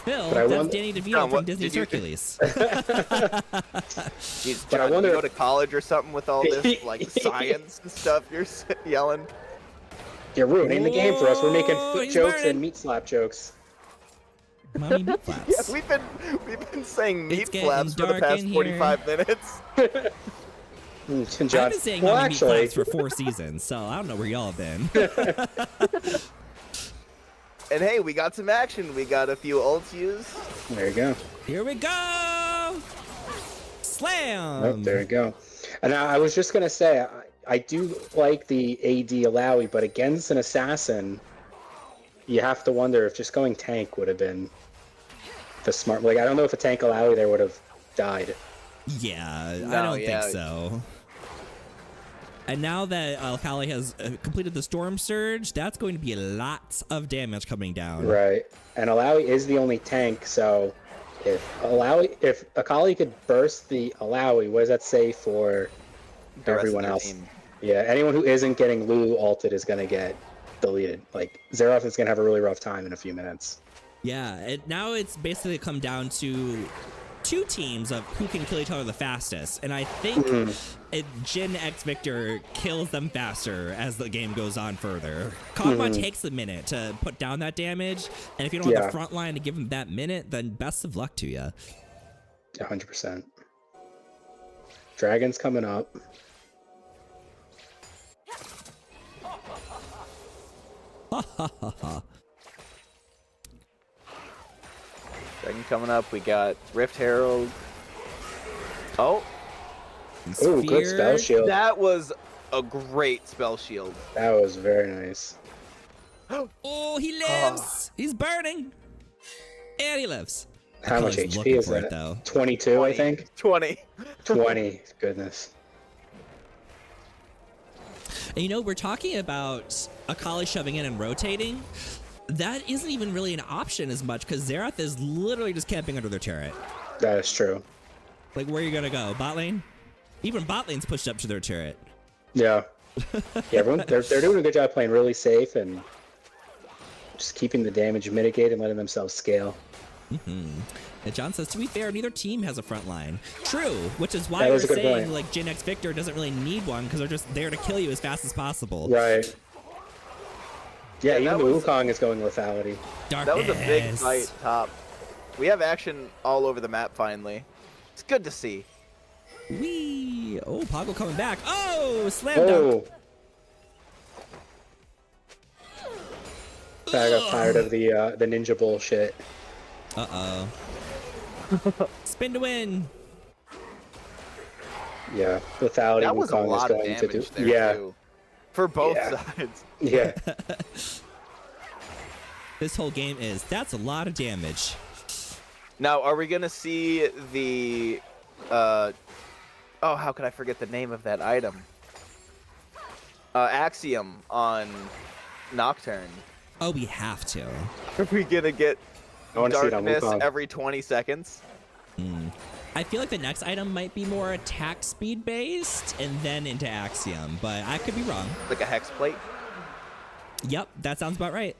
Phil, But I that's wonder- Danny DeVito John, from what Disney's did you- Hercules. Jeez, But I John, wonder you go if- to college or something with all this like science and stuff. You're yelling. You're ruining the game for us. We're making Whoa, foot he's jokes burning. and meat slap jokes. Mommy meat flaps. Yeah, we've been saying It's meat getting flaps for the dark past in here. 45 minutes. And John, I've been saying well, mommy meat actually, flaps for 4 seasons, so I don't know where y'all have been. And hey, we got some action. We got a few ults used. there you go. Here we go! Slam! Oh, there you go. And I was just gonna say, I do like the AD Alawi, but against an assassin, you have to wonder if just going tank would have been the smart. Like, I don't know if a tank Alawi there would have died. Yeah, I No, don't yeah. think so. And now that Alkali has completed the Storm Surge, that's going to be lots of damage coming down. Right. And Alawi is the only tank, so if Akali could burst the Alawi, what does that say for The rest of everyone their else? team. Yeah, anyone who isn't getting Lulu ulted is gonna get deleted. Like, Xerath is gonna have a really rough time in a few minutes. Yeah, now it's basically come down to two teams of who can kill each other the fastest, and I think Jin X Victor kills them faster as the game goes on further. Kog'Maw takes a minute to put down that damage, and if you don't have the front line to give him that minute, then best of luck to you. 100%. Dragon's coming up. Dragon coming up. We got Rift Herald. Oh, Ooh, good spell shield. that was a great spell shield. That was very nice. Oh, he lives! He's burning! And he lives. How much Akali's HP looking is for it, that? though. 22, I think. 20. 20. Goodness. And you know, we're talking about Akali shoving in and rotating. That isn't even really an option as much because Xerath is literally just camping under their turret. That is true. Like, where are you gonna go? Bot lane? Even bot lane's pushed up to their turret. Yeah. Yeah, everyone, they're doing a good job playing really safe and just keeping the damage mitigated and letting themselves scale. And John says, to be fair, neither team has a front line. True, which is why That we're was a good saying point. like Jin X Victor doesn't really need one because they're just there to kill you as fast as possible. Right. Yeah, Yeah, even that the was- Wukong is going lethality. That was a big fight top. We have action all over the map finally. It's good to see. Wee! Oh, Poggle coming back. Oh, slam dunk. I got tired of the ninja bullshit. Uh-oh. Spin to win. Yeah, lethality That was a Wukong is lot of going to damage do. there Yeah, too. For both Yeah. sides. yeah. This whole game is, that's a lot of damage. Now, are we gonna see the oh, how could I forget the name of that item? Axiom on Nocturne. Oh, we have to. Are we gonna get I want to see it on darkness Wukong. every 20 seconds? I feel like the next item might be more attack speed based and then into Axiom, but I could be wrong. Like a hex plate? Yep, that sounds about right.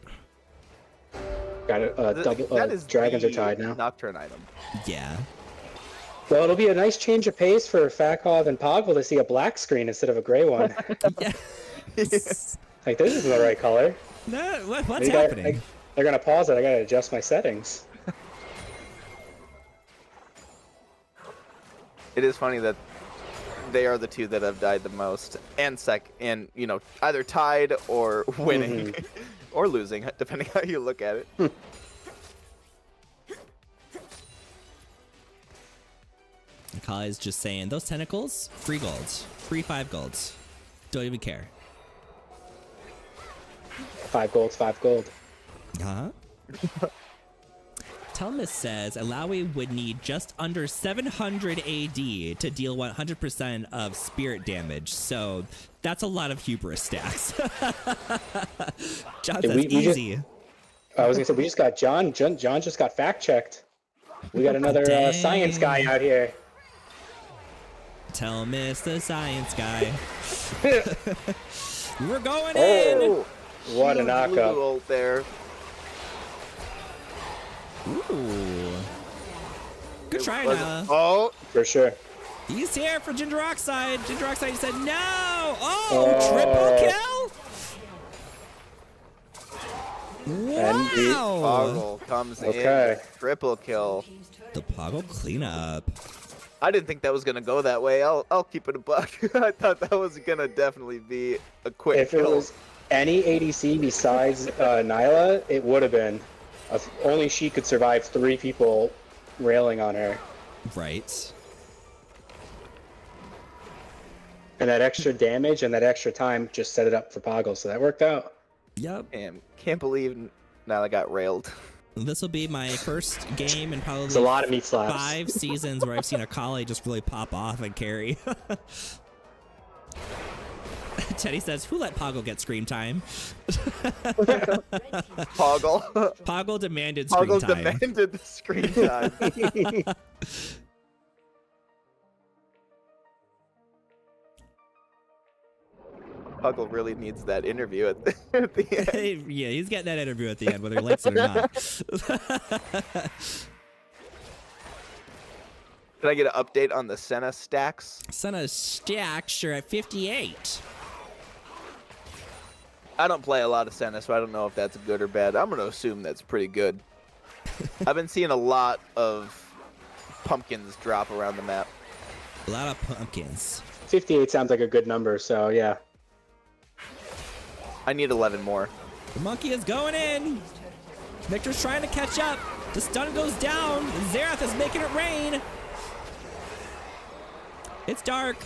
Got it. Double. That is Dragons the are tied now. Nocturne item. Yeah. Well, it'll be a nice change of pace for Fakov and Poggle to see a black screen instead of a gray one. Yeah. Like, this isn't the right color. No, what's You gotta- happening? they're gonna pause it. I gotta adjust my settings. It is funny that they are the two that have died the most, and either tied or winning, or losing, depending how you look at it. Kai's just saying, those tentacles, free golds. Free 5 golds. Don't even care. 5 gold, 5 gold. Huh? Telmus says Alawi would need just under 700 AD to deal 100% of spirit damage, so that's a lot of hubris stacks. John Did says we just- easy. I was gonna say, we just got John. John just got fact checked. We got another Dang. science guy out here. Telmus the science guy. We're going in! Oh, What a huge knockup. Lulu ult there. Ooh. Good try, Was- Nyla. Oh, For sure. He's here for Ginger Oxide. Ginger Oxide said no! Oh, Oh. triple kill? And he- Wow! Poggle comes in Okay. with triple kill. The Poggle cleanup. I didn't think that was gonna go that way. I'll keep it a buck. I thought that was gonna definitely be a quick If it kill. was any ADC besides Nyla, it would have been. Only she could survive 3 people railing on her. Right. And that extra damage and that extra time just set it up for Poggle, so that worked out. Yep. Damn, can't believe Nyla got railed. This will be my first game in probably It's a lot of meat slaps. 5 seasons where I've seen Akali just really pop off and carry. Teddy says, who let Poggle get screen time? Poggle. Poggle demanded screen Poggle time. demanded the screen time. Poggle really needs that interview at the end. Yeah, he's getting that interview at the end, whether he likes it or not. Can I get an update on the Senna stacks? Senna's stacks are at 58. I don't play a lot of Senna, so I don't know if that's good or bad. I'm going to assume that's pretty good. I've been seeing a lot of pumpkins drop around the map. A lot of pumpkins. 58 sounds like a good number, so yeah. I need 11 more. The monkey is going in. Victor's trying to catch up. The stun goes down. Xerath is making it rain. It's dark.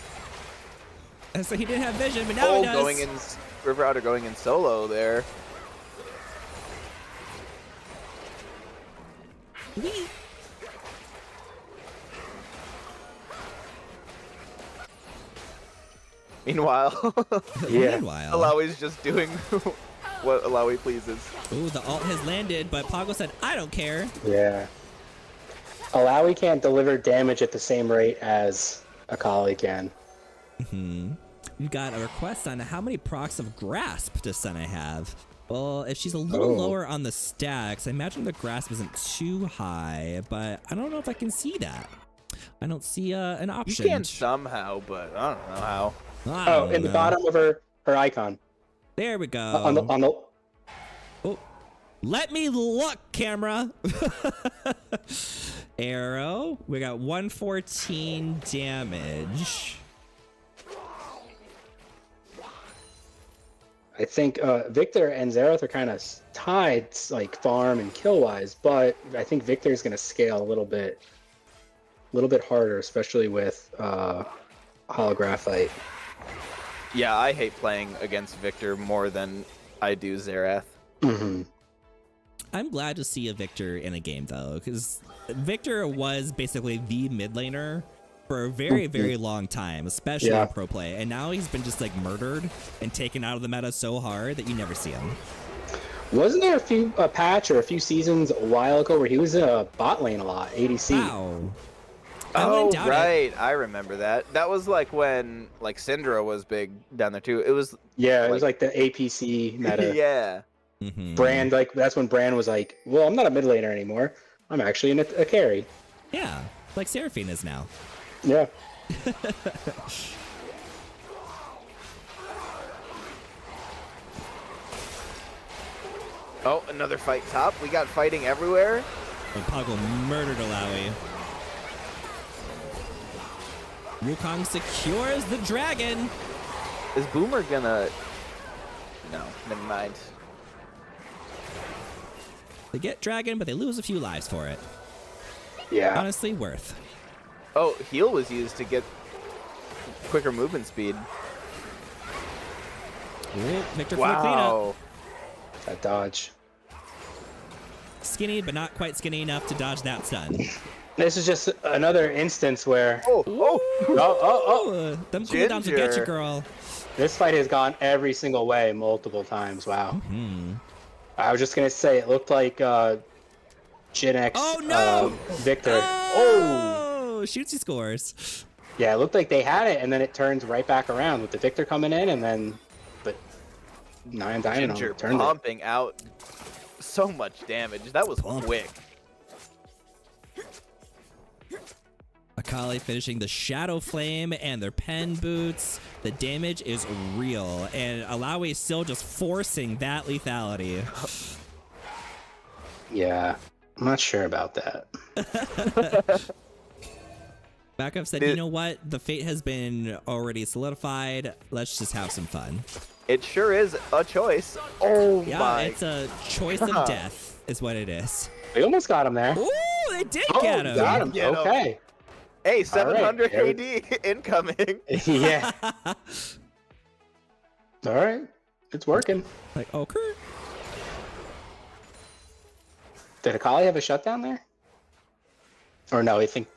And so he didn't have vision, but now he does. Going in, River Otter going in solo there. Whee. Meanwhile, Yeah. Alawi's just doing what Alawi pleases. Ooh, the ult has landed, but Pago said, I don't care. Yeah. Alawi can't deliver damage at the same rate as Akali can. We've got a request on how many procs of Grasp does Senna have? Well, if she's a little lower on the stacks, I imagine the Grasp isn't too high, but I don't know if I can see that. I don't see an option. You can somehow, but I don't know how. Oh, in the bottom of her icon. There we go. On the Oh, let me look, camera. Arrow. We got 114 damage. I think Victor and Xerath are kind of tied, like farm and kill wise, but I think Victor is going to scale a little bit harder, especially with Holographite. Yeah, I hate playing against Victor more than I do Xerath. I'm glad to see a Victor in a game though, because Victor was basically the mid laner for a very, very long time, especially in pro play, and now he's been just like murdered and taken out of the meta so hard that you never see him. Wasn't there a patch or a few seasons a while ago where he was in a bot lane a lot, ADC? Wow. Oh, right. I remember that. That was like when like Syndra was big down there too. It was it was like the APC meta. Yeah. Brand, like that's when Brand was like, well, I'm not a mid laner anymore. I'm actually in a carry. Yeah, like Seraphine is now. Yeah. Oh, another fight top. We got fighting everywhere. And Puggle murdered Alawi. Wukong secures the dragon. Is Boomer gonna... No, never mind. They get dragon, but they lose a few lives for it. Yeah. Honestly, worth. Oh, heal was used to get quicker movement speed. Ooh, Victor for the cleanup. That dodge. Skinny, but not quite skinny enough to dodge that stun. This is just another instance where... Them cooldowns will get you, girl. This fight has gone every single way multiple times. Wow. I was just going to say, it looked like Jin X Victor. Oh, Shootsy scores. Yeah, it looked like they had it, and then it turns right back around with the Victor coming in, and then... But Nine Dynamo Ginger turned pumping out so much damage. That was quick. Akali finishing the Shadow Flame and their pen boots. The damage is real, and Alawi is still just forcing that lethality. Yeah, I'm not sure about that. Backup said, you know what? The fate has been already solidified. Let's just have some fun. It sure is a choice. Oh yeah, my. It's a choice of death is what it is. We almost got him there. Ooh, they did get him. Got him. Okay. Hey, 700 AD incoming. Yeah. All right. It's working. Like, okay. Did Akali have a shutdown there? Or no, I think...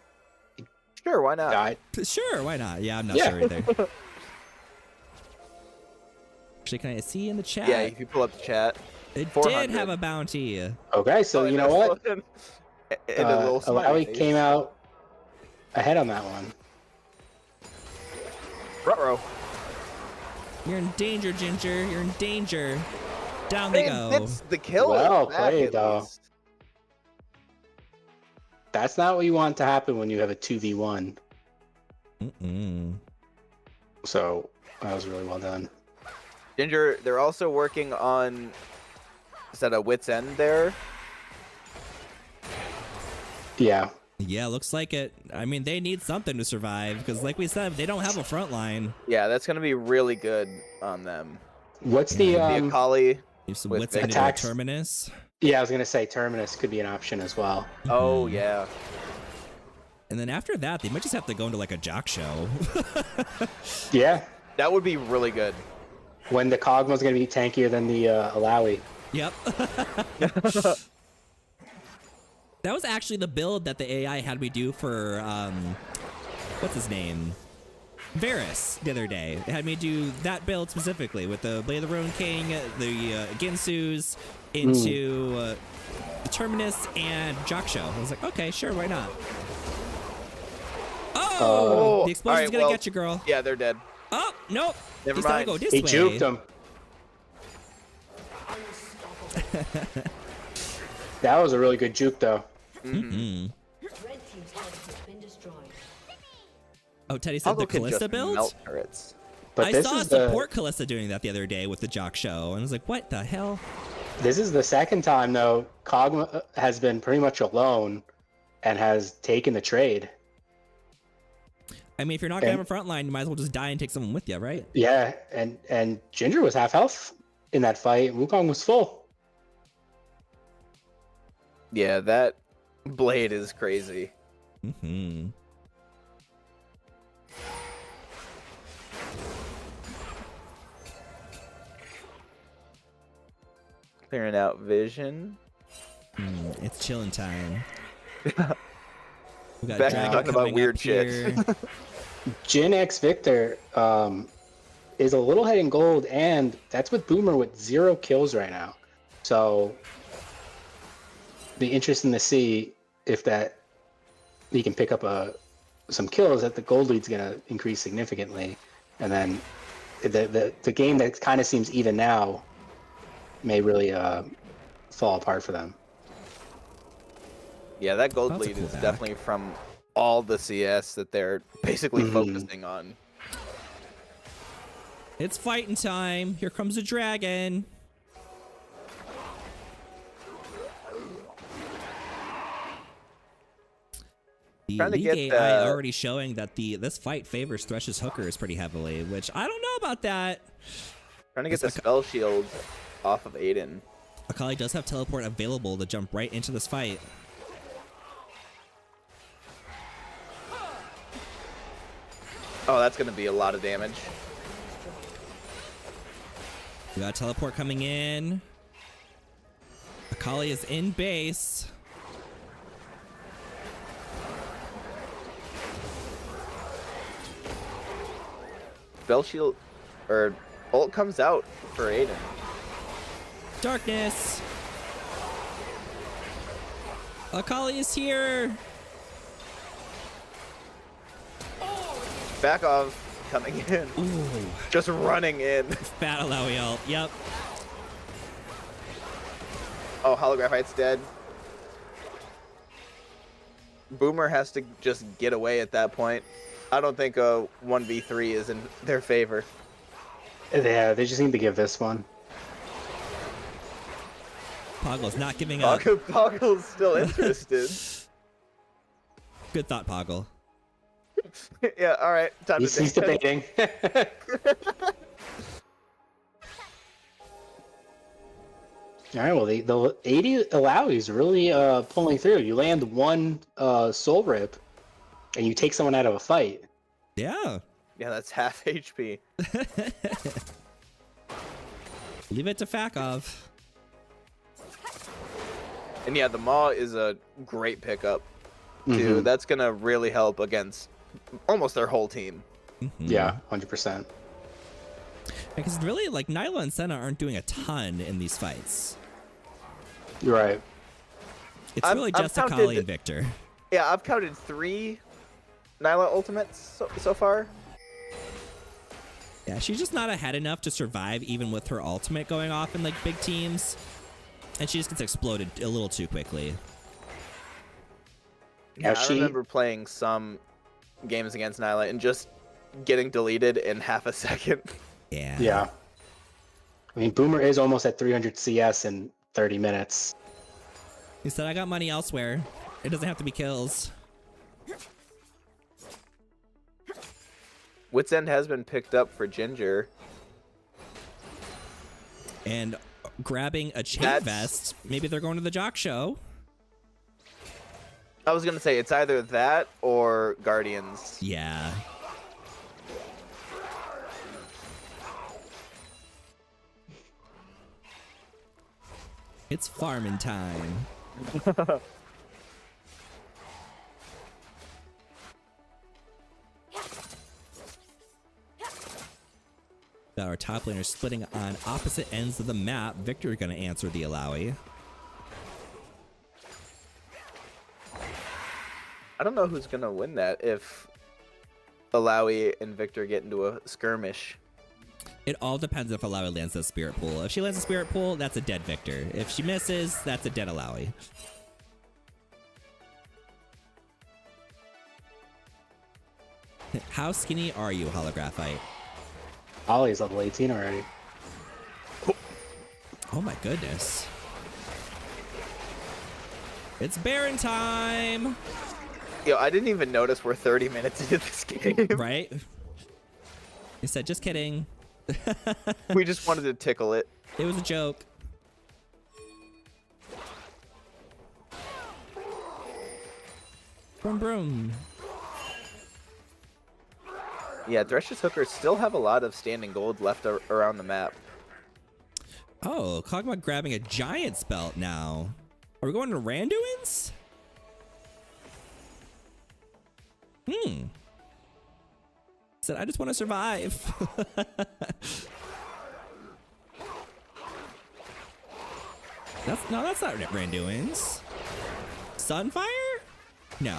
Sure, why not? Died. Sure, why not? Yeah, I'm not sure either. Actually, can I see in the chat? Yeah, if you pull up the chat. It did have a bounty. Okay, so you know what? Alawi came out ahead on that one. Ruh-roh. You're in danger, Ginger. You're in danger. Down they go. That's the kill. Well played, though. That's not what you want to happen when you have a 2v1. So that was really well done. Ginger, they're also working on, is that a wit's end there? Yeah. Yeah, looks like it. I mean, they need something to survive because, like we said, they don't have a front line. Yeah, that's going to be really good on them. What's The Akali. Use some with wits into attacks. Terminus. Yeah, I was gonna say Terminus could be an option as well. Oh, yeah. And then after that, they might just have to go into like a jock show. Yeah. That would be really good. When the Kog'Maw's gonna be tankier than the Alawi. Yep. That was actually the build that the AI had me do for, what's his name? Varus the other day. It had me do that build specifically with the Blade of the Ruin King, the Ginsus, into the Terminus and Jock Show. I was like, okay, sure, why not? Oh! The explosion's gonna get you, girl. Yeah, they're dead. Oh, nope. Never He's gotta mind. go this He way. juked him. That was a really good juke, though. Red team's turret has been destroyed. Oh, Teddy said the Toggle could Callista just build? melt turrets. But I this saw is support Callista doing that the other day with the Jock Show, and I was like, what the hell? This is the second time, though, Kog'Maw has been pretty much alone and has taken the trade. I mean, if you're not gonna have a front line, you might as well just die and take someone with you, right? Yeah, and Ginger was half health in that fight. Wukong was full. Yeah, that blade is crazy. Mm-hmm. Clearing out vision. It's chilling time. We got Back to Dragon talking about coming weird up here. Jin X Victor is a little head in gold, and that's with Boomer with 0 kills right now. So, be interesting to see if that he can pick up some kills. That the gold lead's gonna increase significantly, and then the game that kind of seems even now may really fall apart for them. Yeah, that gold That's a lead cool is back. definitely from all the CS that they're basically focusing on. It's fighting time. Here comes a dragon. The Trying to League get AI the- already showing that this fight favors Thresh's hookers pretty heavily, which I don't know about that. Trying to get the spell shield off of Aiden. Akali does have teleport available to jump right into this fight. Oh, that's going to be a lot of damage. We got teleport coming in. Akali is in base. Spell shield, or ult comes out for Aiden. Darkness. Akali is here. Back off, coming in. Ooh, Just running in. fat Alawi ult. Yep. Oh, Holographite's dead. Boomer has to just get away at that point. I don't think a 1v3 is in their favor. Yeah, they just need to give this one. Poggle's not giving up. Poggle's still interested. Good thought, Poggle. Yeah, all right. Time He's to take debating. All right, well, the 80 Alawi's really pulling through. You land one soul rip, and you take someone out of a fight. Yeah. Yeah, that's half HP. Leave it to Fakov. And yeah, the Maw is a great pickup, too. Mhm. That's going to really help against almost their whole team. Yeah, 100%. Because really, like, Nyla and Senna aren't doing a ton in these fights. You're right. It's I've- really I've just Akali counted- and Victor. Yeah, I've counted 3 Nyla ultimates so far. Yeah, she's just not ahead enough to survive even with her ultimate going off in, like, big teams. And she just gets exploded a little too quickly. Yeah, Now I remember playing some games against Nyla and just getting deleted in half a second. Yeah. Yeah. I mean, Boomer is almost at 300 CS in 30 minutes. He said, I got money elsewhere. It doesn't have to be kills. Wits End has been picked up for Ginger. And grabbing a chain That's- vest. Maybe they're going to the jock show. I was gonna say it's either that or Guardians. Yeah. It's farming time. Got our top laners splitting on opposite ends of the map. Victor gonna answer the Alawi. I don't know who's gonna win that if Alawi and Victor get into a skirmish. It all depends if Alawi lands the spirit pool. If she lands a spirit pool, that's a dead Victor. If she misses, that's a dead Alawi. How skinny are you, Holographite? Ollie's level 18 already. Oh my goodness. It's Baron time! Yo, I didn't even notice we're 30 minutes into this game. Right? He said, just kidding. We just wanted to tickle it. It was a joke. Broom broom. Yeah, Thresh's Hookers still have a lot of standing gold left around the map. Oh, talking about grabbing a giant's belt now. Are we going to Randuin's? Said, I just want to survive. that's not Randuin's. Sunfire? No.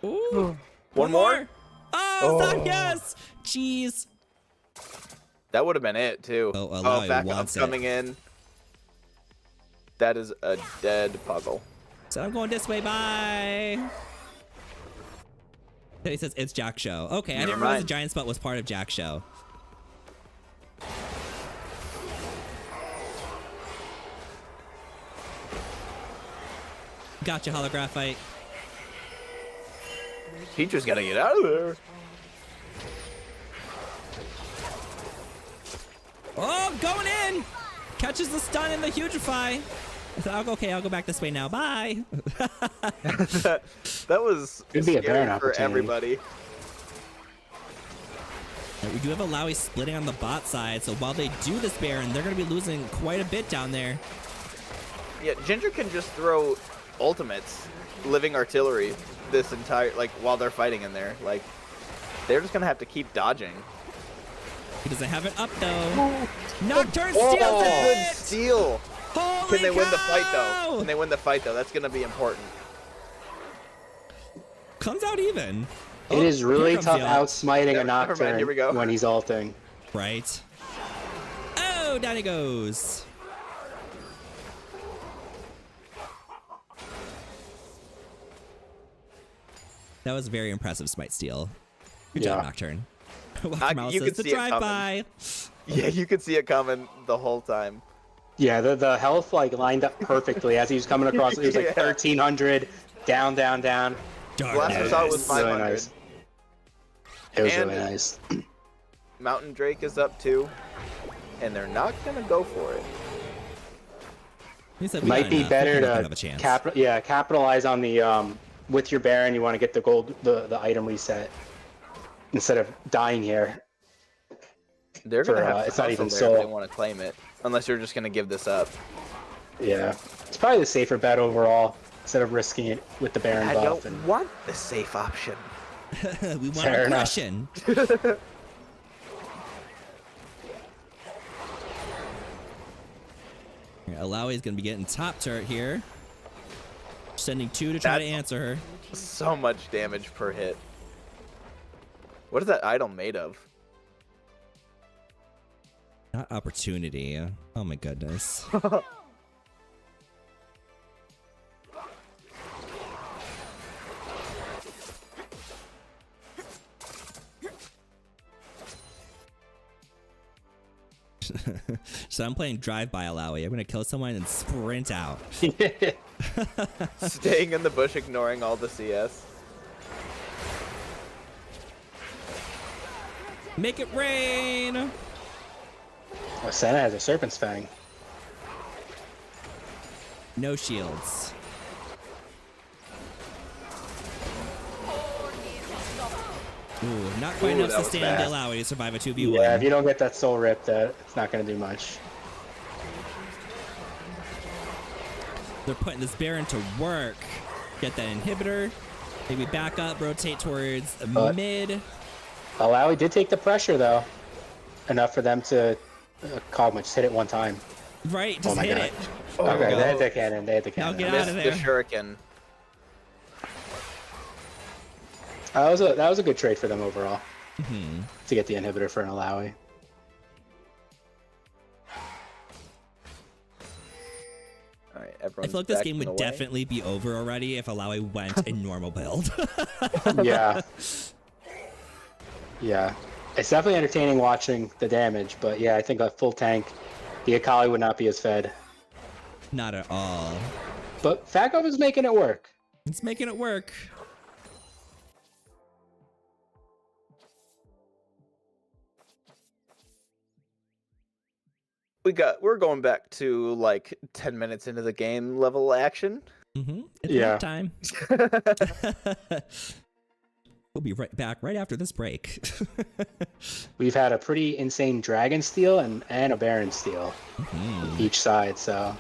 Ooh. One more? Oh, yes! Jeez. That would have been it, too. Oh, Alawi backup wants it. coming in. That is a dead puzzle. So I'm going this way, bye. He says it's Jack Show. Okay, I Never didn't realize the mind. giant spot was part of Jack Show. Gotcha, Holographite. Teacher's gotta get out of there. Oh, going in! Catches the stun and the hugify. I said, I'll go back this way now. Bye. That was Could be a scary Baron for opportunity. everybody. We do have Alawi splitting on the bot side, so while they do this Baron, they're going to be losing quite a bit down there. Yeah, Ginger can just throw ultimates, living artillery, this entire, like, while they're fighting in there. Like, they're just gonna have to keep dodging. He doesn't have it up, though. Nocturne Oh, steals good it! steal! Holy Can they win the fight, cow! though? Can they win the fight, though? That's gonna be important. Comes out even. It is really here comes tough the ult. outsmiting a Never mind, Nocturne here we go. when he's ulting. Right. Oh, down he goes. That was very impressive smite steal. Good job, Yeah. Nocturne. Walker you says could the see it drive-by. Yeah, you could see it coming the whole time. Yeah, the health like lined up perfectly as he was coming across. It was like Yeah. 1300, down. Last I saw it was It's 500. really nice. It was And- really nice. Mountain Drake is up too, and they're not gonna go for it. He said we Might got be enough. better We can have a to chance. capitalize on the with your Baron. You want to get the gold, the item reset instead of dying here. They're gonna For, have to it's not hustle even there soul. if they want to claim it, unless you're just gonna give this up. Yeah, it's probably the safer bet overall instead of risking it with the Baron I buff. don't And want the safe option. We want Fair enough. aggression. Alawi's gonna be getting top turret here. Sending 2 to try to That's- answer her. So much damage per hit. What is that idol made of? Not opportunity. Oh my goodness. So I'm playing drive-by Alawi. I'm gonna kill someone and sprint out. Staying in the bush, ignoring all the CS. Make it rain! Oh, Senna has a Serpent's Fang. No shields. Ooh, not quite enough that was sustain bad. to allow you to survive a 2v1. Yeah, if you don't get that soul rip, it's not going to do much. They're putting this Baron to work. Get that inhibitor. Maybe back up, rotate towards mid. Alawi did take the pressure, though. Enough for them to... Kog'Maw just hit it one time. Right, just my hit God. it. Okay, they had the cannon. They had the Now cannon. get out Missed of the there. shuriken. That was a good trade for them overall. Mhm. To get the inhibitor for an Alawi. All right, I everyone's feel like this backing game would away. definitely be over already if Alawi went in normal build. Yeah. Yeah. It's definitely entertaining watching the damage, but yeah, I think a full tank, the Akali would not be as fed. Not at all. But Fagov is making it work. It's making it work. We're going back to like 10 minutes into the game level action. Mm-hmm. It's Yeah. nap time. We'll be right back right after this break. We've had a pretty insane Dragon steal and a Baron steal each side, so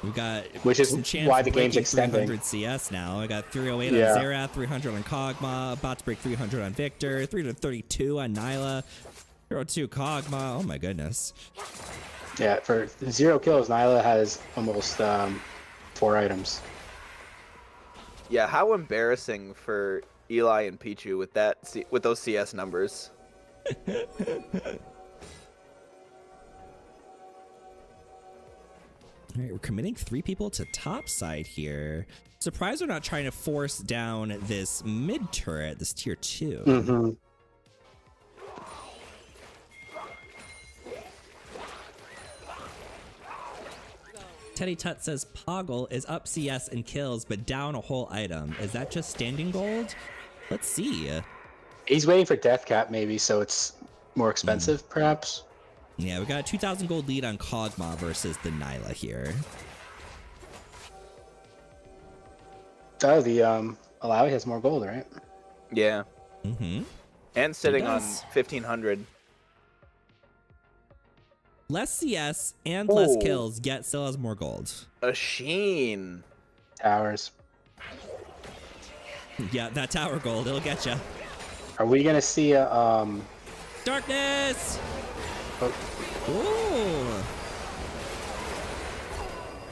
We got Which is some chance why of the game's breaking extending. 300 CS now. I got 308 Yeah. on Xerath, 300 on Kog'Maw, about to break 300 on Victor, 332 on Nyla, 302 Kog'Maw. Oh my goodness. yeah, for 0 kills, Nyla has almost 4 items. Yeah, how embarrassing for Eli and Pichu with those CS numbers. All right, we're committing 3 people to top side here. Surprised we're not trying to force down this mid turret, this tier 2. Mm-hmm. Teddy Tut says Poggle is up CS and kills, but down a whole item. Is that just standing gold? Let's see. He's waiting for death cap maybe, so it's more expensive perhaps. Yeah, we got a 2,000 gold lead on Kog'Maw versus the Nyla here. Oh, the Alawi has more gold, right? Yeah, Mm-hmm. and sitting on does. 1,500. Less CS and less Oh. kills, yet still has more gold. A Sheen. Towers. Yeah, that tower gold, it'll get you. Are we gonna see a Darkness! Oh.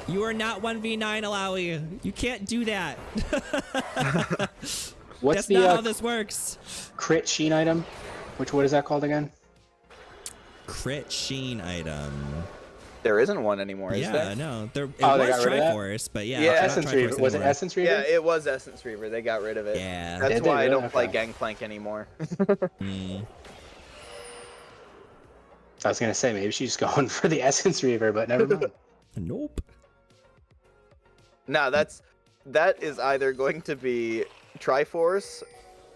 Ooh. You are not 1v9, Alawi. You can't do that. what's That's the not how this works. crit sheen item? What is that called again? Crit Sheen item. There isn't one anymore, is Yeah, there? no. It Oh, they was got rid of that? Triforce, but yeah. Yeah, it's not Essence Triforce Reaver. Was it anymore. Essence Reaver? Yeah, it was Essence Reaver. They got rid of it. Yeah. That's Did they why I really? don't play Okay. Gangplank anymore. Mm. I was gonna say maybe she's going for the Essence Reaver, but never mind. Nope. No, that is either going to be Triforce,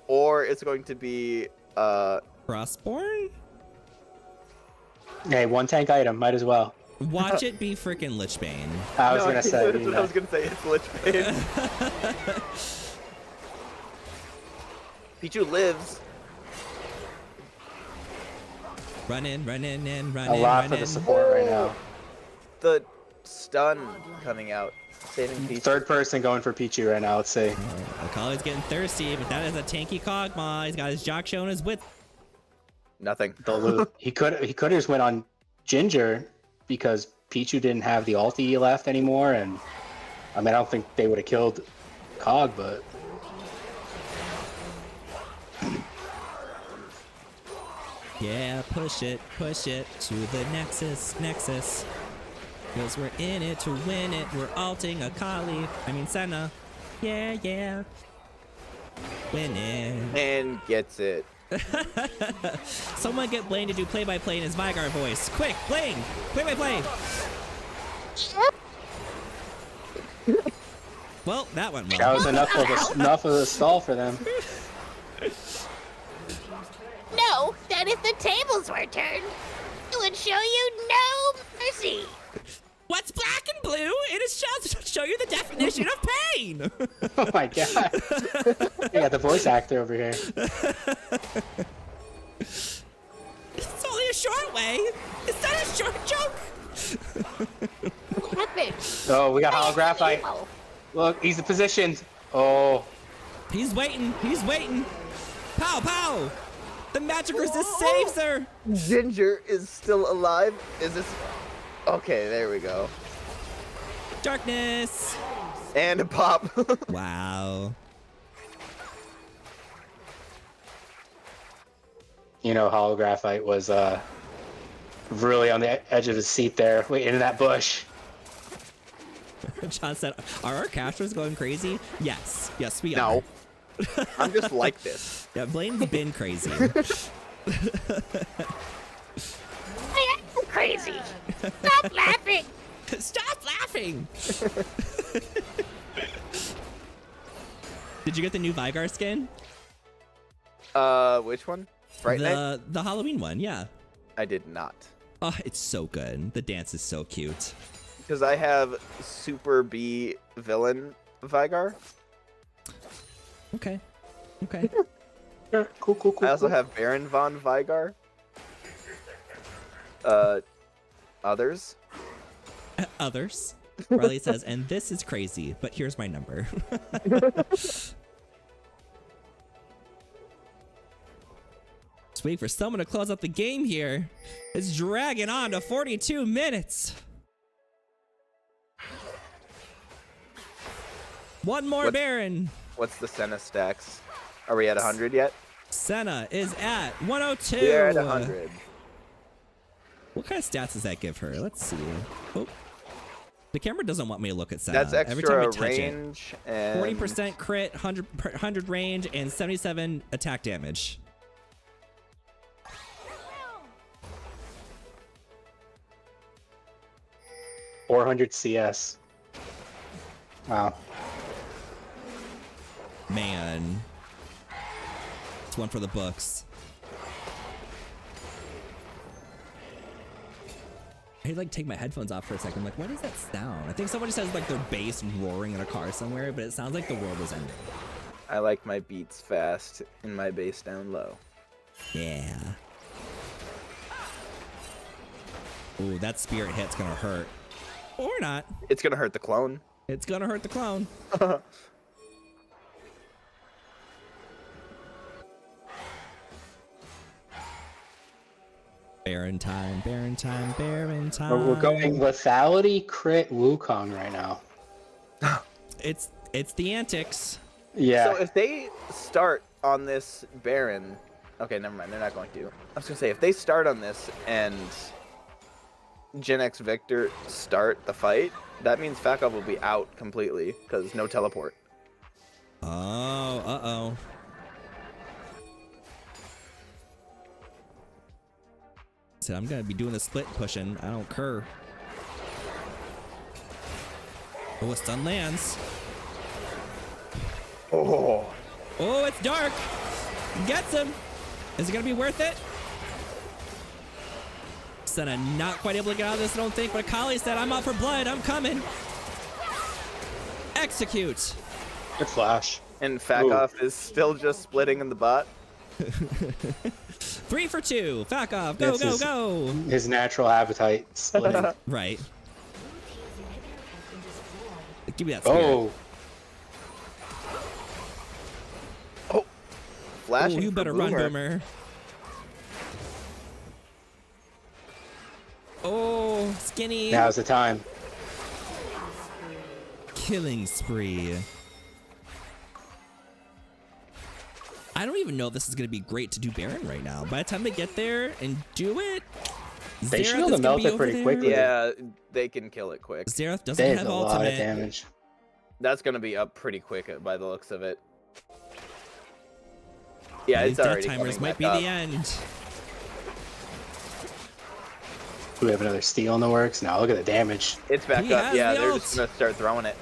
or it's going to be Frostborn? Hey, one tank item, might as well. Watch it be freaking Lichbane. I was No, gonna say. that's what I was gonna say. It's Lichbane. Pichu lives. Run in, and run A in, lot run for the in. support right now. The stun coming out, saving Pichu. Third person going for Pichu right now. Let's see. Akali's getting thirsty, but that is a tanky Kog'Maw. He's got his Jock showing his width. Nothing. The loot. He could have just went on Ginger because Pichu didn't have the ulti left anymore, and I mean I don't think they would have killed Cog, but Yeah, push it to the Nexus. Cause we're in it to win it. We're alting Senna. Yeah. Winning. And gets it. Someone get Blaine to do play-by-play in his Vygar voice. Quick, Blaine! Play-by-play! Well, that went well. That was enough of the stall for them. No, that if the tables were turned, it would show you no mercy. What's black and blue? It is just to show you the definition of pain! Oh my god. You got the voice actor over here. It's only a short way. It's not a short joke. What happened? Oh, we got holographite. Look, he's positioned. Oh. He's waiting. Pow, pow! The magic resist saves her. Ginger is still alive. Is this? Okay, there we go. Darkness. And a pop. Wow. You know, holographite was really on the edge of his seat there, waiting in that bush. John said, "Are our casters going crazy?" Yes, we are. No. I'm just like this. Yeah, Blaine's been crazy. I am crazy. Stop laughing. Stop laughing! Did you get the new Vygar skin? Which one? Fright Night? The Halloween one, yeah. I did not. Oh, it's so good. The dance is so cute. Because I have Super B villain Vygar. Okay. Cool. I also have Baron von Vygar. Others. Others. Riley says, and this is crazy, but here's my number. Just wait for someone to close out the game here. It's dragging on to 42 minutes. One more Baron. What's the Senna stacks? Are we at 100 yet? Senna is at 102. We're at 100. What kind of stats does that give her? Let's see. Oh. The camera doesn't want me to look at Senna. That's extra every time I touch range it. and 40% crit, 100 range, and 77 attack damage. $400 CS. Wow. Man. It's one for the books. I like take my headphones off for a second. I'm like, what is that sound? I think somebody says like their bass roaring in a car somewhere, but it sounds like the world is ending. I like my beats fast and my bass down low. Yeah. Ooh, that spirit hit's gonna hurt. Or not. It's gonna hurt the clone. It's gonna hurt the clone. Baron time. We're going lethality, crit, Wukong right now. It's the antics. Yeah. So if they start on this Baron, okay, never mind. They're not going to. I was gonna say if they start on this and Gen X Victor start the fight, that means Fakov will be out completely because no teleport. Oh, uh-oh. Said I'm gonna be doing the split pushing. I don't care. Oh, a stun lands. Oh. Oh, it's dark. Gets him. Is it gonna be worth it? Senna not quite able to get out of this, I don't think, but Kali said, I'm out for blood. I'm coming. Execute. Good flash. And Fakov is still just splitting in the bot. 3 for 2. Fakov. Go, go. His natural appetite splitting. Right. Give me that spirit. Oh. Oh. Flashing. Oh, you better run, Boomer. Oh, skinny. Now's the time. Killing spree. I don't even know if this is going to be great to do Baron right now. By the time they get there and do it, They Xerath shield is and gonna melt be it over pretty there. quickly. Yeah, they can kill it quick. Xerath doesn't There's have a lot of ultimate. damage. That's gonna be up pretty quick by the looks of it. Yeah, These it's death already timers coming might back be up. the end. Do we have another steal in the works? No, look at the damage. It's back He up. has Yeah, the they're ult. just gonna start throwing it.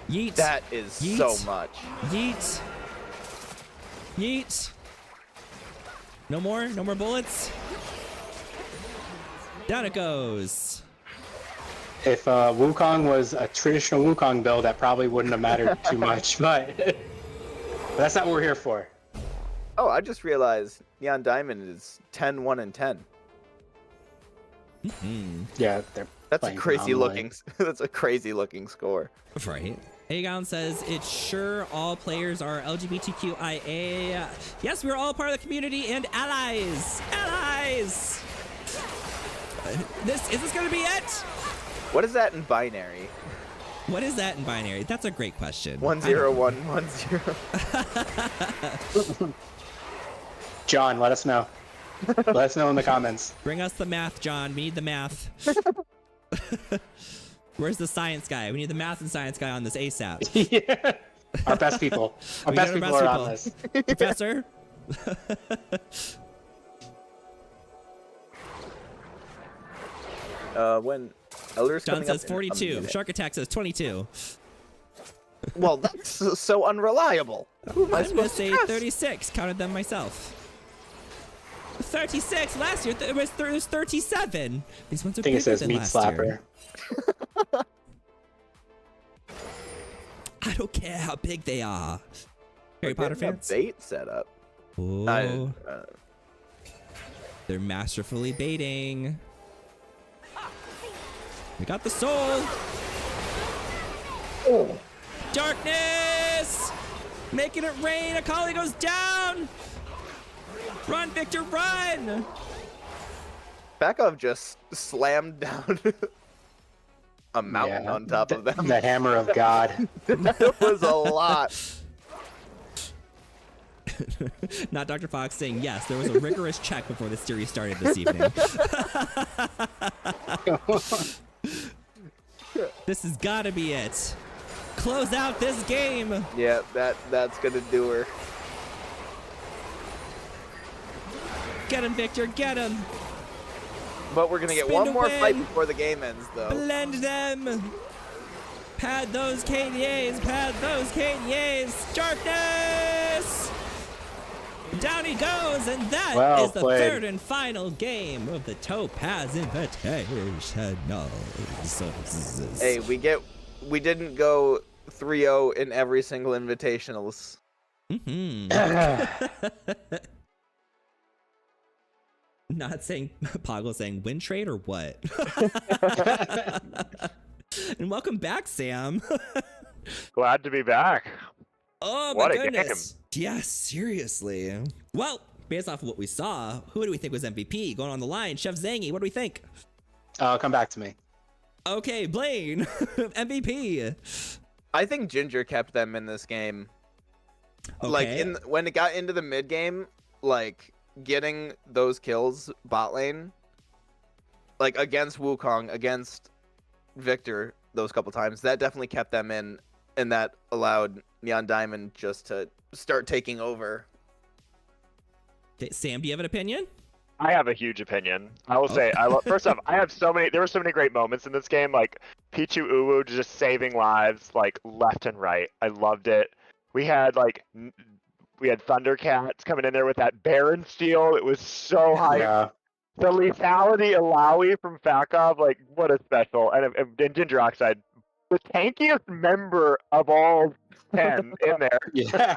Yeet. That is so Yeet. much. Yeet. Yeet. No more? No more bullets? Down it goes. If Wukong was a traditional Wukong build, that probably wouldn't have mattered too much, but that's not what we're here for. Oh, I just realized Neon Diamond is 10, 1, and 10. Yeah, they're That's a playing crazy phenomenally. looking. That's a crazy looking score. Right. Aegon says, it's sure all players are LGBTQIA. Yes, we're all part of the community and allies. Allies! Is this gonna be it? What is that in binary? What is that in binary? That's a great question. 10110. John, let us know. Let us know in the comments. Bring us the math, John. We need the math. Where's the science guy? We need the math and science guy on this ASAP. Yeah. Our best people. Our We best got our people best are on people. this. Professor? When Elder's John coming up says in a 42. minute. Shark Attack says 22. Well, that's so unreliable. Who am I I'm gonna supposed say to trust? 36. Counted them myself. 36 last year. It was 37. These ones are I think bigger it says than meat last slapper. year. I don't care how big they are. Harry We're Potter getting a fans? bait set up. Oh, they're masterfully baiting. We got the soul. Oh. Darkness! Making it rain. Akali goes down. Run, Victor, run! Bakov just slammed down a mountain Yeah, on top of them. The hammer of God. That was a lot. Not Dr. Fox saying yes, there was a rigorous check before the series started this evening. This has gotta be it. Close out this game. Yeah, that's gonna do her. Get him, Victor, get him. But we're gonna get Spin one to more fight win. before the game ends, though. Blend them. Pad those KDAs, pad those KDAs. Darkness! Down he goes, and that Well is the played. third and final game of the Topaz Invitationals. Hey, we didn't go 3-0 in every single Invitationals. Not saying Poggle saying win trade or what? And welcome back, Sam. Glad to be back. Oh What my a game. goodness. Yeah, seriously. Well, based off of what we saw, who do we think was MVP? Going on the line, Chef Zangy, what do we think? Come back to me. Okay, Blaine, MVP. I think Ginger kept them in this game. Okay. Like when it got into the mid game, like getting those kills bot lane, like against Wukong, against Victor, those couple times, that definitely kept them in, and that allowed Neon Diamond just to start taking over. Okay, Sam, do you have an opinion? I have a huge opinion. I will say, first off, there were so many great moments in this game, like Pichu Uwu just saving lives, like left and right. I loved it. We had Thundercats coming in there with that Baron steal. It was so hype. Yeah. The lethality Alawi from Fakov, like what a special. And Ginger Oxide, the tankiest member of all 10 in there. Yeah.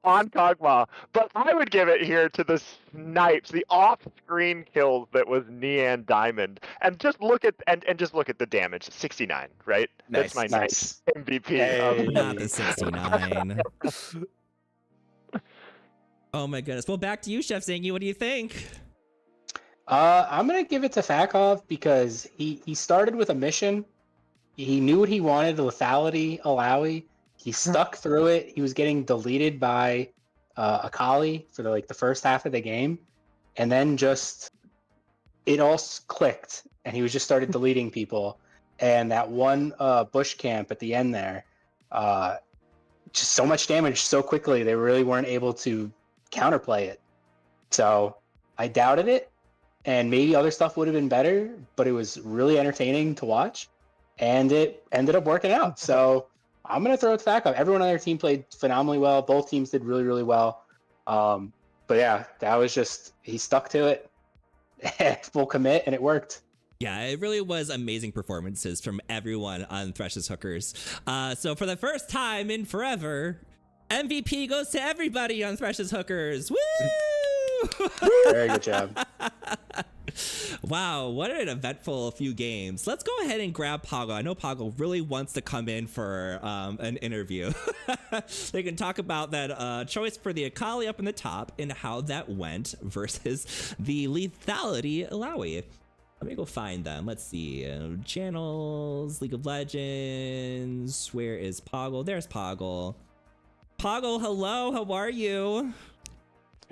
On Kog'Maw, but I would give it here to the snipes, the off-screen kills that was Neon Diamond, and just look at the damage, 69, right? Nice. That's my Nice. MVP. Hey. Not the 69. Oh my goodness. Well, back to you, Chef Zangy. What do you think? I'm gonna give it to Fakov because he started with a mission. He knew what he wanted, the lethality Alawi. He stuck through it. He was getting deleted by Akali for the first half of the game, and then just it all clicked, and he was just started deleting people. And that one bush camp at the end there, just so much damage so quickly, they really weren't able to counterplay it. So I doubted it, and maybe other stuff would have been better, but it was really entertaining to watch, and it ended up working out. So I'm going to throw it back up. Everyone on their team played phenomenally well. Both teams did really, really well. But yeah, that was just, he stuck to it, full commit, and it worked. Yeah, it really was amazing performances from everyone on Thresh's Hookers. So for the first time in forever, MVP goes to everybody on Thresh's Hookers. Woo! Very good job. Wow, what an eventful few games. Let's go ahead and grab Poggle. I know Poggle really wants to come in for an interview. They can talk about that choice for the Akali up in the top and how that went versus the lethality Alawi. Let me go find them. Let's see. Channels, League of Legends. Where is Poggle? There's Poggle. Poggle, hello. How are you?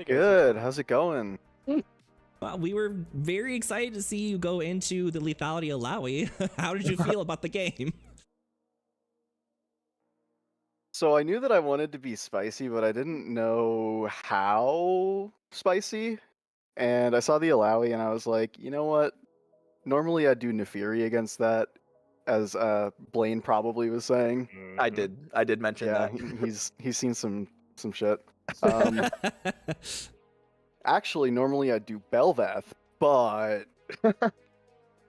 Good. How's it going? Well, we were very excited to see you go into the lethality Alawi. How did you feel about the game? So I knew that I wanted to be spicy, but I didn't know how spicy. And I saw the Alawi and I was like, you know what? Normally I'd do Nefiri against that, as Blaine probably was saying. I did mention Yeah, that. he's seen some shit. Actually, normally I'd do Belvath, but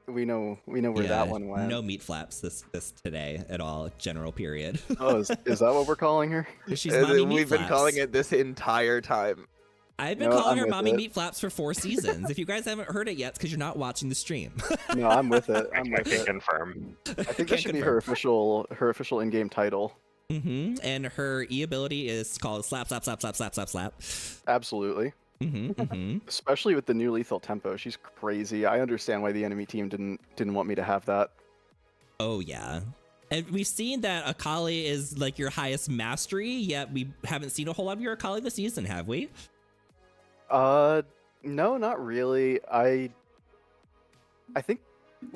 we know where that one went. No meat flaps this today at all. General period. Oh, is that what we're calling her? She's mommy meat We've been flaps. calling it this entire time. I've been calling her mommy meat flaps for 4 seasons. If you guys haven't heard it yet, it's because you're not watching the stream. No, I'm with it. I can confirm. I think that should be her official in-game title. And her E ability is called slap, slap, slap, slap, slap, slap, slap. Absolutely. Especially with the new lethal tempo, she's crazy. I understand why the enemy team didn't want me to have that. Oh yeah. And we've seen that Akali is like your highest mastery, yet we haven't seen a whole lot of your Akali this season, have we? No, not really. I think,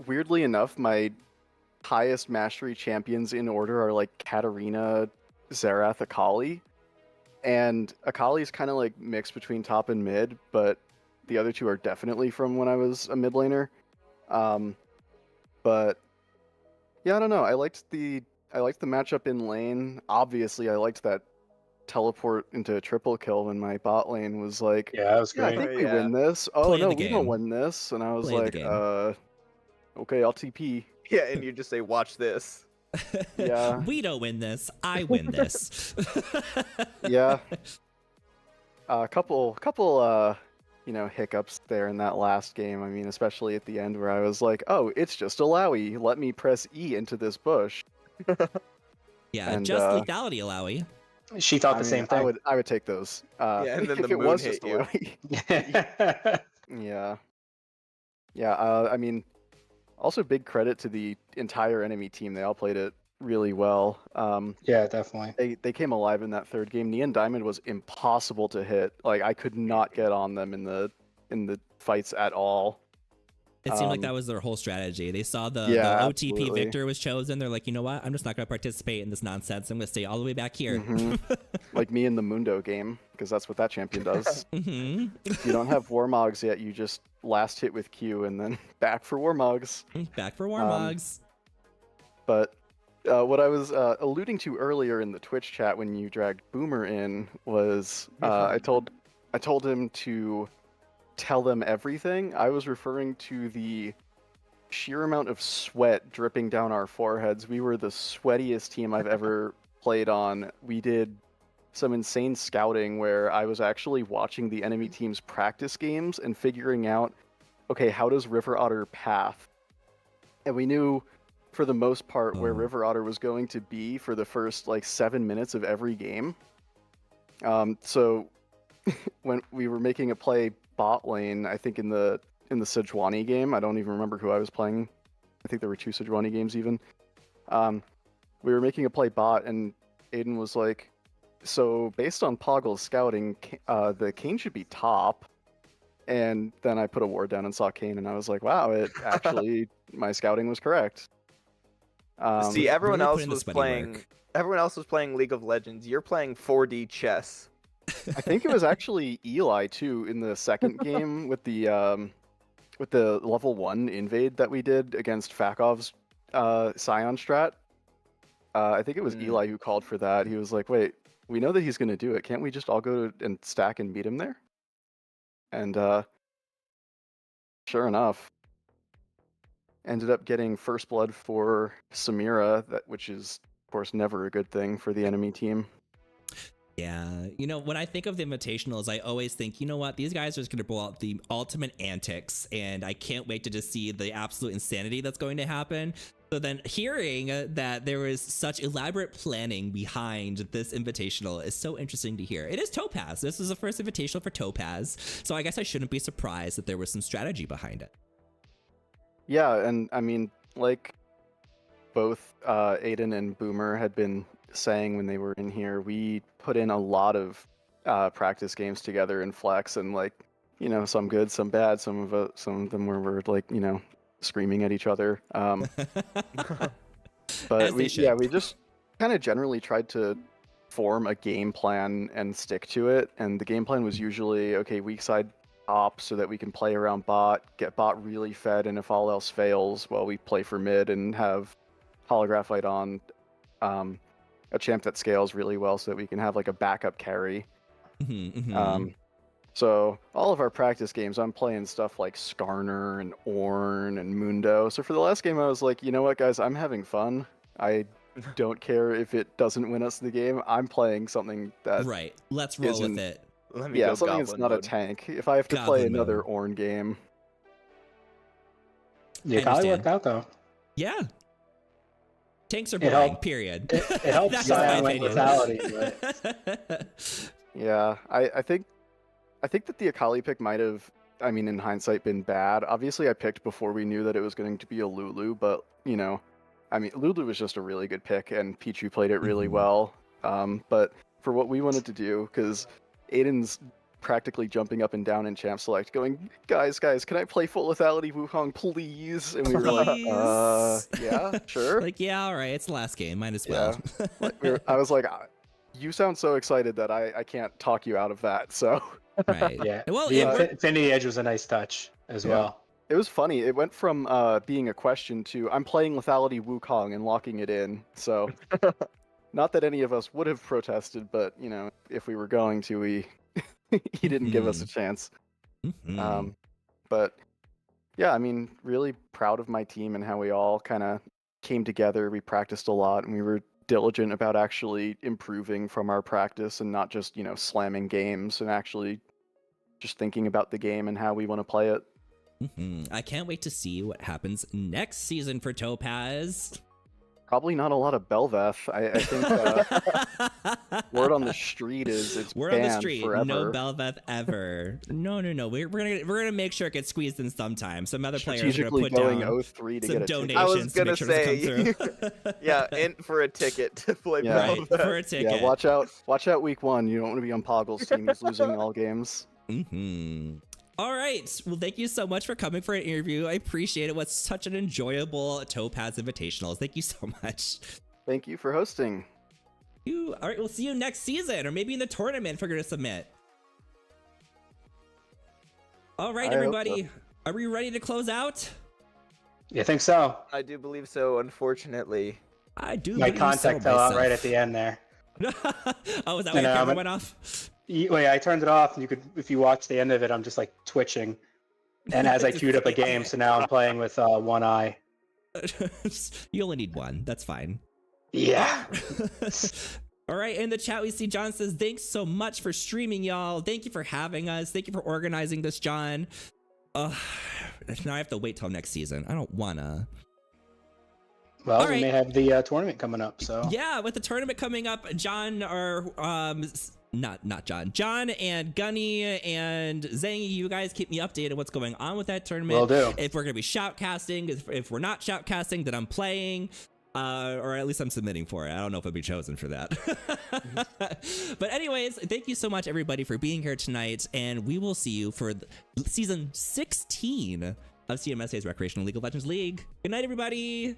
weirdly enough, my highest mastery champions in order are like Katarina, Xerath, Akali. And Akali is kind of like mixed between top and mid, but the other two are definitely from when I was a mid laner. But yeah, I don't know. I liked the matchup in lane. Obviously, I liked that teleport into a triple kill when my bot lane was like, yeah, that was great. I think we win this. Oh Play no, the we game. don't win this. And I was Play the like, game. okay, I'll TP. Yeah, and you just say, watch this. Yeah. We don't win this. I win this. Yeah. A couple hiccups there in that last game. I mean, especially at the end where I was like, oh, it's just Alawi. Let me press E into this bush. Yeah, And, just lethality Alawi. She thought the same thing. I would take those. Yeah, and then if the it moon was hit just you. Alawi. Yeah. Yeah, I mean, also big credit to the entire enemy team. They all played it really well. Yeah, definitely. They came alive in that third game. Neon Diamond was impossible to hit. Like, I could not get on them in the fights at all. It seemed like that was their whole strategy. They saw the OTP absolutely. Victor was chosen. They're like, you know what? I'm just not going to participate in this nonsense. I'm going to stay all the way back here. Like me in the Mundo game, because that's what that champion does. Mm-hmm. You don't have Warmogs yet. You just last hit with Q and then back for Warmogs. Back for Warmogs. But what I was alluding to earlier in the Twitch chat when you dragged Boomer in was I told him to tell them everything. I was referring to the sheer amount of sweat dripping down our foreheads. We were the sweatiest team I've ever played on. We did some insane scouting where I was actually watching the enemy team's practice games and figuring out, okay, how does River Otter path? And we knew for the most part where River Otter was going to be for the first like 7 minutes of every game. So when we were making a play bot lane, I think in the Sejuani game, I don't even remember who I was playing. I think there were 2 Sejuani games even. We were making a play bot and Aiden was like, so based on Poggle's scouting, the Kane should be top. And then I put a ward down and saw Kane, and I was like, wow, it actually, my scouting was correct. See, everyone really else put in the was sweaty playing. work. Everyone else was playing League of Legends. You're playing 4D chess. I think it was actually Eli too in the second game with the level 1 invade that we did against Fakov's Scion strat. I think it was Eli who called for that. He was like, wait, we know that he's going to do it. Can't we just all go and stack and meet him there? And sure enough, ended up getting first blood for Samira, which is, of course, never a good thing for the enemy team. Yeah, you know, when I think of the Invitationals, I always think, you know what, these guys are just going to pull out the ultimate antics, and I can't wait to just see the absolute insanity that's going to happen. So then hearing that there was such elaborate planning behind this Invitational is so interesting to hear. It is Topaz. This is the first Invitational for Topaz, so I guess I shouldn't be surprised that there was some strategy behind it. Yeah, and I mean, like both Aiden and Boomer had been saying when they were in here, we put in a lot of practice games together in Flex, and like, you know, some good, some bad, some of them were like, you know, screaming at each other. But we just kind of generally tried to form a game plan and stick to it. And the game plan was usually, okay, weak side top so that we can play around bot, get bot really fed, and if all else fails, well, we play for mid and have Holographite on a champ that scales really well so that we can have like a backup carry. So all of our practice games, I'm playing stuff like Skarner and Ornn and Mundo. So for the last game, I was like, you know what, guys, I'm having fun. I don't care if it doesn't win us the game. I'm playing something that right. Let's roll with it. Let me go something that's Goblin not mode. a tank. If I have to play another Ornn game, Yeah, Kali worked out though. Yeah. Tanks are It boring, helped- period. It helps That's just my Scion win opinion. lethality, but yeah, I think that the Akali pick might have, I mean, in hindsight, been bad. Obviously, I picked before we knew that it was going to be a Lulu, but, you know, I mean, Lulu was just a really good pick, and Pichu played it really well. But for what we wanted to do, because Aiden's practically jumping up and down in Champ Select, going, guys, can I play full lethality Wukong, please? And we were like, yeah, sure. Like, yeah, all right, it's the last game, might as well. I was like, you sound so excited that I can't talk you out of that, so... Right. yeah. Well, the Infinity Edge was a nice touch as well. It was funny. It went from being a question to I'm playing lethality Wukong and locking it in. So, not that any of us would have protested, but you know, if we were going to, he didn't give us a chance. But yeah, I mean, really proud of my team and how we all kind of came together. We practiced a lot, and we were diligent about actually improving from our practice and not just, you know, slamming games, and actually just thinking about the game and how we want to play it. I can't wait to see what happens next season for Topaz. Probably not a lot of Belveth. I think word on the street is it's word banned on the street. forever. No Belveth ever. No. We're gonna make sure it gets squeezed in sometime. Some other players are gonna put going down 03 to some get a ticket. donations I was to gonna make sure it say, come through. yeah, in for a ticket to play Right, Belveth. for a ticket. Yeah, watch out week 1. You don't want to be on Poggle's team. He's losing all games. All right. Well, thank you so much for coming for an interview. I appreciate it. Was such an enjoyable Topaz Invitationals. Thank you so much. Thank you for hosting. All right, we'll see you next season, or maybe in the tournament if we're going to submit. All right, I hope everybody. so. Are we ready to close out? You think so? I do believe so, unfortunately. I do. My believe contact so fell out myself. right at the end there. Oh, is that why your camera went off? Wait, I turned it off, and you could, if you watch the end of it, I'm just like twitching. And as I queued up a game, so now I'm playing with one eye. You only need one. That's fine. Yeah. All right, in the chat we see John says, thanks so much for streaming, y'all. Thank you for having us. Thank you for organizing this, John. Now I have to wait till next season. I don't wanna. Well, All we right. may have the tournament coming up, so. Yeah, with the tournament coming up, John not John. John and Gunny and Zangy, you guys keep me updated what's going on with that tournament. Will do. If we're gonna be shoutcasting, if we're not shoutcasting, then I'm playing. or at least I'm submitting for it. I don't know if I'll be chosen for that. But anyways, thank you so much, everybody, for being here tonight, and we will see you for season 16 of CMSA's Recreational League of Legends League. Good night, everybody.